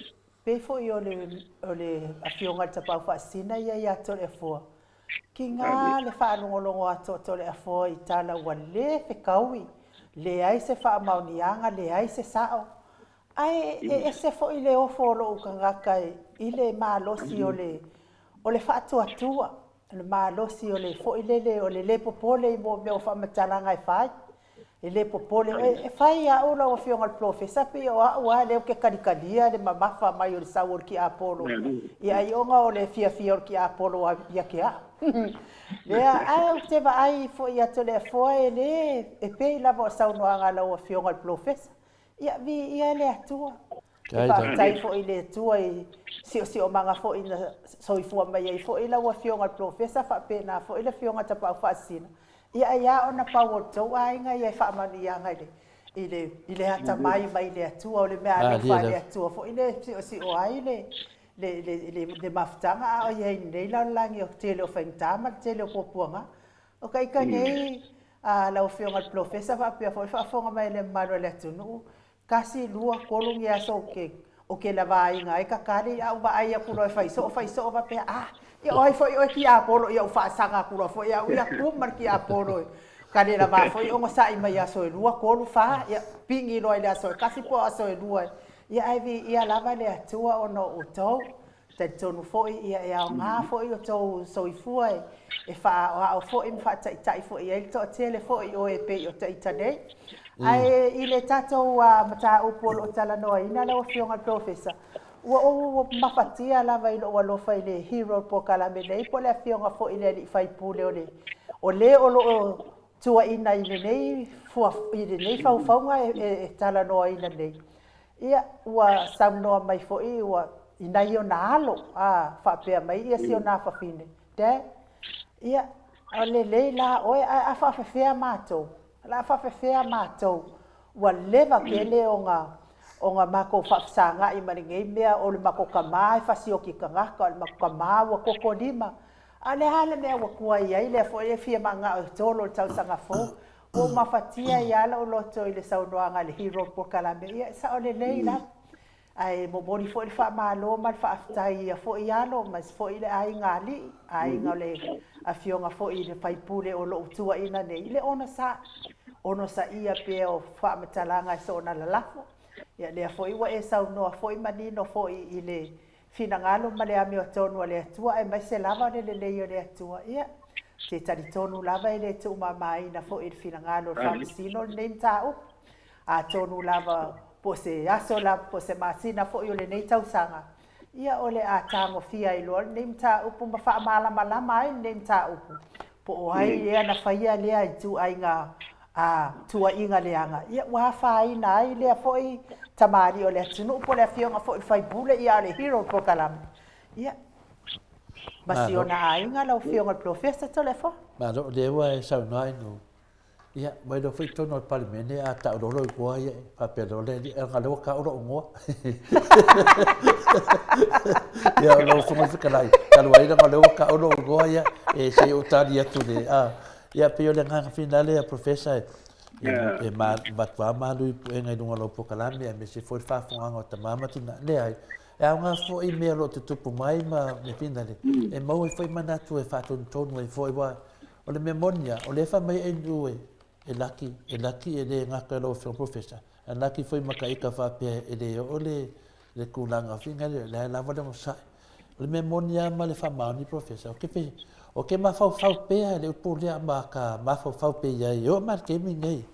pe fo i o le afionga te pau whaasina ia to le fua. Ki ngā le whaanongolongo ato to le afua i tala ua le whekaui. Le ai se whaamaunianga, le ai se sao. Ai e se fo i le ofo lo ukangaka i le mālosi o le whaatuatua. Le mālosi o le fo i le popole i mo mea o whaamatalanga i whai. Ele popole e fai a ola o fionga profesa pe o a le ke karikalia le mamafa mai o saur ki apolo e ai onga o le fia ki apolo a ia ke a le a te va ai fo ia to le fo ele e pe la vo sa no anga la o fionga profesa ia vi ia le atua tai fo ile tua i si o manga fo ina so i fo mai ai fo ila o fionga profesa fa pe na fo ile fionga ta pa fasina ia ona pau to ai nga ia fa mani ia nga ile hata mai le atua o le mea le fa le atua fo ile si o ai le maftanga o ia nei la langi o tele o faintama tele o popuanga o kai ka nei a la o fionga profesa fa pe fa fonga mai le malo le tunu kasi lua kolung ia so ke la vai nga ka kali au ba ai ku ro fa so va pe ia oi foi o ki apolo ia fa sanga ku foi ia ku mar ki apolo kale la va foi o sa i mai aso lua kolu fa ia pingi lo ile aso kasi po aso lua ia ai vi ia lava le atua ono o to te tonu foi ia nga foi o to so i foi e fa o foi in fa tai foi ia to tele foi o e pe o tai tane ai ile tato mata o polo tala no ina la o fionga professor o mafatia lava ilo o lo fai le hero po kala me nei po le fionga fo ile li fai pule o lo tua ina ile nei fo ile nei fa fonga e tala no ina nei ia ua samno mai fo i ua ina io nalo fa pe mai ia si ona fa fine te ia le la o a fa fe mato la fa fe mato ua leva ke le onga mako whaafsanga i maringei mea o le mako kamai whasio ki kangaka o le mako kamai wa kokodima. A le hale mea wa kua i ai le fo e fia manga o tolo tau sanga fo. O mawhatia i ala o loto i le saunoanga le hero po kalame. Ia sa o le leila. Ai mo boni fo i wha malo man whaaftai ia fo i alo mas fo i le ai ngali. Ai ngau le a fionga fo i le whaipule o lo utua ina nei. Le ono sa ia pe o whaametalanga i so na lalafo. Ia lea foi wa e sau noa foi manino foi i le finangalo ma le ami o tonu a le atua e mai se lava le o le atua ia te tari tonu lava e le tu mamai na foi i finangalo whaamisino le ntau a tonu lava po se aso la po se masina foi o le nei tausanga ia o le a tango fia i loa le ntau po ma wha malama ai le ntau po o ai ea na whaia lea i tu ai ngā tua inga leanga ia wa fai nai le foi tamari o le tunu po le fionga foi fai bule ia le hero po kalam ia basiona ainga la fionga professor to le fo ma do le wa sa nai no ia mai do foi tono parlamento a ta do lo ko ia pa pe do le nga lo ka o ngo ia lo so mo ka lai ka lo ai nga lo ka o ngo ia e se o ta dia tu de ia pe ole nga finale a professor e ma malu e ngai dunga lo pokalame me se foi fa fonga o ta mama tu le ai e nga foi me lo te tupu mai ma me finale e mo foi mana tu e fa ton ton e foi wa o le memonia o le fa mai e nu e laki e le ngaka lo fiona professor e laki foi makaika fa pe e le o le kulanga finga le lava le mosa le memonia ma le fa mauni professor o ke ma fa pe le pu le ma ka ma fa pe ya yo ma ke mi nei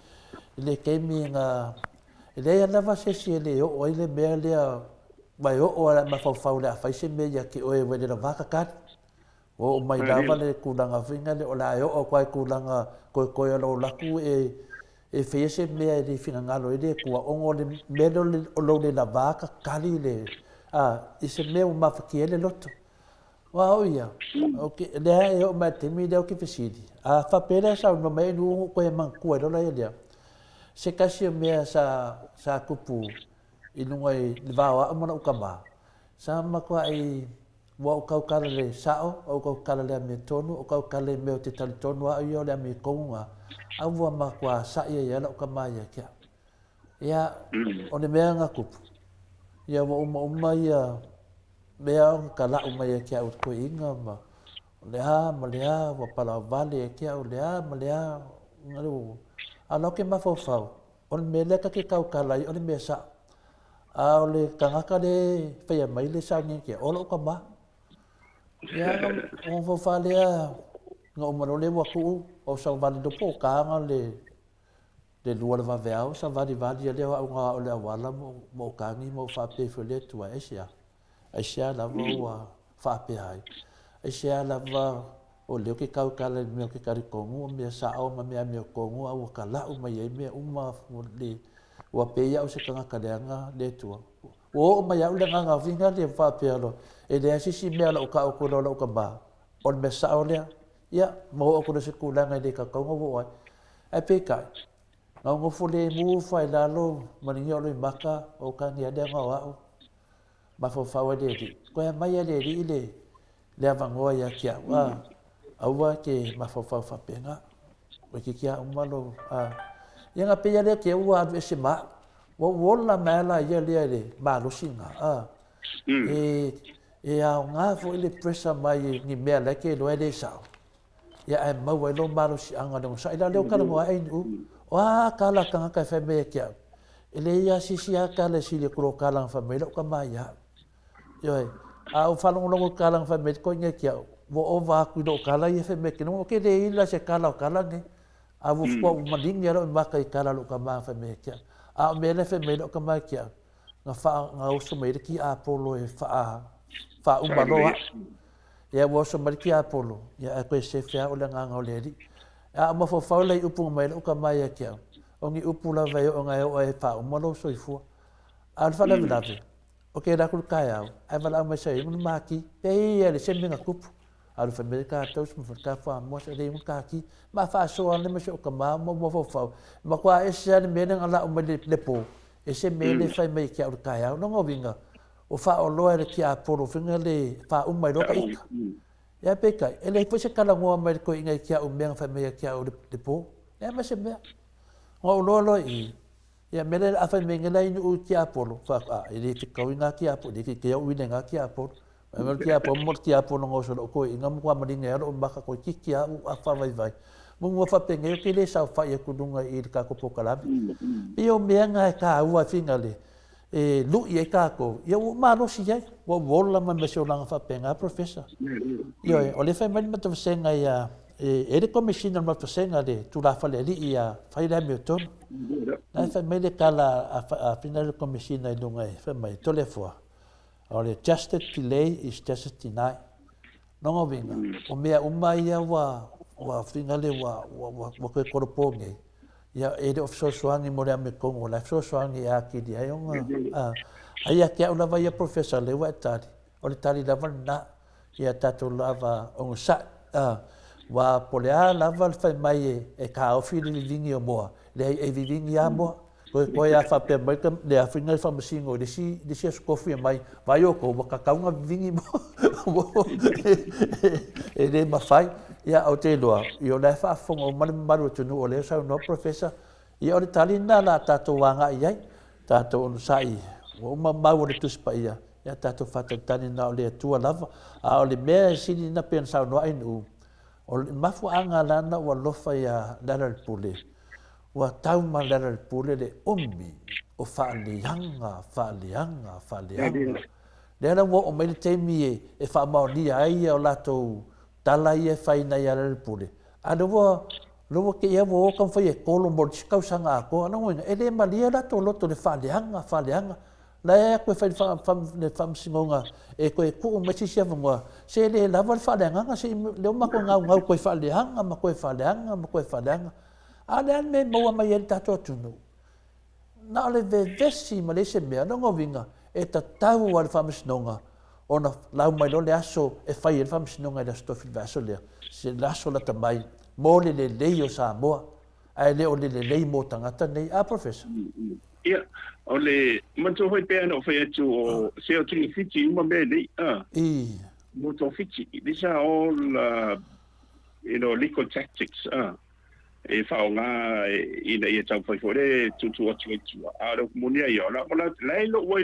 le ke mi nga le lava se le o le me le mai o ma fa le fa se me ya ke o e le vaka ka o mai lava le kulanga finga le o la o kwai kulanga ko lo laku e fese me di finangalo ide ku o le medo lo le la vaca kali le ise me o mafakiele loto wa oia okay le e o mate mi de o ki fesidi fa pera sa no me no ko e man ku lo la ile se kasi me sa kupu inungai va wa mo na ukama sa ma ko ai wa o kau kala le sao o kau kala le me tonu o kau kala me o te tali tonu a io le me konga a wa ma kwa sa ia la o kama ia kia ia o le mea nga kupu ia wa uma ia mea kala uma ia kia o ko inga ma le ha wa pala vale kia o le ha ma le ha ngalu a lo ke ma fo fau o le me le ka ke kau kala o le me sa a o le kangaka le fai mai le sa ni kia o lo kama ya o fo falea no mo le wa ku o sa vale do po ka nga le lua le va veo sa va di le o le wala mo ka ni mo fa pe fo le tu asia la wa fa pe ai asia la va o le ke ka ka le me ke ka ri ko mo me sa o ma me ko mo o ka la o ma ye me o ma le wa pe ya o se ka ka le nga le tu o ma ya o le nga vinga le fa pe lo e le asi mea o ka o ko lo ka ba on me sa o le ya mo o ko se kula ngai de ka ko ngo wa e pe kai nga ngo fo le mu fa la lo ma ni lo maka o ka ni de nga wa ma fo fa wa de ko ya mai le ri le ava ngo ya kia wa aua ke ma fo fa pe nga o ki kia o malo ya nga pe ya le ke wa se ma wo la ma la ya le ma lo singa e a nga fo ile pressure mai ni me la ke lo ele sa ya ai ma wa lo malo si anga no sa ila le ka mo ai wa kala ka ka fe me ke ele ya si ka le si le kro kala fa me lo ka ma ya yo a o fa lo kala fa me ko nge ke wo o va ku do kala ye fe me ke no ke de ila se kala ne a wo fo ma ding ya lo ma ka kala lo ka ma fa me ke a me le fe me lo ka ma ke nga fa nga o so me ki a polo e fa umaloa ya wo so marki apolo ya ko se fa o nga nga o le a mo fo fa le upu mai o ka mai kia o ngi upu la vai o nga o e fa umalo so i fu al fa la vlave o ke da ku ka ya ai va la ma sai mun maki pe ya le se minga kupu al fa me ka to mo fa fa mo se le mun ka ki ma fa so le me so ka ma mo fo fa ma kwa e se me nga la o me le po e se me le fa me kia o ka ya no ngo vinga o fa o loa le kia polo finga le fa umai roka ika. Ya peka, ele po se kala ngoa mai ko inga kia umeng fa me kia o le po. Ya ma se mea. Ngo lo i. Ya mele a fa me ngela inu kia polo fa ele te ko inga kia polo le kia uine nga kia polo. Ma kia polo mo kia polo ngo so ko inga mo kwa madinga ro mbaka ko kia u a fa vai. Mo fa penga ke le sa fa ye kudunga i ka ko pokala. Io me nga ka u a finga le. E lu ye ka ko ye o ma lo si ye wo vola ma me so langa fa penga professor yo o le fa me to senga ya e le commissioner ma to senga de tu la fa le ia fa ile me to na fa me le kala a final commissioner do ngai fa mai to le fo o le justice delay is justice deny no ngo vinga o me o mai ya wa finale wa ko korpo ngai ya e of so swangi mo le me kongo la so swangi a ki di ayong ai ke o lava ya professor le wa tari o le tari lava na ya tatu lava o sa wa polea lava fa mai e ka o fi li vingi o mo le e vingi ya mo ko ya fa pe mai ka le a finga fa masingo de si skofi mai vai o ko ka ka nga vingi mo e de ma fai ya o te loa i o le fa fonga o maru tunu o le sa no professor i o le talina la tato wanga i tato on sai o ma o le tuspa ia ya tato fa tani na o le tua lava a o le me sini na pensa no ai no o le mafuanga lana ua lofa ia lera le pule ua tau ma lera le pule le umi o faaleanga lera ua o mai le taimi e faamaonia ai o latou tala ia faina ia le pule ana ua ke ia ua oka mafai e kolo mo le sikausaga akoa ana uiga e lē malia latou loto le faaleanga la e koe fai le faamasigoga e koe ku'u mai sisi avagoa se lē lava le faaleagaga se le o mako gaugau koe faaleaga ma koe faaleaga a le ane me maua mai ai le tatou atunu na o le vevesi ma leise mea na goviga e tatau a le faamasinoga ona lau mai lo le aso e fai e le faamasinoga i le aso tofi le aso lea se le aso lata mai mo le lelei o Samoa ae lē o le lelei mo tagata nei a professor ia o le manto hoi pe ana o fai atu o se o tini fiti uma me nei mo to fiti these are all legal tactics e faonga ina ia tau fai fore tutu atu a ro monia ia la lailo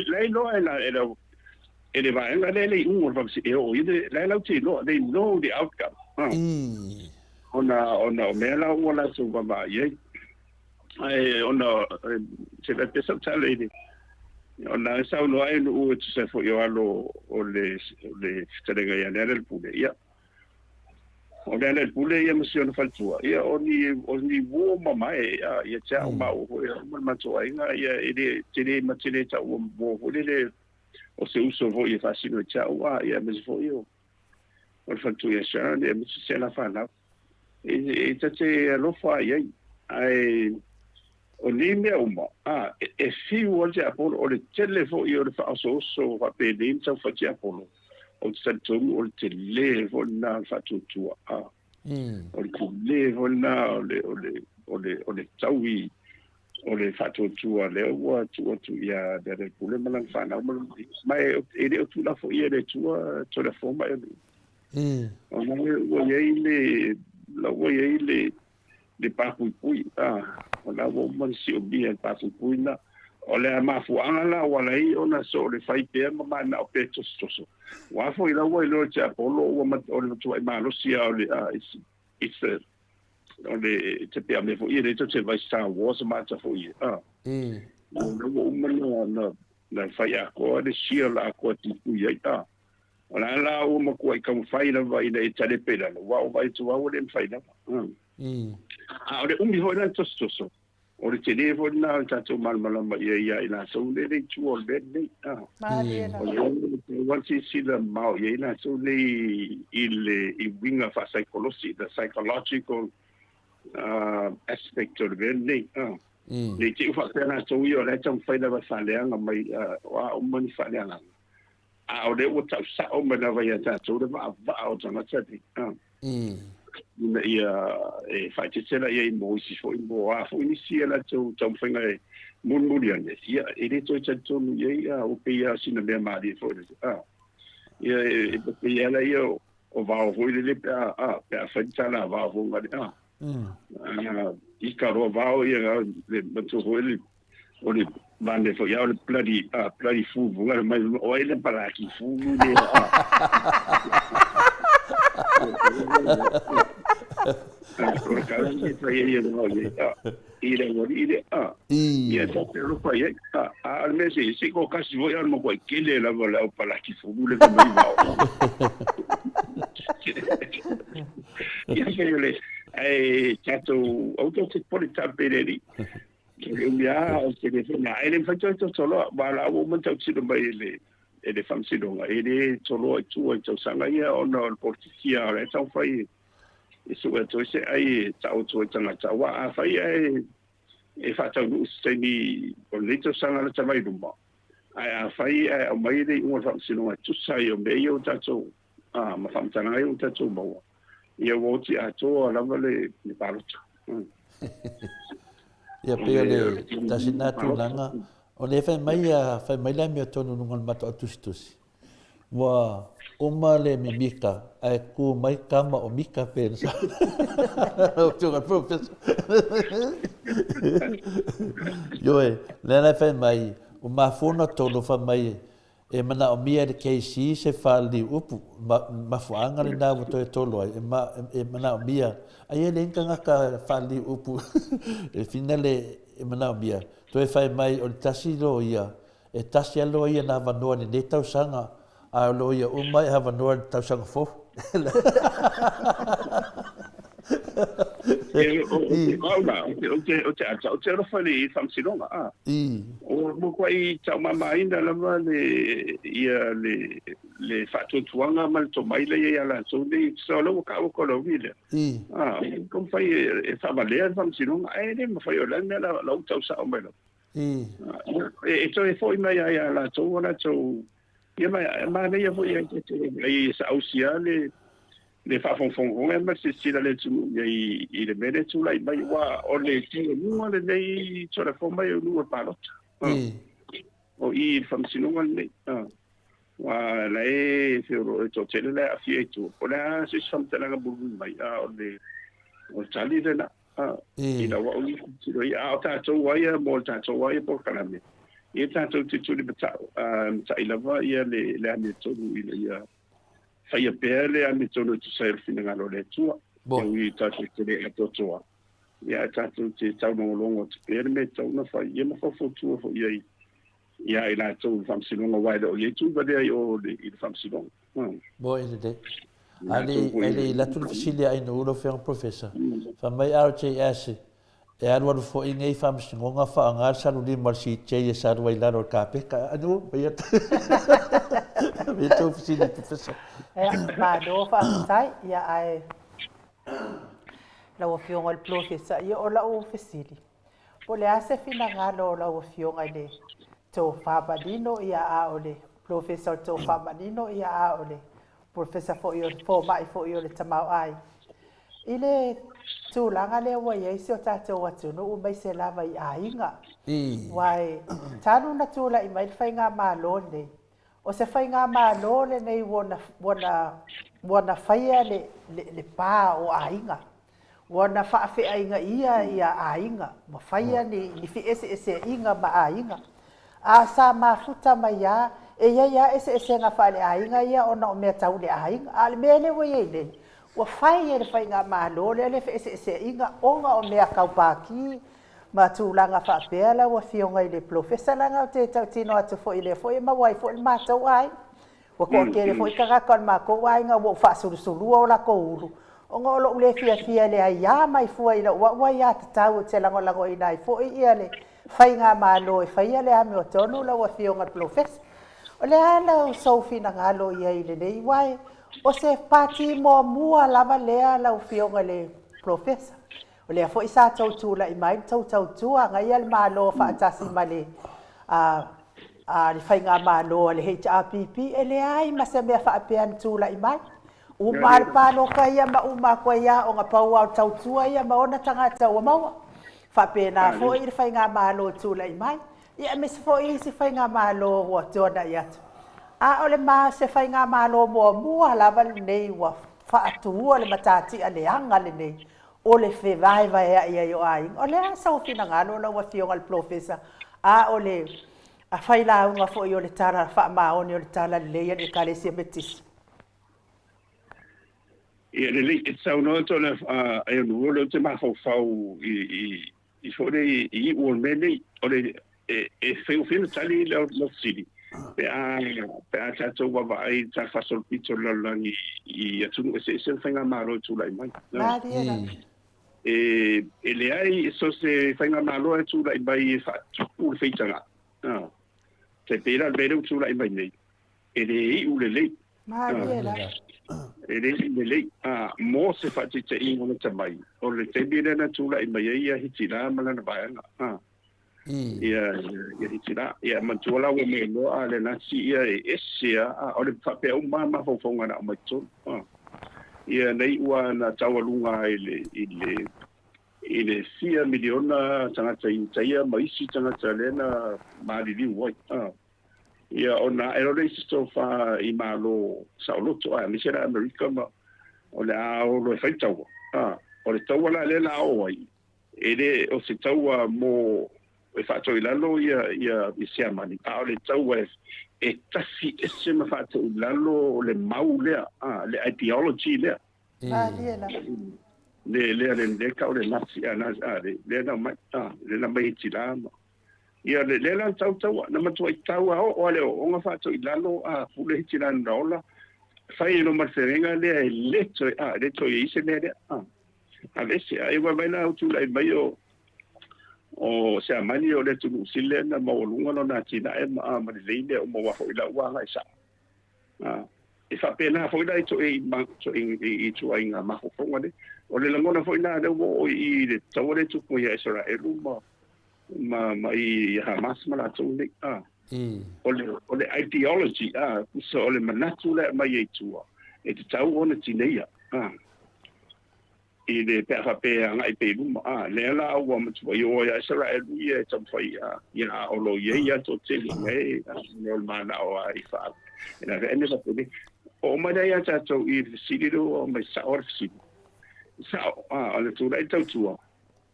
ele vai nga le un va se o ide lailo ti lo they know the outcome ona me la wala so va ye ona se la pesa tale ni ona sa no ai no se fo yo alo o le telega ya nel pule ya o nel pule ya monsieur no faltua ya oni wo mama ya cha ma o ma to ai nga ya ide tele ma tele ta o wo le o se uso vo ya fasino cha wa ya me fo yo o faltua ya ne me se la fa na e te lo fa ya ai o ni me uma e fi o je apolo o le telefo i o le fa so va pe din sa fa je apolo o santo o le telefo na fa tutua o le telefo na o le taui o le fa tutua le o tu ya de pule malang fa na mai e le tu la fo i le tua to le forma o mo o ye le pakupui o la wo man si o bia pakupui na o le mafuanga la wala i ona so le fai pe ma na o peto stoso wa fo ila wo lo cha polo o ma o le tu ma lo si o le it's o le te pe me fo i le to se vai sa wo so ma ta fo i o ma na fai a ko le si la ko ti ku i o la o ma ko i ka fai la vai le tale pe la wa o vai tu wa o le fai la o le umi hoi lan tostoso. O le telefo na tatou malmalama ia ina so le tu o le nei. Once sila mau ia ina so le i winga fa psychology, the psychological aspect of the nei. Le te ufa pena so io le tau faina va faleanga mai wa o mani faleanga. O le o tau sa o mana vai tatou le va o tana tati. Ia e fai te tela ia i mo isi fo i mo a fo inisi ala tau whainga e murmuri ane. Ia e re toi tonu ia o pe ia sina mea maari e fo ia e pe ia la ia o vao hoi le pe a whaitala a vao hoi ngare i ka roa vao ia le matu hoi le o le vande fo ia o le pladi fuvu ngare mai o ele paraki fuvu le ele famsidonga ele tolo tu o tau sanga ia ona portisia le tau fai isso é to se ai tau tu tanga tawa a fai e fa tau se ni o le tau sanga le tamai dumba ai a fai o mai de un famsidonga tu sai o me yo tatu ma famtanga ai un tatu mo ia voti a to la vale ni parot ia pele tasinatu langa o le fai mai la me tonu nungal mato atustusi wa uma le mimika ai ku mai kama o mika pensa o tunga professor yo le fai mai o mafona tonu fa mai e mana o mia de KC se fali upu mafuanga le na to tolo e mana o mia ai le nga ka fali upu e finale e mana o mia to e fai mai o tasi lo ia e tasi lo ia na vanoa ni tau sanga a lo ia o mai ha vanoa tau sanga fo o te rofa le whamsinonga a. O mo kwai tau mamaina lama le whatuatuanga ma le tomaila ia la so le solo ka o kolo vile. Kom fai e whamalea whamsinonga e ne ma fai o lana la utau sa o melo. E to e foi mai ia la so ona so ia mai ia foi e sa ausia le whawhongwhongonga ma se sila le tu i le mene tu lai mai wa o le tino nua le nei tora fo mai o nua palota. O i whamsinonga nei. Wa la e whioro e tō tele le a fie tu. O le a se whamtananga buru mai o tali le na. I na wa o ni tiro i a o tātou waia mo tātou waia po karame. I tātou te tūri batao. Ta ilawa ia le ane tonu i le ia fai a pele a me tono tu sai fina ngalo le tua i tatu te le ato toa ia tatu te tau longo te pele me tau na fai ia ma fa fotu fo ia ia ila tau famsilonga wai o ia tu vale ai o le famsilonga bo ele de ali la tu fisilia ai no fe un professor fa mai RJS e alu fo i nei famsilonga fa ngar salu di marsi che ia saru wai la ro kape ka anu ia Betul fisilia professor ma do fa sai ia ai la ofionga il professor ia o la ofisili po le ase fina ngalo la ofionga le to fa badino ia a ole professor to fa badino ia a ole professor fo mai fo io le tamau ai ile tu langa le wa ia sio tato watu no mai se lava i ainga wai tanu na tu la i mai fainga ma lone o se fainga ma lole nei wona faia le pa o ainga wona fa fe ainga ia ainga ma faia ni fi ese inga ma ainga a sa ma futa mai ya e ia ese nga fa le ainga ia ona o me tau le ainga al mele wo ye le o faia le fainga ma lole le fi ese inga onga o me ka paki ma tu langa fa pela wa fionga ile professor langa te tino atu fo ile fo ma wai fo ma tau ai wa ko ke fo ka kon ma ko wai nga wo fa sulu o la ko ulu o ngolo le fia le ai ya mai fo ile wa ya tau te lango ina fo ile fai nga ma lo fai ile a me tonu la wa fionga professor o le ala so fina ngalo ia ile nei wai o se pati mo mua lava le la fionga le professor o le fo isa tau la i mai tau tua ngai al malo fa tasi male li fai nga malo le HRPP ele ai ma se me fa pe an tu la i mai o mal pa no ka ia ma uma ko ia o nga pau au tau tua ia ma ona tanga tau ma fa pe na fo i fai nga malo tu la i mai ia me se fo i se fai nga malo o tona ia a o le ma se fai nga malo mo la val nei wa fa tu le matati ale anga le nei o le fe vai ia yo ai o le sa o fina ngalo la wa fionga al professor a o le a fai la unha fo yo le tara fa ma o le tara le ia de kale se metis ia le it's so no to le ai no lo te ma fo i fo le i o meni o le e fe o fina tali lo city pe a chato wa vai ta fa sol pito la i atu se fenga maro tu lai mai e le ai so se fenga malo tu lai mai fa tu feitanga te pera vero tu lai mai nei e le u le e le mo se fa te i ngona te mai o le te bira na tu lai mai ia hitira mala na baanga ia hitira ia mantuala o me no ale na si ia esia o le fa pe o ma fo fonga na mai tu ia nei ua na tawalunga ile 4 miliona tangata intaia maisi tangata lena malili wai ia ona erore stofa i malo sauloto a misera america ma ole a o lo faitau o le tawala lena o ai ele o se tawa mo e fato ilalo ia isia mani o le tawa e tafi ese mafata ulalo le mau lea le ideology lea le ka le nasi ana le na mai le na mai tirama ia le la tau na matu tau o le o nga fata ulalo pule tirana dola fai no marserenga le to ise le alesi ai wa mai na tu lai mai o se amani o le tu sile na mo lunga no na tina e ma le le o mo wa ila wa ngai sa e fa pena foi dai to e ma to i tu ai nga ma ko ngone o le ngona foi na de o i le tawre tu ko ya sera e lu ma i Hamas ma la tu le o le ideology so o le manatu le mai e tu e te tau ona tineia i le pe ngai pe lu le la o mo tu yo ya sera e lu ye tam fai ya o lo ye ya to te ngai no ma na o ai fa ina ene ba te o ma dai ata to i sidido o mai sa or sidido sa ale tu dai tau tu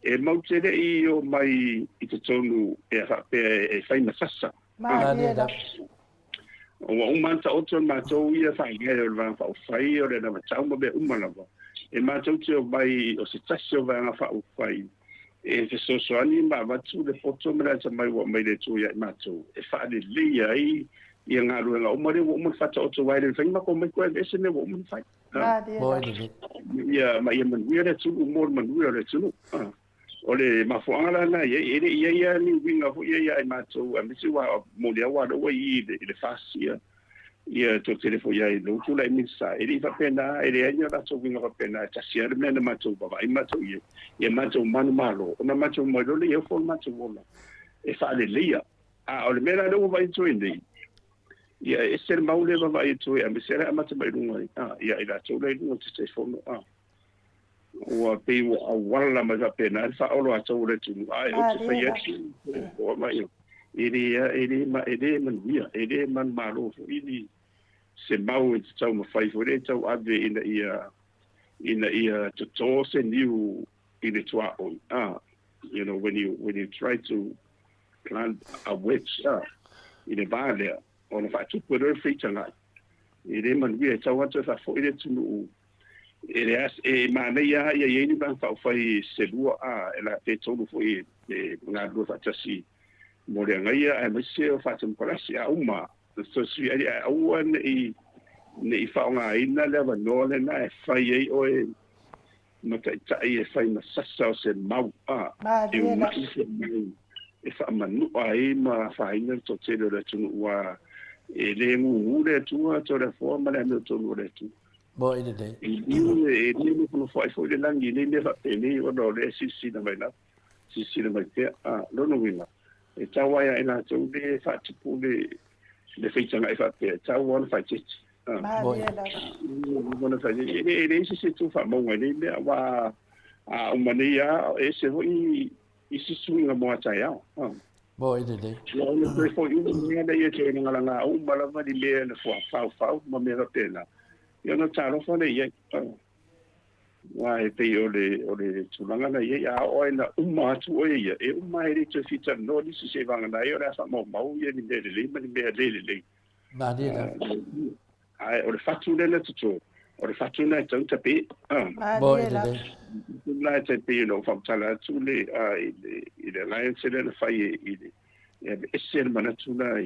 e mau te i o mai i te tonu e fai masasa o manta o ton ma to ia fai ngai o va fa fai o le na tau mo be umana ba e ma tau te o mai o se tasio va nga fa fai e te so ani ma va tu le foto me la mai o mai le tu ia ma tu e fa le li ai ia ngā ruenga o mare o mun fata o te waire whainga ko mai koe ese ne o mun whai ia ma ia man uia re tunu mor man uia re tunu o le mafuanga na ia ni winga fu ia ai mātou a misi wa mo le awa o i le fasia ia to telefo ia i lo tu la misa e ri fa pena e le anya la to winga fa pena ta sia le mena mātou ba ai mātou ia mātou manu malo ona mātou mo le ia fo mātou vola e fa le lia o le mena do vai to indi ia ese maule va vai tu e misera amata mai lunga ia ila tu le lunga te te fono o pe o wala ma va pena fa olo a tu le tu ai o te fa yeti o mai ele man via ele man malo ili se mau te tau ma fai fo le tau ave ina ia to to se new in it on you know when you try to plant a witch in a barrier on fa tu poder feature na ele man via tau atu fa fo ile tu ele as e mana ia ni ban fa fai se lua ela te tolu fo e nga do fa tasi mo le ngai a me se fa tum parasi a uma so si a one nei fa nga ina le va no le na fa ye o e no te tai e fa na sasa se mau e fa manu ai ma fa ina to te le tu wa e le ngu le tu to le forma le no to le tu bo ide de e ni no fa fo le langi ni fa ni o do le si na mai na si na mai te lo no wina e tawa ya ina tu de fa tu le feita ngai fa pe tawa on fa chichi bona fa e si tu fa mo ngai le wa o mania e se i si swinga mo ata ya bo ide de lo no pre fo ni na ye te ngala nga o mala va di le na fa ma me ra pena yo no taro fo le ye wa e pe o le tulanga na ye ya o ina uma tu o ye e uma e te fita no di se vanga na yo ra fa mo ye ni le ma ni le ma di da ai o le fatu le tu o le fatu na tau tape bo ide de na te pe no fa tala tu le le alliance le fa ye e ese mana tu na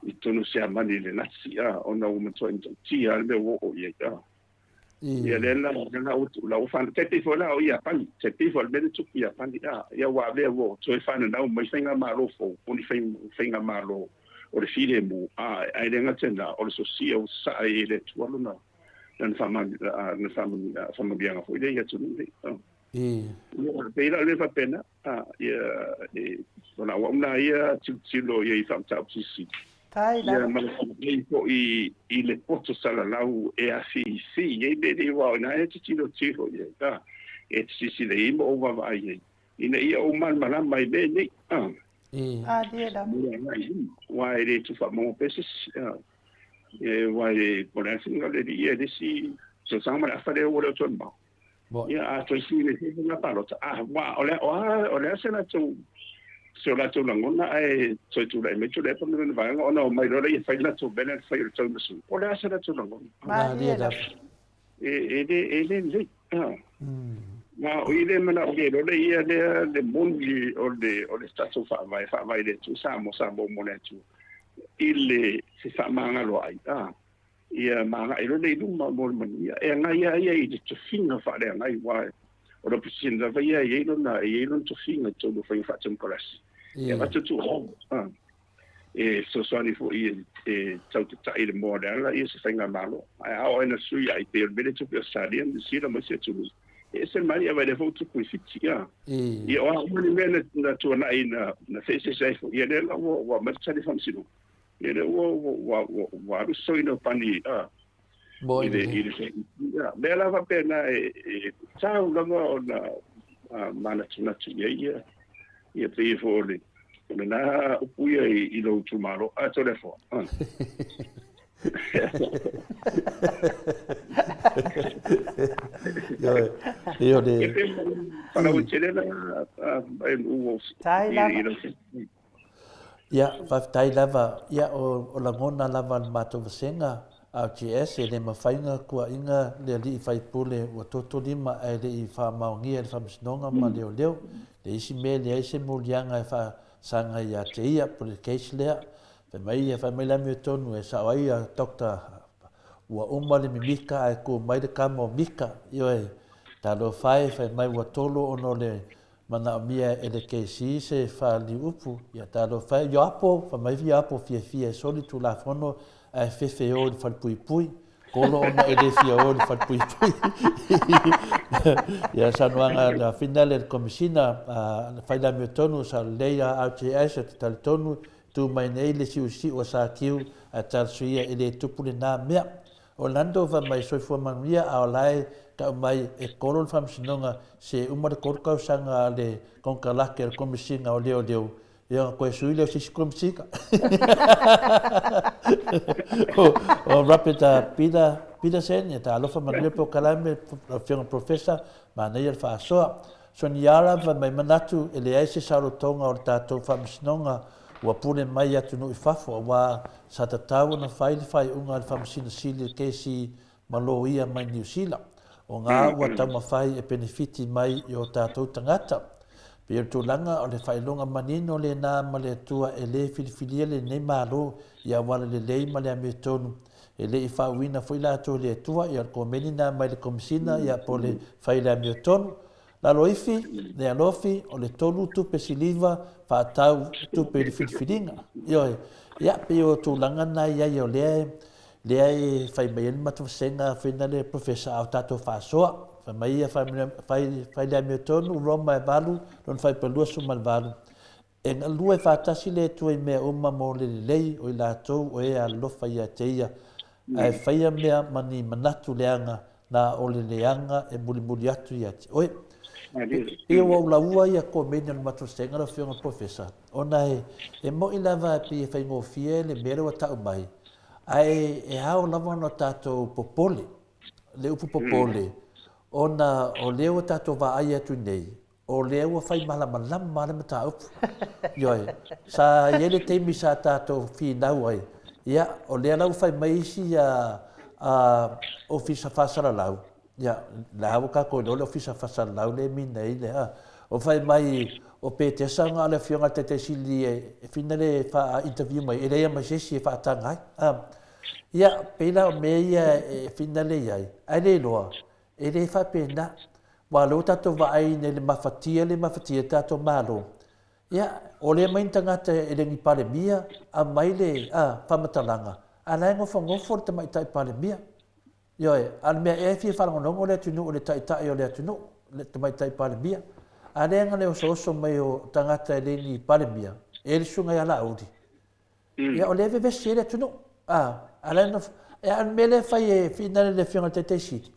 i tonu se amani le nasi ona o mo to ti al o ye ia le la o fa te pe fo la o ia pan te pe fo le tu ia pan ia wa le o to fa na o mai finga malo fo o ni finga malo o le file mu ai le ngatenda o le sosia o sa le tu aluna dan fama bianga fo ile ia tu pe la le fa pena ia ona wa una ia tilo ia fa tau si tai la i le poto sala lau e a fi e de wa na e tilo ye e si le mo wa va ye ina ia o mal mala mai be ni dia da wa e tu fa mo peses e wa e por eso no le dia de si so sama la fa de o le ton ba ia a to si le na palota wa ole se na tu so la tu ngona ai so tu le me tu le pa me va ona mai lo le fai la tu bene fai tu musu o le asa la tu ngona Ma ni la. le ma o ile me la o le ia le mongi o le stato fa vai le tu sa mo mo le tu ile se fa manga lo ai ia manga ile le lu ma mo mania e ngai ia i tu finga fa le ngai wa o le piscina vai ia no na no tu finga tu do fai fa tum kolas ia va tu ho e so sorry for tau te tai le mo la ia se finga malo ai au ina sui ai pe bele tu pe sadia de sira mo se tu e se mai vai le foto ku fitia ia o mo ni mena na tu na ina na se se ia le wa ma tsali fam sino ia le wa so ino pani ile ya bela va pena ciao longo na mana tuna ia pe fo na upuia i lo tumaro a telefo yo de para o chile na ya fa tai lava ya o la ngona lava mato venga RGS le mawhainga kua inga le li fai pule o toto lima ai le i wha maongia le whamsinonga ma leo leo le isi me le aise mulianga e wha sanga i a te ia pule keisi lea whai mai lami o tonu e sa wai a Dr. ua uma le mimika ai kua mai le kama o mika io e talo whai mai ua tolo ono le mana o mia e le keisi se wha li upu ia talo whai yo apo mai vi apo fia soli tu la fono ai fefe o le falpui pui kolo ona e le fia o le falpui pui ia sanuanga na finale komisina fai la tonu sa leia RTS te tal tonu tu mai nei le si o sa kiu a tal suia e le tupule na mea Orlando va mai soifua manuia a olai ka mai e kolo fam sinonga se umar korkau sanga le konkalake le komisina o leo ia koe sui leo sisi komisika o rapita pida sen ia ta alofa manuia po kalame fianga profesa ma nei al faasoa so ni ala va mai manatu ele aise saulotonga o le tatou famisinonga ua pule mai atu nui fafo wa sa tatau na fai unga le famisina sili kesi malo ia mai New Zealand o ngā ua taumawhai e benefiti mai i o tatou tangata pe tu langa o le failonga manino le na ma le tua e le filifilia le nei malo ia wala le lei ma le ametonu e le i whauina fui la to le tua ia ko menina mai le komisina ia po le faila ametonu la loifi le alofi o le tolu tupe siliva whaatau tupe le filifilinga ia pe o tu langa na ia o le ai fai mai matu senga fina le professor au tato fasoa mai fai le ametonu roma e valu non fai pelua sumal valu e ngalua e whaatasi le tue mea uma mo le lei o i lātou o e alofa ia teia ai whaia mea mani manatu leanga na o le leanga e muli atu ia te oe e o laua ia ko mena le matu senga la fionga professor ona e mo i lava e fai ngofie le mea wa tau mai ai e hao lava no tatou popole le upu popole ona o leo tatou vaai atu nei o leo fai malama le mata upu yoi sa yele teimi sa tatou finau ai ia o lea lau fai mai isi ofisa fasalalau ia lau ka ko le ofisa fasalalau le minei le o fai mai o petesanga le fionga te sili e finale fa interview mai ele mai sesi fa tangai ia pela o meia e finale ai ale loa ele fa pena wa lo tato va ai nele mafatia tato malo ia o le mai tangata ele ni palemia a mai le pamatalanga ala ngofo te mai tai palemia yo al me e fi fa no le tunu le tai o le tunu le te mai tai palemia ale ngale o so mai o tangata ele ni palemia ele sunga ya la udi ia o le ve sele tunu ala no e al me le fai finale le fiona te siti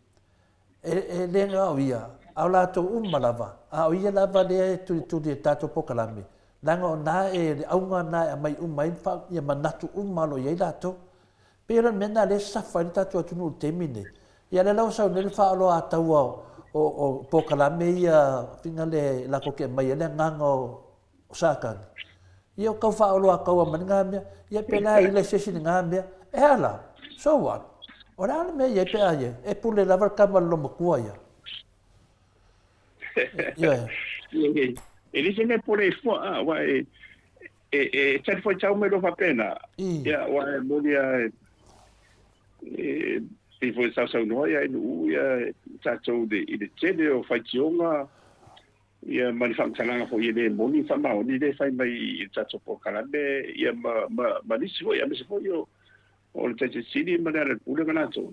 e le ngawia au la to malava au ia lava le tu de tato pokalame langa na e au na mai mai fa ia manatu malo ia la to pero mena le sa fa tato tu no temine ia le la sa le fa lo atau o pokalame ia finale la ko ke mai le ngango sakan ia o kau whaoloa kau a mani ngā mea, ia pe la i le sesi ni ngā mea, e ala, so what? O rā mea ia pe aia, e pule lava kama loma kua ia. Ia. E lise ne pole fua, wa e tari foi tau me lo fa pena. Ia, wa e molia e foi sa no ia no ia tatou de i de tele o fai tionga ia mani whamtanga fo ia le moni whamao ni le fai mai i tatou po kalame ia ma nisi fo ia misi fo io o le taite sini ma nera ule nganato.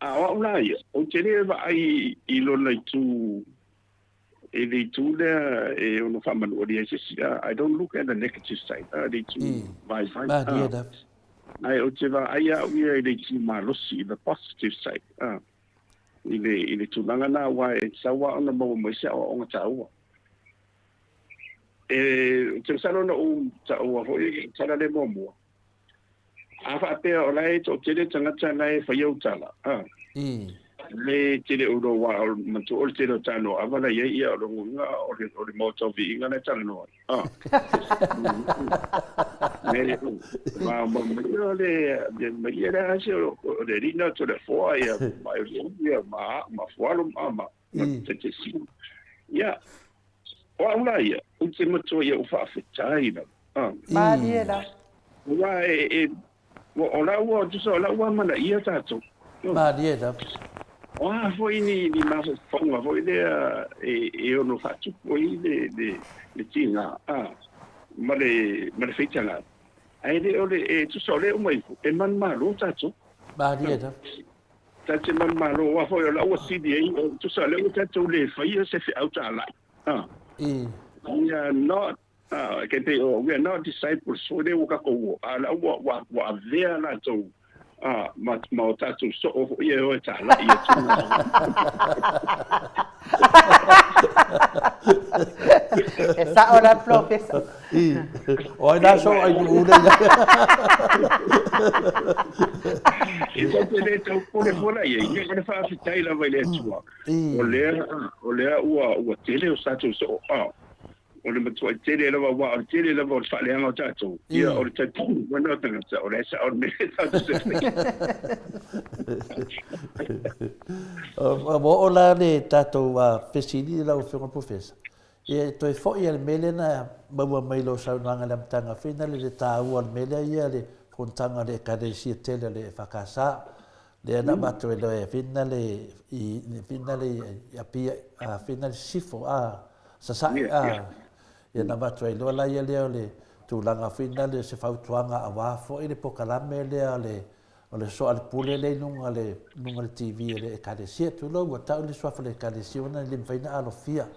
Wa una ia, o tele va ai i lona i tu e le tu le e ono whamanu o le I don't look at the negative side. Le tu vai fai. Ma dia da. Ai o te va ai a uia i le tu malosi, the positive side. I le tūnanga nā wa e sawa ona mau mai se o nga taua. E te sano na o taua hoi tala le momo. A wha pēr o lai tō tele tangata nei whaiau tala. Le tele uro wa o mantu o tele o tano awana ia o runga o le moto vi inga nei tala noa. Ma me ia le hase o le rina to le foa ia ma fualo ma te si ia o aula ia o te mato ia o whaafetai na ma diela wa o la ua tusa o la ua mana ia tato ma diela wa foi ni ma fonga foi e ono fatu foi le tinga ma le feitanga ai le ole tu sole o mai e man malo tato ba dieta tato man malo wa foi la o CDA tu sole o tato le fai se fi out ala we are not we are not disciples so they walk ko ala wa there la to ma o tato so o ye o tala ye tu esa ora professor oi da so ai ule Isso é tão por aí, e quando faz fitai lá vai ler sua. Olha o tele o status o ole ma tu tele la wa tele la wa fa le nga tato ia o te tu bueno tanga sa o esa o me mo ola le tato wa pesini la o fe professor e to fo ia le melena ma mai lo sa nga le tanga fina le ta o mele ia le kontanga le kade si tele le fakasa le na bato le fina le ya pia fina le sifo sa ia na bato lo la ia le tu langa fina le se fautuanga a wa fo ile pokalame le so al pule le nunga le TV le kade si tu lo wa ta le so fa le kade si ona le faina alo fia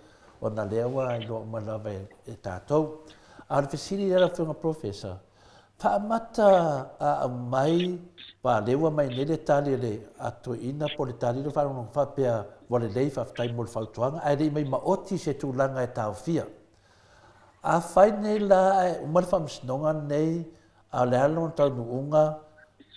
ona le wa lo malave e tato al fesili era foi professor fa mata a mai pa lewa mai nele tali le ato ina politali le fa no fa pe vole lei fa tai mol fautuanga ai mai ma oti se tu langa e tau fia a fai nei la umar fam snonga nei a le alon tau nuunga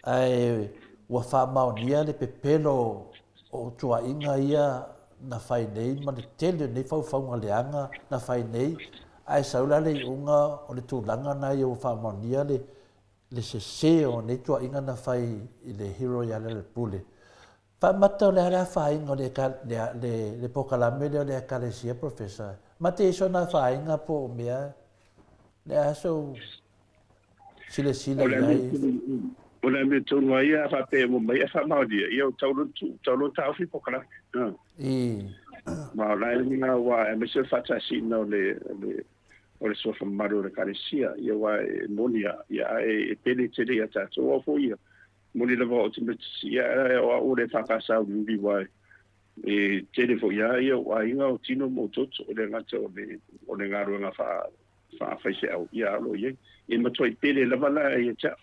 ai wa fa maunia le pepelo o tua inga ia na fai nei ma le tele nei fau fau leanga na fai nei ai saula le unga o le tūlanga na i o fa maunia le se o nei tua inga na fai i le hero ia le pule fa mata le ara fai ngo le pokalame le kalesia professor mate so na fai nga po mea le aso sile ai ona me tonu ai a fa pe mo mai fa ma dia io tau tau fi pokala ma la nga wa me se fa ta si no le o le so fa maro le kalesia io wa monia ia e pele tele ia ta so fo ia moni le vo te ia o le fa ka sa u wa e tele fo ia wa inga o tino mo toto le ngata o le ngaro nga fa se au ia lo ye e ma toi pele la vala ia cha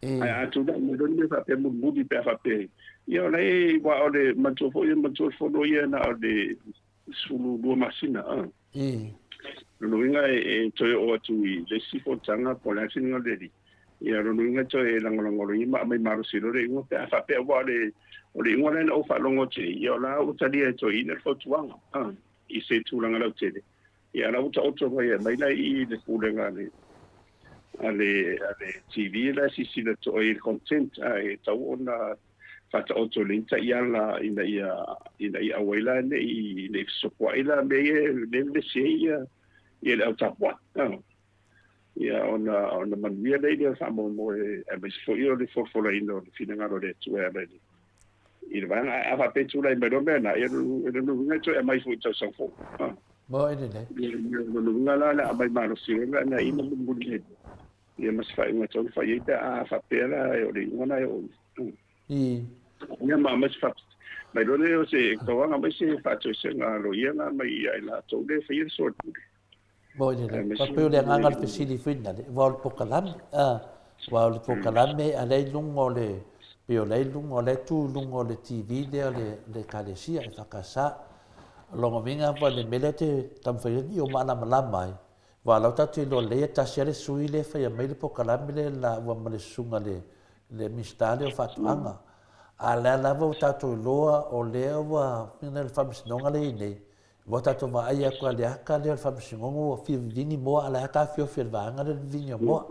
ai atu da mo don fa pe mo mudi pe fa pe ia le wa o le ma to fo no ia na o le sulu do masina lo inga e toi o tu i le sifo tanga po la singa le ia lo inga toi la ngolo ima mai maro silo le ngo pe fa pe wa le o le ngwana na o fa longo te ia la o tali e toi ina fo tuanga i se tu langa la tele ia la uta mai la I le kulenga ale TV la si le to il content e tau ona fata oto le ta iala ina ia wela ne sopwa ila le sia ia le utapwa ia ona manuia le fa mo e mas foi le for ino fina ngalo le tu e le il va a fa petu la me na ia no ngato e mai foi tau sa fo mo ene le no ngala mai maro si na ina mo le ia mas fai uma tau fai ita a fa pela e o le ngona e o ia mas fa mai do le o se ko nga mai se fa to se nga lo ia nga mai ai la to le fai so mo ene pa pe le nga ngal pesili finna le vol pokalam vol pokalam me ale lungo le pe o le lungo le tu lungo le TV le kalesia e fakasa longo minga pa le melete tam fai o mana mai Walau tatu lo le ta sere sui le fa ya mele po kalamile la wa male sunga le mistale o fatuanga ala la vo tatu loa o le wa mina le fam sinonga le nei vo tatu ma ai ko le aka le fam sinonga o fi vini mo ala ka fi o fi vanga le vini mo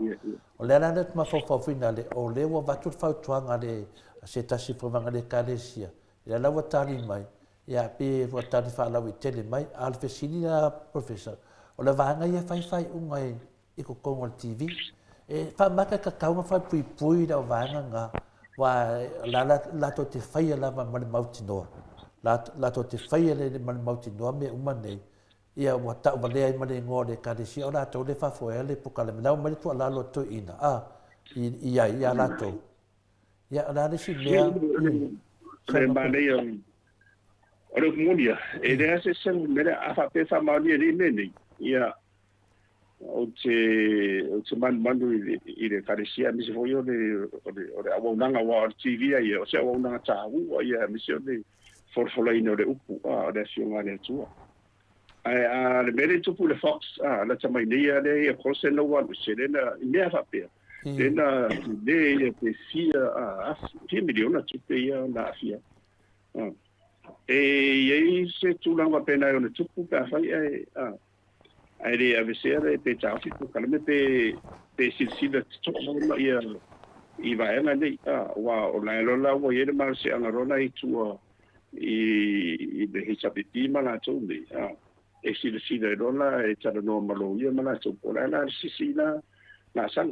o le ala net ma fo finale o le wa vatu fatuanga le se ta si vanga le kalesia ya la wa tali mai ya pe wa tali fa la wi tele mai al fesini na professor o le vanga ia fai unga I ko kongo TV e fa maka ka kaunga fa pui da vanga nga wa la to te fai la ma mauti noa la to te fai le mauti noa me uma nei ia wa ta wa le ai mane ngore ka de si ora to le fa fo ele pokale me la ma to la lo to ina ia la to ia la de si le o le munia e le se mera a fa pe fa ma ni ni ia o te manu I le karesia misi foi o le awonanga wa TV ia o se awonanga tahu ia misi o le forfolaina o le upu o le asionga le tua a le mere tupu le Fox la tamainia le ia kose no wa se le na ia fa pe le na le ia pe fia a 10 miliona tupe ia na fia e ia se tulanga pena o le tupu ka fai ai le avesere pe tafi ko kalme pe silsila to no ia I vai nga nei wa o la wa ye ma se anga rona I tu I de hichabiti mala to ni e silsila rona e tara no malo ia mala to ko la sisila na sang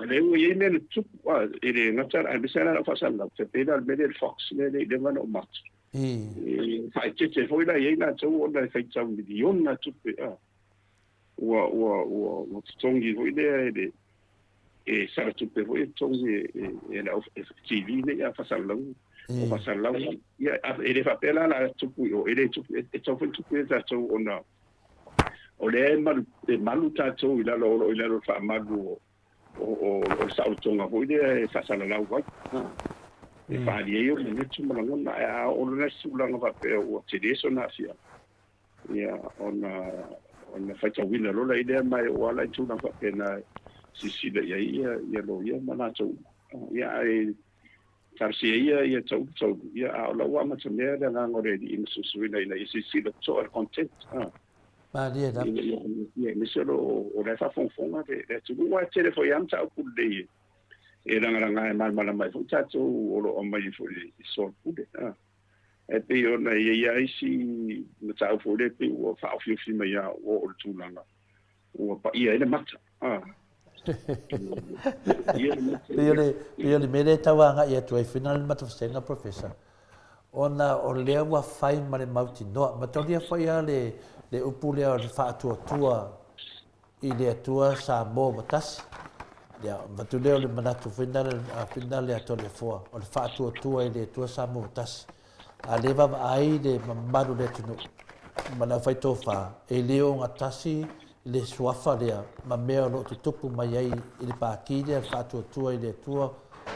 le wo ye ne tu e le ngata avesere fa sang te pe dal be del Fox ne de ngano mat fai te foi la ye na to ona fai tau milion na tupe wa tongi foi de e sa tupe foi tongi e la TV ne ya fa salong o fa salong ya e le fa pela la tupu o e le tupu e to foi tupu za to ona o le malu ta to ila lo fa malu o sa tonga foi de fa salong wa e fa di io ne tu ma ngona a o le sulanga va pe o te deso na sia ia ona fa ta wina lo la idea mai o ala tu na va pe na si da ia lo ia mana tu ia e tarsi ia tu ia a la wa ma tme da na ngore di in su wina ina si da to al content ma dia da ia mi solo o la fa fonfonga de tu wa telefo yam ta ku de e ranga e mal mai fu tato o mai fu so pude e pe ona ia isi na tau fu le pe o fa fi mai o tu langa o pa ia ele mata Ia le mele tawanga ia tu e final mata senga professor ona o le wa fai mare mauti no ma to dia foi le upule o fa tua I le tua sa mo batas ya batuleo le manatu finale a tole foa o le fatu tua ile tua samu tas a leva ai de mamaru le tunu mana fai tofa e leo ngatasi le suafa le ma mea no tupu mai ai ile paki le fatu tua ile tua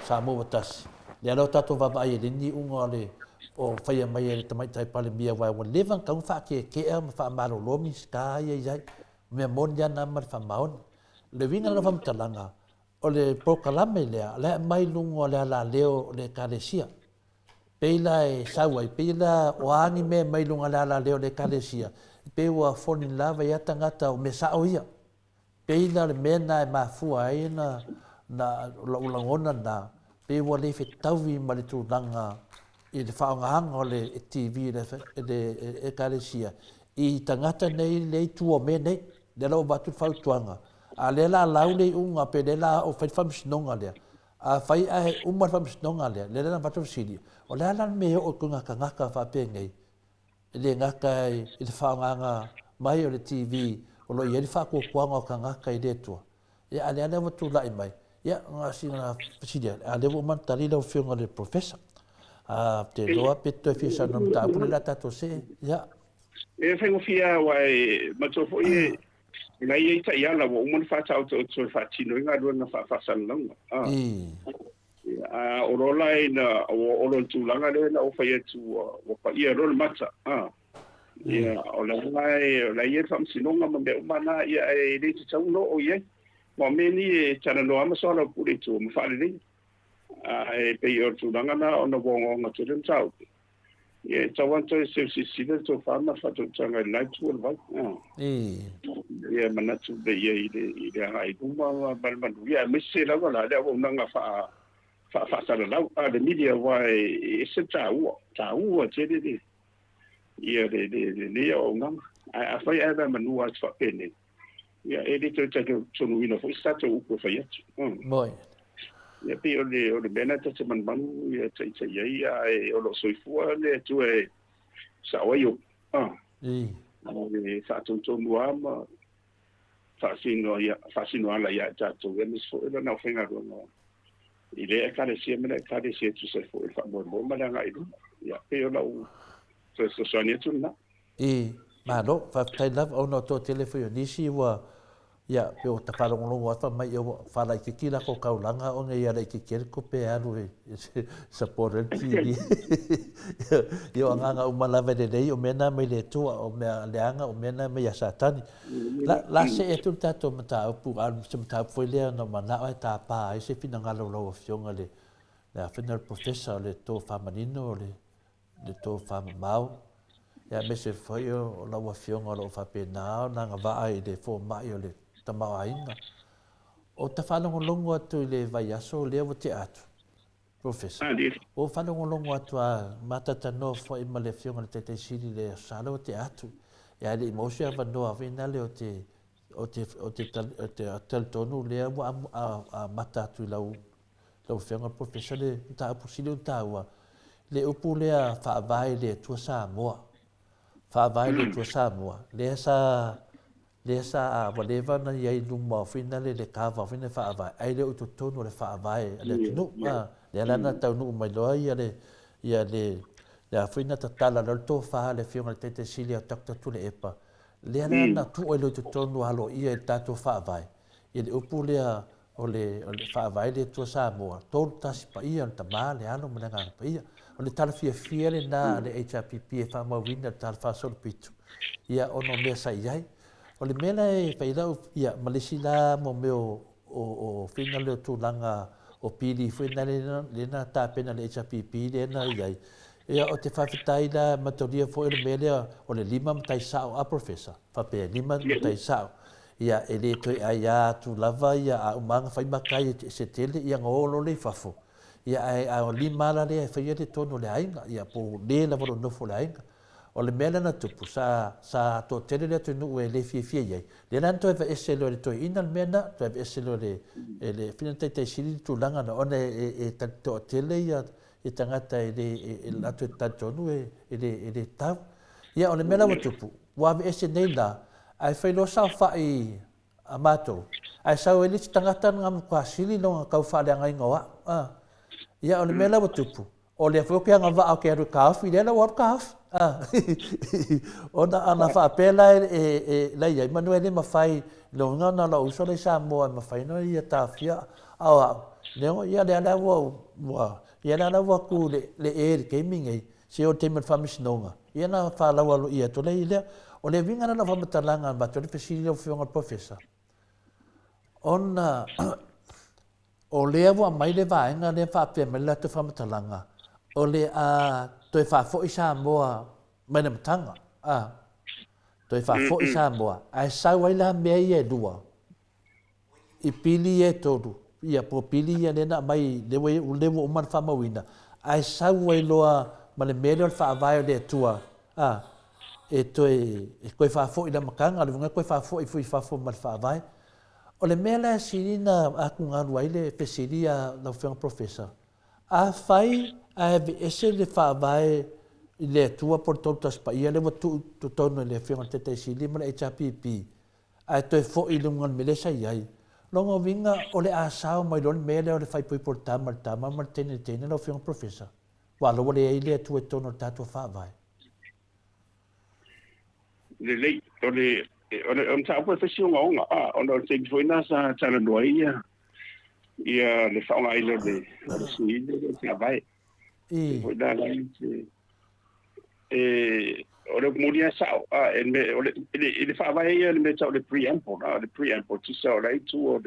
samu tas le lo tato va ai le ni unga le o fai mai le tamai tai pale mia wa leva ka fa ke fa maro lomi ska ia me monja na mar fa maon le vinga no fam talanga o le pokalame le mai lungo le ala leo le kalesia peila e sawa peila o ani me mai lunga le ala leo le kalesia pe ua foni lava ia tangata o me sao ia. Peina le mena e mafua ai na ulangona na pe ua le fetaui ma le tūlanga i le whaongahanga o le TV e karesia. I tangata nei le tua me nei, le lau batu whautuanga. A le la lau le unga pe le la o whai whamsinonga lea. A whai ahe umar whamsinonga lea, le la batu siri. O le ala me o kunga ka ngaka whapengei. Le ngaka i le whaonganga mai o le TV, o lo i eri whakuakuanga o ka ngaka i le tua. Ia ale ale watu lai mai. Ia ngā singa whasiria, ale wo man tari lau whiunga le professor. Te loa peto e whisa nam tāpune la tato se, ia. E whengu whia wai matofo i ngai e ta iala wa umon whatau to whatino i ngā rua na whawhasanlanga. O rola e na o lo tūlanga le na o whai atu o pa ia rola mata. Ia o la ngai o la ia whamsinonga ma me umana ia e le te tauno o ia. Wa meni e tana no amasola pure tu ma whare ringi. E pei o tūlanga na o na wonga te rin tau. Ia tawanto e se sila to whama whatu tanga i naitu o vai. Ia manatu be ia i le hai kuma balmanu. Ia mese lawa la lea wonanga whaasara lau. Le media wai e se tāua te re. Ia le o ngama. A whai awa manua atu whapene. Ia e le tau tonu ina fo isato uko whai atu. Moi. Ia pe o le mena te manmanu ia tai ia e o lo soifua le tu e sawa yo. Le whaatonu ama whaasino ala ia tato e mis fo ila nau whenga rona. I le e kare sia mena e kare sia tu se fo e whaamormo malanga i runa. Ia pe o lau so soani atu na. Malo, whaftai lava o no tō telefo nisi wa ia pe o ta whalongolongo ata mai o whala i kikira ko kaulanga o ngai ara i kikere ko pe aru e saporenti i o anganga umalawe le rei o mena mai le tua o mea leanga o mena mai a satani la se e tu tato mata upu alu se mata upu lea no mana o e ta pā e se fina ngalo lau a fionga le a final professor le tō whamanino le tō whamamau ia me se foi o lau a fionga lau whapenao nanga waa i le fō mai o le tamau ainga. O ta whanongolongo atu i le vai aso lea wa te atu, professor. O whanongolongo atu a matatano fo i ma le fionga le te siri le asala wa te atu. Ia le imosi a wanoa vina le o te taltonu lea wa a mata atu i lau fionga professor le ta apu sili un taua. Le upu lea whaavai le tua Samoa. Whaavai le tua Samoa. Le sa whatever na iai luma whina le kawa whina whaavai. Ai le uto tono le whaavai. Le tunu, le alana tau nuu mai loa ia le whina ta tala lal tō wha le whiunga le tete sili a takta tule epa. Le alana tu o le uto tono halo ia e tato whaavai. Ia le upu lea o le whaavai le tua Samoa. Tōru tasi pa ia, ta maa le alo mana ngana pa ia. O le tala fia le nā le HRPP e whamawina le tala whasoro pitu. Ia ono mea sa iai. O le mena e whailau, ia, malisi la mo meo o whina leo tūlanga o pili whina le na tāpena le HRPP le na iai. Ia o te whawhitai la matoria fo ele melea o le 5 matai sao a professor. Whapea 5 matai sao. Ia e le toi ai a tu lava ia a umanga whaimakai se tele ia ngolo le whafo. Ia a o 5 mala le e whaia le tono le ainga. Ia po le la varo nofo le ainga. O le mea na tupu sa to tele le tonu e le fia iai. Le nan to eva ese lo le toi ina le mea na, to eva ese lo le fina tai siri tu langa na ona e to tele ia e tangata e le atu e tantonu e le tau. Ia o le mea na tupu, wawe ese nei la, ai whailo sao whai a mato. Ai sao e liti tangata nga mkwa sili no kau whale angai ngoa. Ia o le mea na tupu, o le whoke anga wa au ke aru kawhi, le la waru kawhi. Ona ana whaapela e lai ai manuele mawhai lo ngana la uso le Samoa mawhai no ia tawhia au au. Leo ia le ala wa ia le ala wa ku le eri kei mingai se o te whamisinonga. Ia na whaalawa lo ia tole i lea. O le vingana na whamatalanga ma tole whesiri o whionga professor. Ona o lea wa mai le vaenga le whaapea mai la te whamatalanga. O le a toi whafo i Samoa mai na matanga. Toi fa fo isa moa. Ai sau ai la mea ia lua. I pili e toru. Ia po pili ia nena mai lewe o man fa mawina. Ai sau ai loa ma le mele o fa vai o le tua. E toi e koe fa fo ina makanga, le vunga koe fa fo i fu i fa fo ma fa vai. O le mele sirina aku ngaru ai le pesiria la fenga professor. A fai a ese le fa vai le tua por totas pa ia le tu tono le fenga tete sili ma le HPP. Ai toi fo i lungan mele sa iai. Longo vinga o le asao mai lon mele o le fai poi portama tama ma tene lo fenga professor. Wa lo le ai le tu tono tato fa vai. Le on sa profession nga on te foi na sa tala noia ia le fa ngai le si le vai foi da ora mulia sa en me le fa vai ia le meta le preamble tu sa right tu o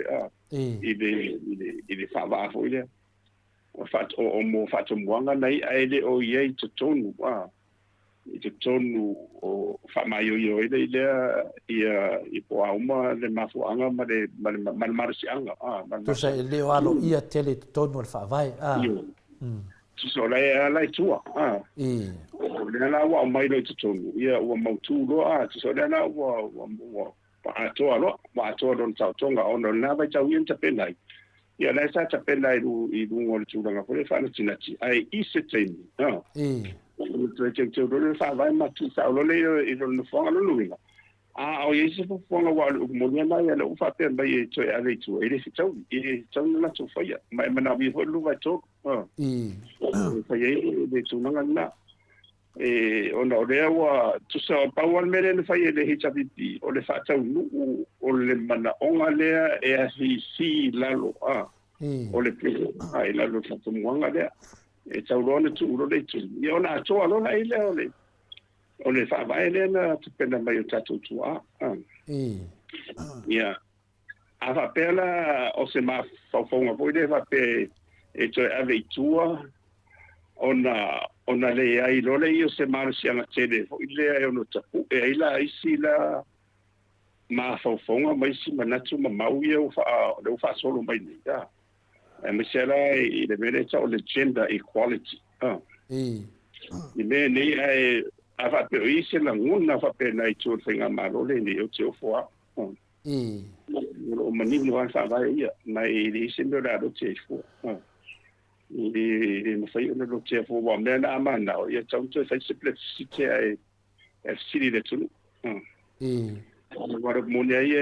il fa va foi le o fa o mo fa to mwanga nei ai o ye to tonu I te tonu o whamaio ile i po auma le mafuanga ma le marasianga. Tu sa e leo alo ia tele te tonu al whaavai. Tu sa lai alai tua. Le ala wa mai lo te tonu. Ia ua mautu loa. Tu sa le ala ua atoa loa. Wa atoa don tau tonga. Ono na vai tau ian tapenai. Ia lai sa tapenai i lungo le tūranga. Kore whana tinati. Ai i se teini. Tu le fa vai ma tu sa lo le I lo fonga lo luinga o yesi fo fonga wa mo ni na ya lo fa pe ba ye to ya le tu ele fi tau na tu fa ya ma na vi fo lu va to fa ye de tu na na ona o le wa tu sa pa wa mere le fa ye le HPP o le fa tau nu o le mana onga le e si lalo o le pe ai lalo fa tu mo nga le e tau rona tu uro le tu. Ia ona atoa lona i leo le. O le whaavai le na tu pena mai o tatou tua. Ia. A whapela o se ma whauwhaunga poi le whape e toi ave I tua. Ona le ai lole I o se marasianga tele. I le ai ono tapu. E ai la isi la ma whauwhaunga mai si manatu ma mau ia o wha solo mai ni. Ia. E misela I le mele tau le gender equality. I me nei ai a whape o ise la nguna whape nai tū whinga marole ni o te ofua. O manini wan whawai ia. Mai I ise me rado te ofua. I mawhai o lo te ofua wa mea na ama nao. Ia tau tu whai siple site ai e siri le tunu. Wara mone ai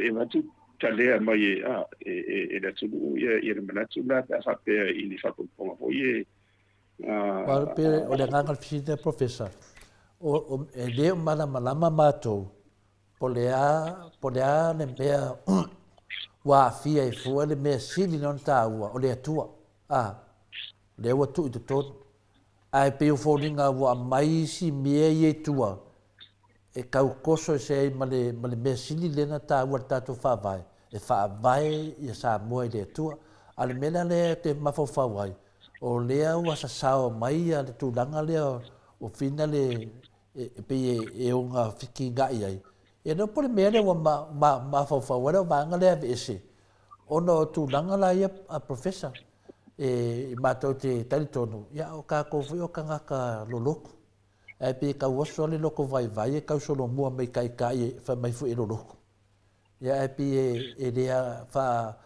e watu. Talea mai e la tunu ia le manatu na fa pe I ni fa ko po ie Par pe o le ngangal fisite professor o e le malama matou po le a le mea wa fia I fu le mea sili non taua o le atua le wa tu I ton ai pe o folinga wa mai si mea ie tua e kau koso se ma le mea sili le na taua tatou whaavai e whaavai I sa mua I le tua ale mena le te mawhawhawai o lea ua sasao mai a le tūlanga lea o whina le pe e o ngā whiki ngai ai e no pole mea le ua mawhawhawai o vanga lea ve ese ono tūlanga la ia a professor e mātou te taritonu ia o ka kowhi o ka ngaka loloku e pe ka waso le loko vai e kau solo mua mai kai e wha mai fu e loloku ia e pi e lea wha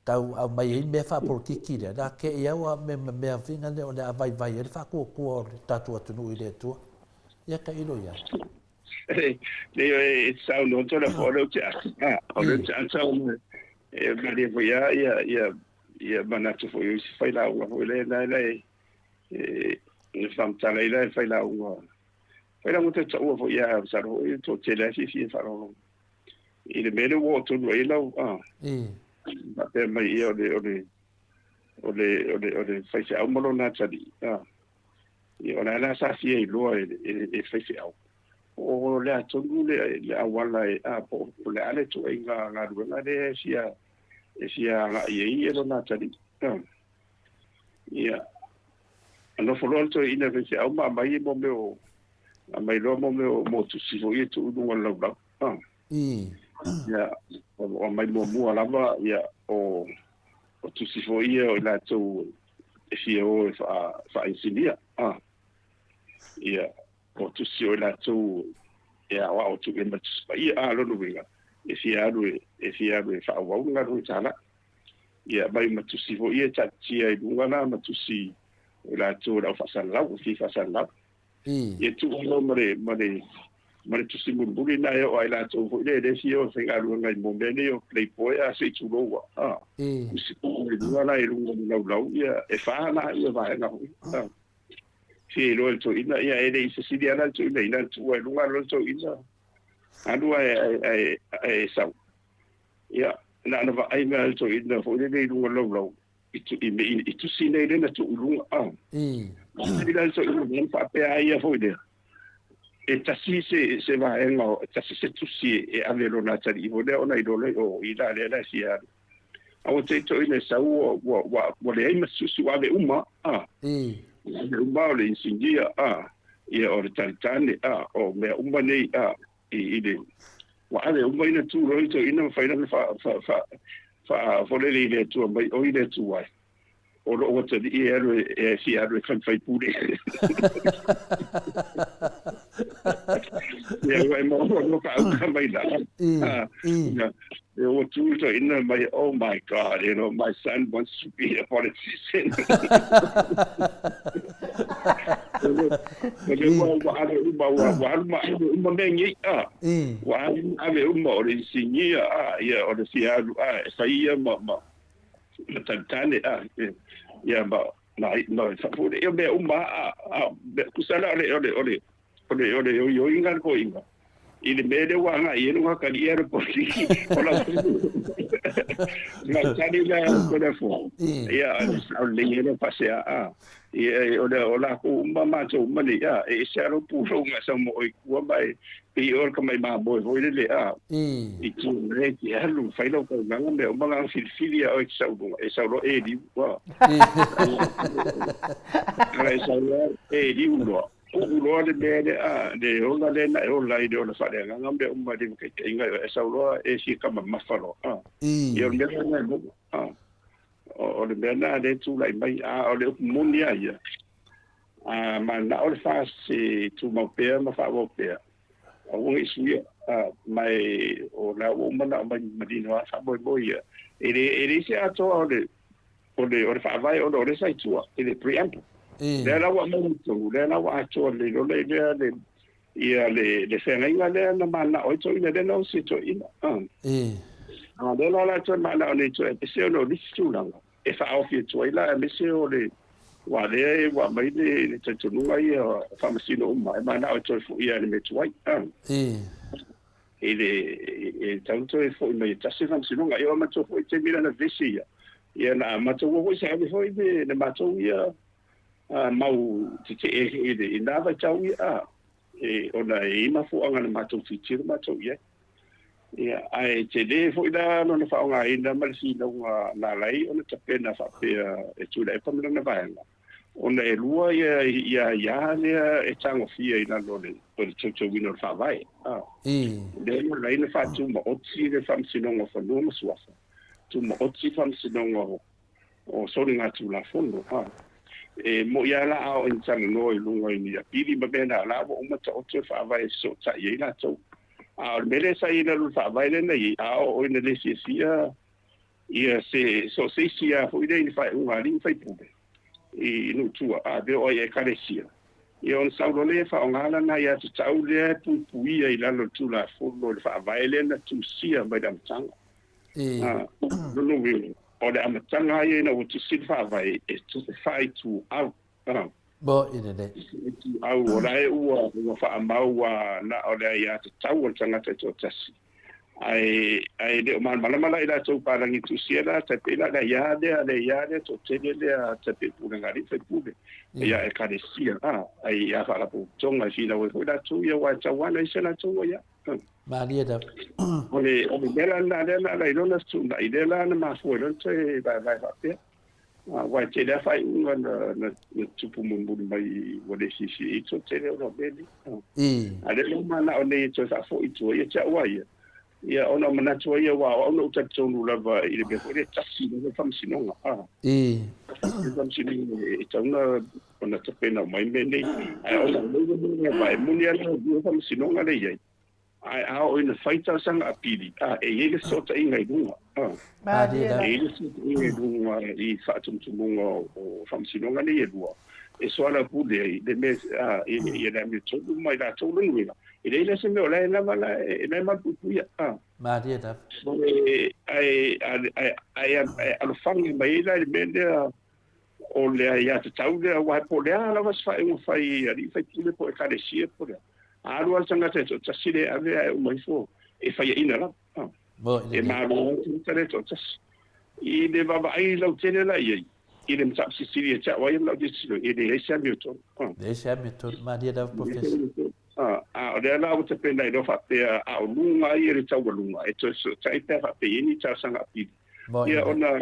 tau au mai e mea wha por kiki lea da ke ia wa mea vinga le o le a vai e le wha kua o tatu atunu I le tua ia ka ilo ia le e sau no to le foro tia o le tau e mari fo ia manatu fo I fai la o le e fam tala ila fai la o fai la mo te tau fo ia sa ro to te le fi fa ro I le mele wo to no ila ma pe mai ia o le fai se au malo na tadi I ona la sa fie I loa e fai se au o le atonu le awala po le ale to nga ruenga le sia nga ia lo na tadi ia ano folon to ina fai se au ma mai mo mai lo mo tu si fo ia tu lunga lau ya o mai mo lava ya o tu si fo ia o la tu e fio fa insinia ya o tu si o la tu ya wa o tu e mat pa ia lo no vinga e fia fa wa nga ro tala ya mai matu si fo ia tati ai lunga na matu si o la tu ra fa san lau fi fa san lau e tu lo mare tu si murmuri na e o ai la tu fo le fio se ga lunga i mo bene o play boy a se tu lo wa si ko le lunga na e lunga lau ya e fa na ia va na si lo to ina ia e dei se si dia na tu ina tu e lunga lo to ina anu ai sa ya na va ai na to ina fo le lunga lau itu si nei le na tu lunga ma ila to ina pa pe ai fo de e tasi se va en o tasi se tu si e ave lo na tari vo de ona idole o ida le si a o te to ina sa o le ai masu su ave uma uma le insingia ia o le talitane o me uma nei ide wa ave uma ina tu ro to ina fa ina fa fo le tu mai o ide tu wai o lo te di e si a kan fai pure ya mo no ka mai da o tu to in my oh my god, you know, my son wants to be a politician. Ya ba no sa fu de be kusala ole yo inga ko inga ile mede wanga yenu ka di airport ola na tani la ko da fo ya le yenu pasea ola ko mama to mali ya e sero puro nga sa mo ku ba e or ka mai ma boy foi le i tu re ki halu fai lo ko nga me o manga filia o sa ro e di wa ai sa ro e di uno ulo de bede de ola le na ola ide ola fa de nga me o ma de ke inga sa ro e si ka ma falo yo me na o le bena de tu lai mai o le mundia ia ma na o fa se tu mo pe ma fa wo pe o isi mai o la o ma na ma di no fa boy ele se ato o le fa vai o le sai tu ele preamble le la wa mo tu le la wa ato le ia le fenga le na ma na o to ina de no si to ina de la to ma na le to e se no di tu la e fa o fi to ila me se o le wa mai le to no ai fa ma si no ma na o to fu ia le me to ai e tanto e fo me tasi fam si no ai o ma to fu te mira na vesi ia na ma to wo se ave foi de na ma to ia mau te e na va tau ia ona e ma fu anga na ma to ti ma to ia ia ai te de foi da no na fa nga ina ma si no na lai ona te pena fa pe e tu le pa na va ona e lua ia le e tango fia ina no le o le chocho wino fa vai de no lai na fa tu mo otsi le fam si no fa no mo suafa tu mo otsi fam si no o so ringa tu la fondo e mo ia la ao in tanga no i lunga ni a pili ma bena la o ma to fa vai so ta ye na to mele sa ina lu fa vai le nei o ina le sia ia se so se sia fo ide ni fa un ali fa pube e no tu de o e carecia e on sa le fa on ala na ia tu tau le pu ia ila lo tu la fo lo fa vai le na tu sia ba dam tanga no we o le amatanga ia na o tu si fa vai e tu fa tu au bo ine de au ora e ua fa mau na o le ia te tau o tanga te to tasi ai de mala ila to pa langi tu siela te pela da ia de to te le te pe pu ngari fe pu ia e ka de sia ai ia fa la pu tonga si la o da tu ia wa tawana se la tu ia Maria da o le bela na la ilo na tu na ide la na ma fu lo te vai fa pe Wai te lea whai unga na tupu mumburi mai wale sisi i tō te leo no beli. A le lo mana o nei tō sa fo i tō ia tia ua ia. Ia ona mana tō ia wa o ona uta tōnu lava i le beko le tasi no whamsinonga. Whamsinonga i tauna ona tapena mai me nei. Ai ona munga vai muni ala o whamsinonga le iai. Ai ao ina whaita sanga apiri. E ele sota inga i runga. E ele sota inga i runga i whaatumtumunga o whamsinonga nei e rua. E soala pule ai, le me, e la me tolu mai la tolu nuina. E le ila se meo la e lama la, e la ma pupuia. Maria da. Ai alofanga mai la, e me lea, o lea ia te tau lea, wai po lea, la was whai ngofai, ari whai tule po e kare sia po lea. Aru al tangata to tasire ave ai mai fo e fai ina la e maru tare to tas I le baba ai lau tele la i le mta sisilia cha wai lau disilo e le sia mioto ma dia da professor o le la o te pena I do fa pe a lunga I le tau lunga e to sai te fa pe ni cha sanga pi ia ona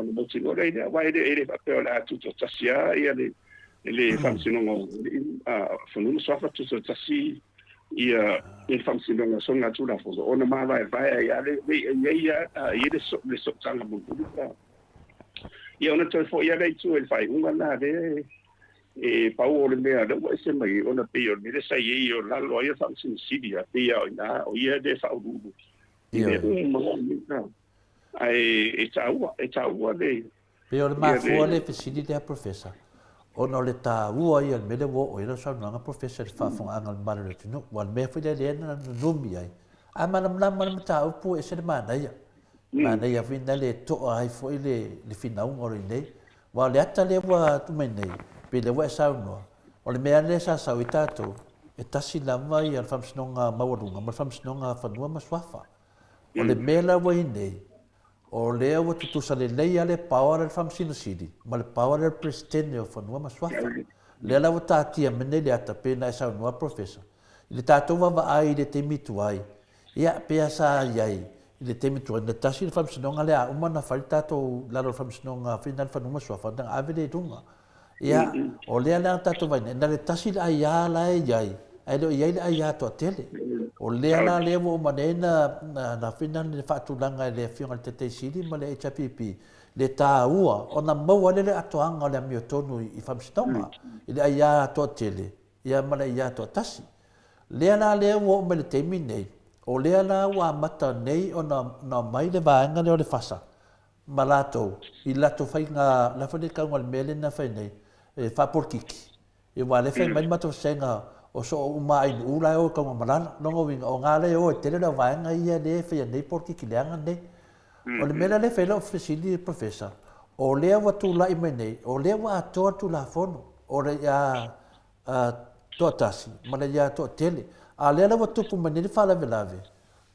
mo tino le wai le fa pe la tutto tasia ia le whamsinonga whanunu sofa tu so tasi ia whamsinonga songa tūra whoso. Ona mawai vai ia le so tanga mungu. Ia ona toi fo ia rei tu e whai unga nā re e pau o le mea le wa se mai ona pe o le sai e o lalo ia whamsin siria pe ia o nā o ia de whaururu. Ia ai e taua le pe o le mafua le fesidi le professor. Ona le ta ua ia mele wo o ira sa nga professor fa fo angal mare tino wal me foi le na numi ai a manam ta upu e se mana ia vinda le to ai foi le fina un ori nei wa le ata le wa tu me nei pe le wa sa no o le me ne sa sa itato e tasi la mai al fam snonga mawunga ma fam snonga fa no ma swafa o le mela wa nei o lea wa tutu sa le lei ale power al famsino sidi ma le power al presidente o fanua maswafa le la wa tatia mene le ata pena e sa no professor le tato va ai le temitu ai ia pe sa ai le temitu na tasi le famsino ngale a uma na falta to la lo famsino nga final fanua maswafa dan avele dunga ia o le la tato va na le tasi ai ya la ai ai lo ia ai ya to tele o le ala le mo manena na final le fatulanga le fiona te sidi ma le HPP le taua ona mo le atoanga le mio tonu I famstonga ile ia to tele ia ma le ia to tasi le ala le mo me le temine o le ala wa mata nei ona na mai le vaanga le fasa malato I lato fai nga la fane ka ngal mele na fai nei e fa porkiki e wa le fai mai mato senga o so uma ai ula o ka malana no winga o ngale o tele la vaanga ia le fe nei porki kileanga nei o le mela le fe lo ofisili professor o le wa tu la imene o le wa to tu la fono o le ya to tasi mala ya to tele a le la wa tu pu mene fa la velave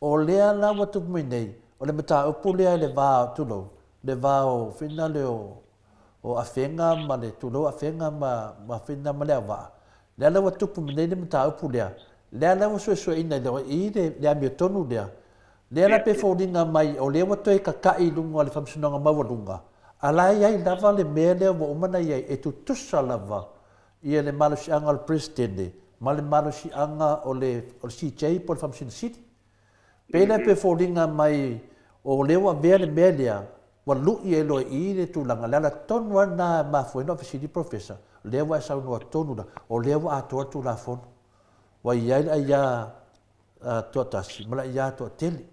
o le la wa tu mene o le mata o pu le va tu lo le va o finale o afenga ma le tu lo afenga ma finna ma le va le ala watu pu mene le mata upu lea le ala wasu ina le amio tonu lea le ala pe fōringa mai o le watu e kakai lunga le whamsunanga mawalunga ala iai lava le mea lea wa umana iai e tu tusa lava ia le malusi anga le presidente ma le malusi anga o le CJ po le whamsuna city pe le pe fōringa mai o le wa vea le mea lea wa lui e loe le tūlanga le ala tonu ana mafuena o fisidi professor lewa sa no tonu la o lewa ato tu la fon wa ia ia to tasi mala ia to tele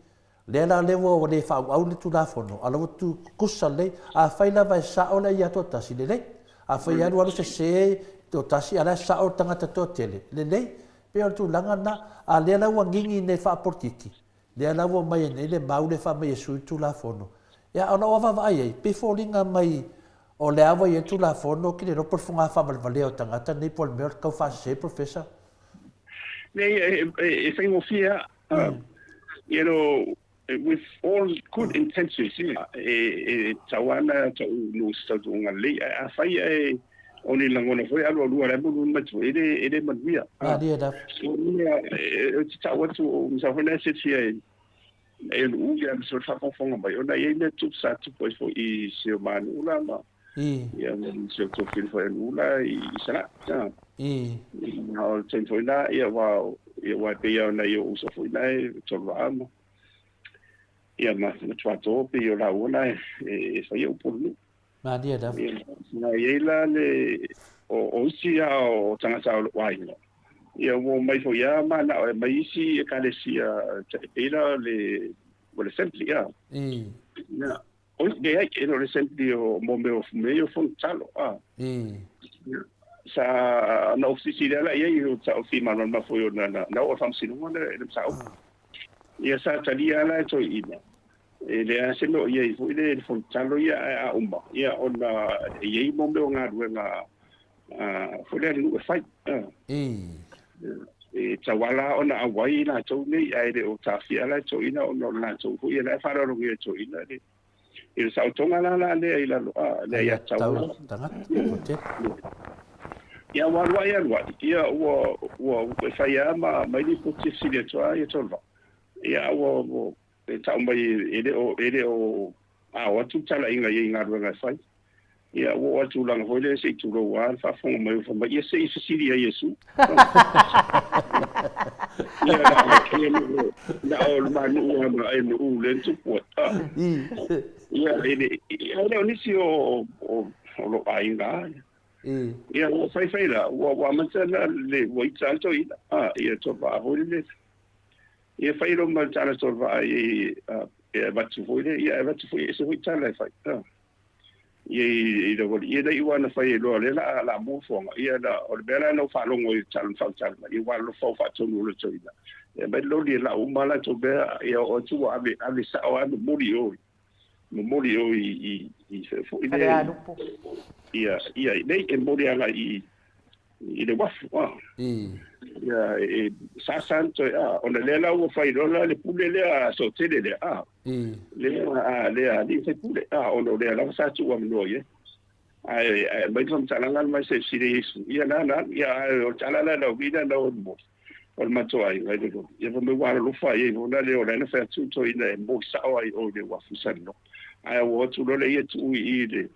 le la lewa o le fa au le tu la fon ala tu kusale a faila vai sa o le ia to tasi le a fa ia no se to tasi ala sa o tanga to tele le pe o tu langa na a le la wa ngingi ne fa portiki le la wa mai ne le mau le fa mai su tu la fon ya ona wa vai pe folinga mai o le awa I tu la fono ki le ropo funga fa valeo tangata nei pol mer ka fa se professor nei e fai mo fia you know with all good intentions tawana to no sta dunga le a fai oni langona foi alo lu ala bu matu ele manuia dia da tawa tu sa fona se tia e lu ya so fa fonga mai ona ele tu sa tu pois foi I se manu la ia se to fil foi lula i sala o ten foi na ia wa pe ia na ia uso foi na to vamo ia ma tua to pe ia la una foi o por nu ma dia da na ia la le o si o tanga sa wai no ia wo mai foi ia ma na mai si ka le si era le sempre ia na o ge ai que le sempre o momento meio fontalo sa na ofisi dela ia i sa ofi manon ma foi na o fam sinu na sa ia sa talia la to ina le ase no ia i foi le fontalo ia a umba ia ona ia i momento nga ruenga foi le lu fai tawala ona awai na to nei ai le o tafia la to ina ona na to foi la fara ro ia to ina le il sa tonga la le ila le ia tawala ia wa ia wo fai ama mai ni puti sile toa ia tolva ia wo ta mai ele o wa tu tala inga ruenga fai ia wo tu lang hoile se tu ro wa fa fo mai ia se sili yesu ia na o manu ma ai no len tu pota ia ele ni si o lo ainga ia o fai la o mantana le o itanto ina ia to va hoile ia fai lo mantana to va ia batu hoile ia batu foi se hoitala fai ia dai wana fai lo le la mo fo ia da o bela no fa lo ngoi tal ia wa lo fa to no lo toina ia ba lo li la umala to be ia o tu ave sa o ave mori o i fo ia nei e mori ala i le wafu ia sa santo ona le la o fai lo le pule le so tele le le di se pule ona le la sa tu no ye ai mai kom talangan mai se serious ia na ia o talala no vida no mo o mato ai vai do ia me wa lo fai e ona le ona fa tu to ina mo sa ai o le wafu sa no ai o tu lo le ia tu i le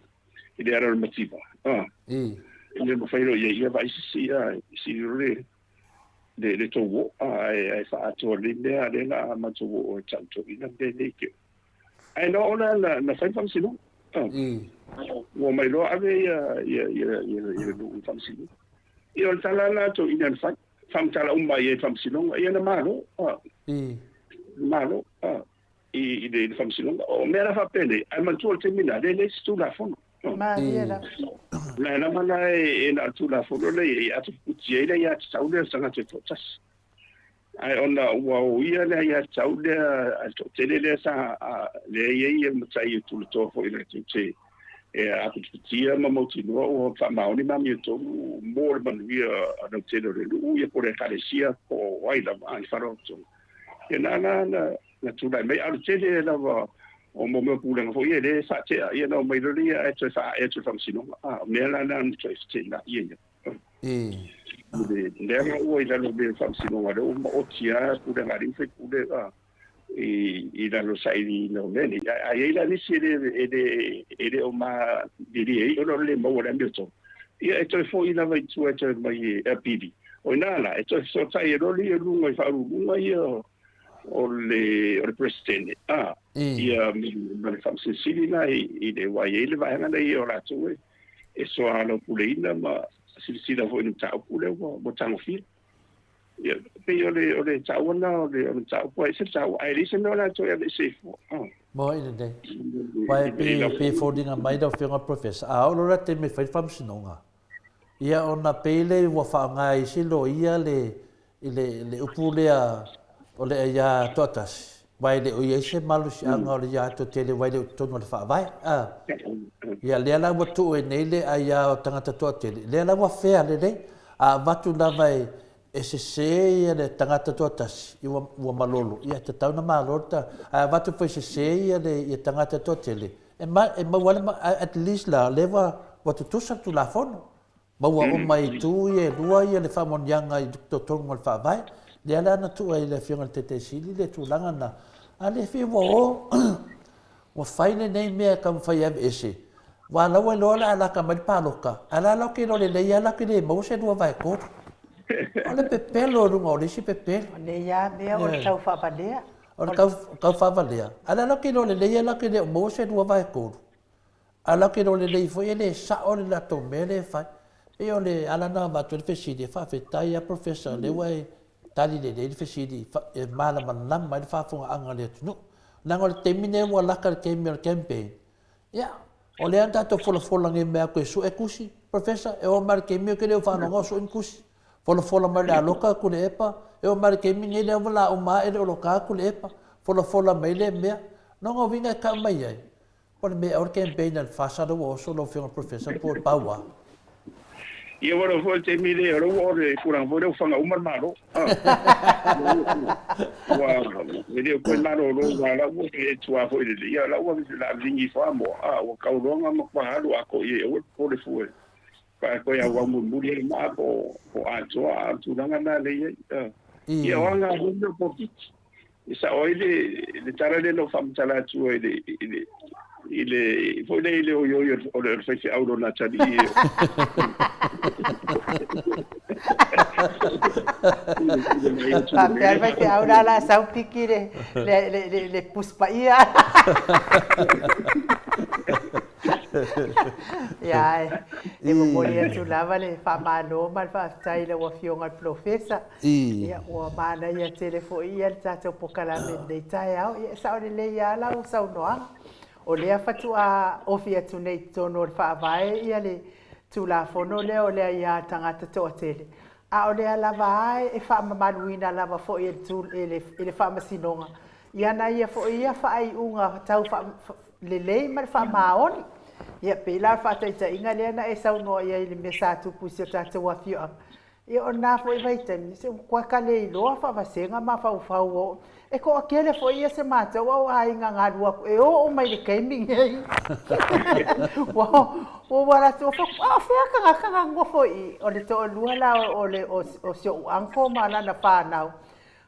era il motivo le mo fai lo ia vai si le to wo ai fa to le na ma to wo tanto ina de ke ai no ona na fai fam sino wo mai lo ave ia lu fam sino io talala to ina fam tala ia fam sino ia na malo i le fam sino o me la fa pele ai ma to termina le stu la fono ma ia la mana na tu la fono le atu puti ile ya saule sanga te potas ai ona wa ia le ya saule to tele le sa le ye mtai tu to fo ile te atu puti ma moti no o fa ma oni ma mi to more man via no tele le ia por carecia o ai la ai faro to na tu dai mai al tele la o mo me pulang fo ye le sa che ye no mai ri e to fa e to fam sino me la na to che na ye le o ida lo be fam sino wa o tia pu de ngari fe pu de ida lo sai di no ne ai la ni si de o ma di o no le mo wa me to ye to fo ida vai tu e to mai e pidi o na la e to so sai ro li lu mai fa lu mai o le presidente ia me fam sicilina i le wa ele vai na i ora tu e so alo puleina ma sicilina foi no tau pule mo tango fi ia pe o le tau na o le tau poi se tau ai listen no la to ia se mo ina de vai pe fodinga mai do fianga professor o lo te me fai fam sinonga ia ona pele wa fa ngai silo ia le upulea o le ia totas vai le o ia se malu si anga o le ia to tele vai le tono le fa vai ia le la watu e nei le ia o tangata to tele le la wa fea le watu na vai e se ia le tangata totas i wa malolo ia te tau na malolo ta watu foi se ia le ia tangata to tele e ma wala at least la leva watu tusa tu la fono ma wa o mai tu ia lua ia le fa mon yanga i to tongo le fa vai le ala na tu ai le fianga te sili le tu langa na ale fi wo wa faile nei me kam fai ave ese wa la wa lo la ka mai paloka ala la ke lo le ya la ke le mo se do vai ko ole pepelo ru mo le si pepelo ne ya me o tau fa valea o ka fa valea ala la ke lo le ya la ke le mo se do vai ko ala ke lo le fo ele sa o le la to mele fa e ole ala na va tu fesi de fa fe tai a professor le wai tali le fesi di e mala man lam mai fa fu anga le tu na ngol temine mo la ka campaign ya o le anta to fola nge me ko su e kusi professor e o mar ke me ke le fa no so in kusi fola mar la loka ku le epa e o mar ke me le wala o ma e lo ka ku le epa fola me le me no ngo vinga ka mai ai por me or campaign al fa sa do so lo fi un professor por pawa ia wara fo te mi le ro ore kurang fo fanga umar maro wa le ko maro ro la wo ke tua fo ile ia la wo la vingi fo mo o ka ronga mo pa halu ako ye o ko le fo pa ko ya wa mo muri ma ko a tua tu danga na le ia wanga ho po ti isa o ile tara le no fam tala tu ile foi le o yo o le fece auto na tadi Papai vai ter aula lá sau piki le puspa ia ya e mo moria tu lava le fa mano mal fa tai le wa fionga professor ia o mana ia telefone ia tata pokala me dei tai au ia sa le ia la o sau noa o lea fatua ofi atu nei tono o whaavae ia le tulafono lea o lea ia tangata toa tele. A o lea lava ai e whaamamaluina lava fo i le whaamasinonga. Ia na ia fo ia whaai unga tau lelei ma le whaamaoni. Ia pela whaataita inga lea na e saunoa ia i le mesa tupusi o tata wafioa. Ia o nā fo i vaitami, se kua kale i loa whaamasenga ma whau o. E ko akele fo ia se mata wa ai nga ngadua e o mai le gaming ei o wala to fo fa ka ngo fo I o le to luala o le o sio anko mala na fa nau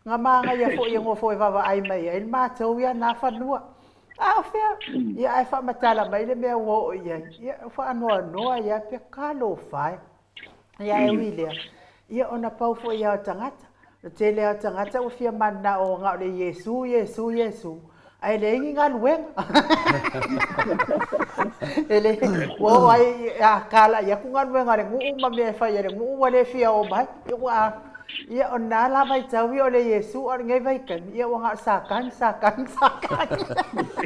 nga manga ia fo ia ngo fo va ai mai e mata ia na fa lua fa ia ai fa matala mai le me o ia fa no ia pe kalo fa ia e wilia ia ona pau fo ia tangata te lea tangata o fia mana o ngā le Yesu. Ai le ingi ngā luenga. Ele, o ai a kala, ia ku ngā luenga le ngu ma mea whai, le ngu wale fia o mai. Ia o nā la vai tau o le Yesu, o ngai vai kan, ia o ngā sakan.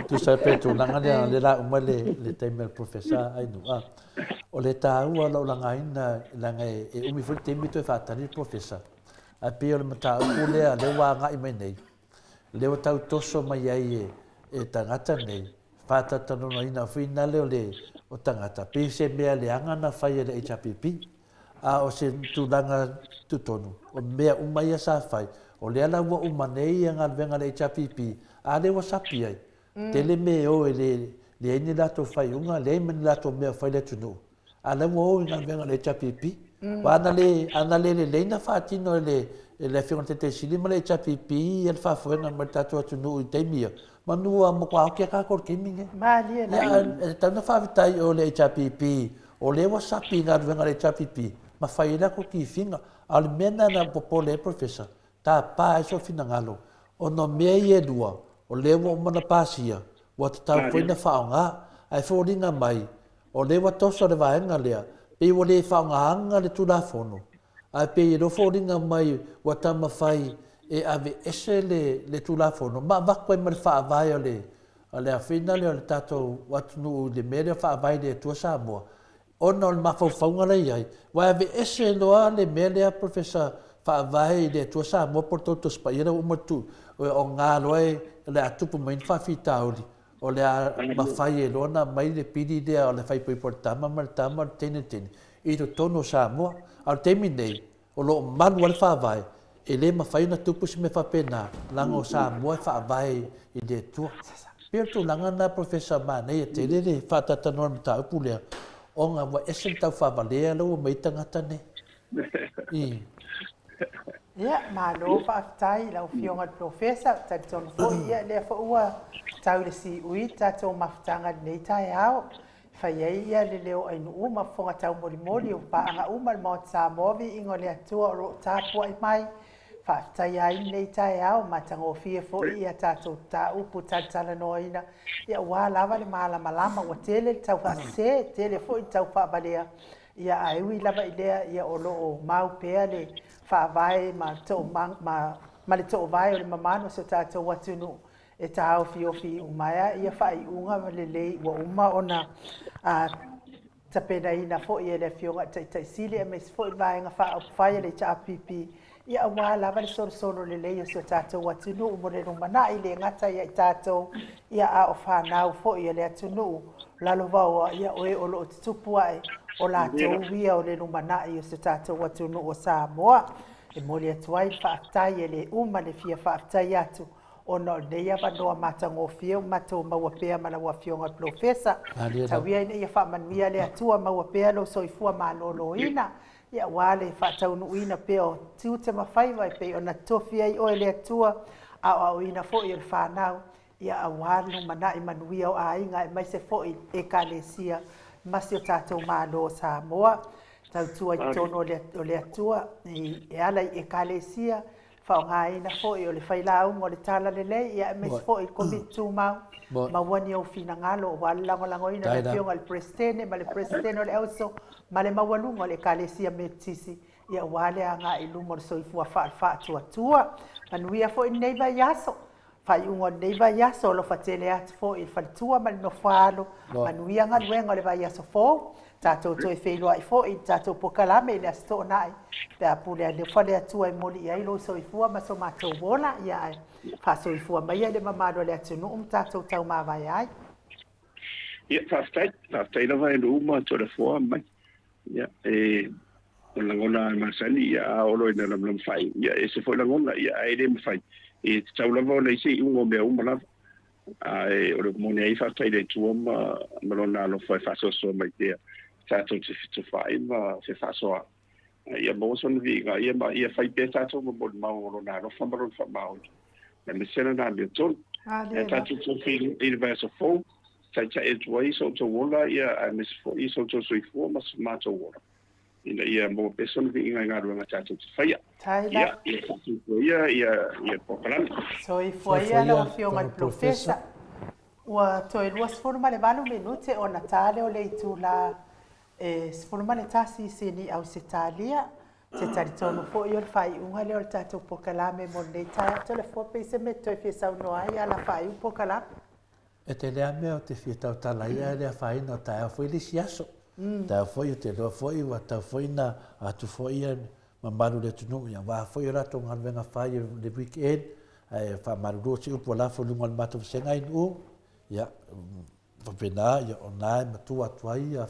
Tu sai pe tu langa le la uma le teimel professor ai nua. O le tau o la ngaina langa e umi fu teimi tu fatani professor. A pia le mata o lea le wa ngai mai nei. Le o tau toso mai ai e tangata nei. Fata tano no ina fina leo le o tangata. Pe se mea le anga na fai le HPP. A o se tulanga tutonu. O mea umai a sa fai. O lea la ua umanei anga venga le HPP. A le wa sapi ai. Te le me o e le aini lato fai unga. Le aini lato mea fai le tunu. A le ua o ina venga le HPP. Wa ana le leina fatino le fiona te sili ma le chapipi el fa fuena ma tatu atu no i temia ma nua mo kwa ke ka kor kiminge Malia ya ta na fa vitai o le chapipi o le wasapi na venga le chapipi ma fai la ko ki finga al mena na popole professor ta pa so fina ngalo o no me ye dua o le wo mana pasia wa ta fuena fa nga ai fo ringa mai o le wa toso le vaenga lea pe o le whaongahanga le tulafono. A pe i rofo ringa mai wa tama whai e ave ese le tulafono. Ma wakwe ma le whaavai o le a whina le o le tatou watunu le mere whaavai le tua Samoa. Ona o le mawhauwhaunga rei ai. Wa ave ese loa le mere a professor whaavai le tua Samoa porto spaira umatu o ngā loe le atupu main whawhitauri. O le mawhai e lona mai le pidi dea o le whaipai por tama tene. I to tono Samoa, al temi nei, o lo manu al whawai, e le mawhai na tupu si me whapena, lango Samoa whawai I le tua. Pia tu langa na professor Manei, e te le whatatanoa mta upu lea, o ngā wa esen tau whawalea lau o mei tangata ne. Ia, malo whaatai lau fionga professor, tatono fo ia lea fo ua tau le si ui, tato mawhtanga nei tai au. Whaiei ia le leo ai nuu ma whonga tau mori mori o paanga uma mo tā movi ingo le atua o ro tāpua i mai. Whaatai ai nei tai au ma tango fia fo i a tātou tā upu tātala noina. Ia wā lava le malama lama wa tele tau se tele fo i tau whaabalea. Ia aiwi lava i lea ia o loo mau pēa le whaavai ma le tō vai o le mamano so tātou watunu. E tāo fiofi umaya ia whai unga le lei wa uma ona tapena ina fo ia le fionga tai sili e mes fo i vaenga wha au whaia le ta pipi ia wā lava le soro le lei o so tātou atunu umo le rumana i le ngata ia i tātou ia a o whanau fo ia le atunu lalo vaua ia oe o loo tutupua e o lātou wia o le rumana i o so tātou atunu o Samoa e moli atuai whaatai e le uma le fia whaatai atu ono leia vanoa matagofia matou maua pea ma laua fioga profesa tauia ina ia faamanuia le atua maua pea lou soifua malōlōina ia ua le faataunuuina pea o tiu te mafaiva e pei ona tofi ai oe le atua aʻoaʻoina foʻi o le fanau ia auā lumanaʻi manuia o aiga e maise foʻi ekalesia masi o tatou mālō Samoa tautua i tono o le atua e ala i ekalesia whaongaina fo'i o le whailauga o le tala lelei ia e mesi fo'i komitu mau mauani au finagalo o walalangolangoina le fioga le presidene ma le presidene o le auso ma le maualuga o le ekalesia metisi ia ua le agaʻi luma o le soifua faatuatua manuia fo'i lenei vaiaso faiuga o lenei vaiaso o lofa tele atu fo'i i le faletua ma le nofoalo manuia galuega o le vaiaso fou tatou toe feiloaʻi fo'i tatou pokalame i le aso toʻanaʻi pe apule le fale atua i moli i ai lou soifua ma so matou ola ia e faasoifua maia le mamalo le atunuu ma tatou taumavae ai ia faafetai lava e luu ma tolefoa mai ia e o lagona e masani ia aolo ina lamalamu fai ia e se foi lagona ia ai le mafai e tau lava o le isi ungo mea uma lava e o le moni ai faafetai le tua ma lona alofa e faasoasoa mai tea tatou te fitofai ma se faasoa ia mo son viga ia fai pe tatou mo mau lona alofa ma lona faamao na mesena na me ton e tatou te fil i le vaso fo tai e tuai so to wola ia a mes fo i so to soifua ma mato wola ina ia mo person viga ngaruanga tatou te faia ia pokalame soifua ia le fionga profesa ua toe luas forma le valu minute o natale o le itula e forma le tasi sini au se talia se taritono fo i o le faiuga le o le tatou pokalame mo lenei telefo pe se me toe fiasaunoa ai ala faiu pokalame e te lea mea o te fiatautala ia le afaina o taea foi lisi aso taea foi o te loa foi ua tau foi na atu foi ia mamalu le atunuu ia wa foi o latou galuega fai le weekend e faamalulua se upu o lafo luga o le matou fesega ai nuu ia whapena ia o nāe matua atu ai a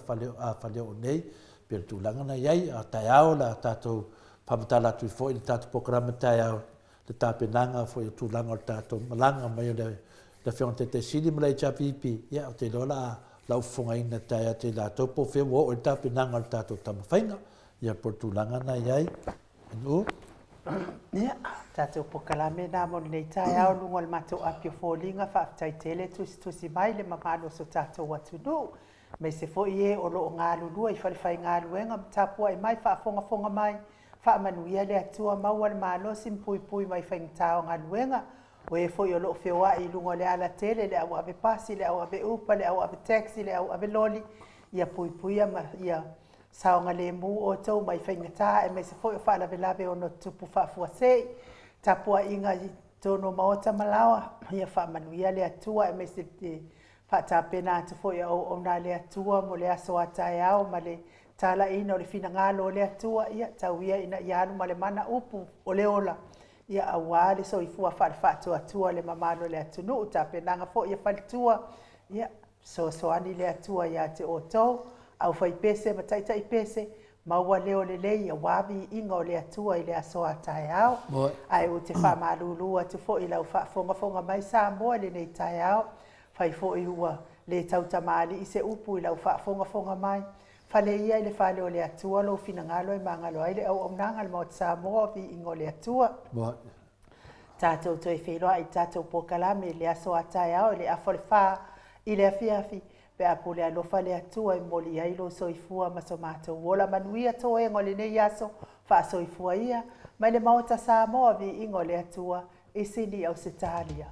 whaleo o nei pe le tūlanga na iai a tai ao la tātou whamatala atu i fwoi le tātou pokarama tai ao le tāpenanga fwoi o tūlanga o le tātou malanga mai o le whionga te sili mala i chapipi ia o te lola lau whonga ina tai a te lātou po whewa o le tāpenanga o le tātou tamawhainga ia po tūlanga na iai anu ia tatou pokalame na mo nei tai ao lunga le matou apio fōlinga whaafetai tele tusi mai le mamano so tatou atunu me se fo'i e o loo galulua i falefai galuega ma tapua i mai faafogafoga mai faamanuia le atua maua le malosi puipui mai faigatā o galuega o e fo'i o loo feoa'i i luga o le ala tele le auave pasi le auave upa le auave taxi le auave loli ia puipuia ma ia saonga lemu o tau mai whaingatā e me se foi o whaalavelave o no tupu whaafuasei tapua inga tono maota malawa ia whaamanuia le atua e me se whaatapena atu foi o nā le atua mo le aso atai ao ma le tala ina o le finangalo o le atua ia tauia ina ianu ma le mana upu o le ola ia awa le soifua whaatua atua le mamano le atunu tapenanga foi ia whalitua ia soani le atua ia te o tau au fai pese ma tai pese maua leo lelei a wavi inga o le atua i le aso atai ao ai o te whamalulu atu fo i lau whaafonga mai Samoa le nei tai ao fai fo i ua le tautamali i se upu i lau whaafonga mai fale ia i le whale o le atua lo finangalo i mangalo ai le au omnanga le maot Samoa vi inga o le atua tātou toi wheloa i tātou pokalame le aso atai ao le afole wha i le afiafi pe a pule alofa le atua I moli ai lo soifua ma so mātou ola manuia to e ngole nei aso fa soifua ia mai le maota sa moa vi ingo le atua I sini au Sitalia.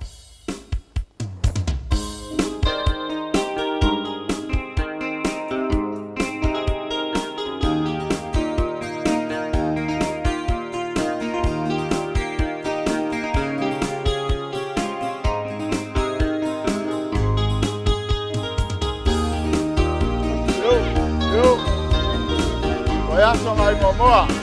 Voy a tomar momoa.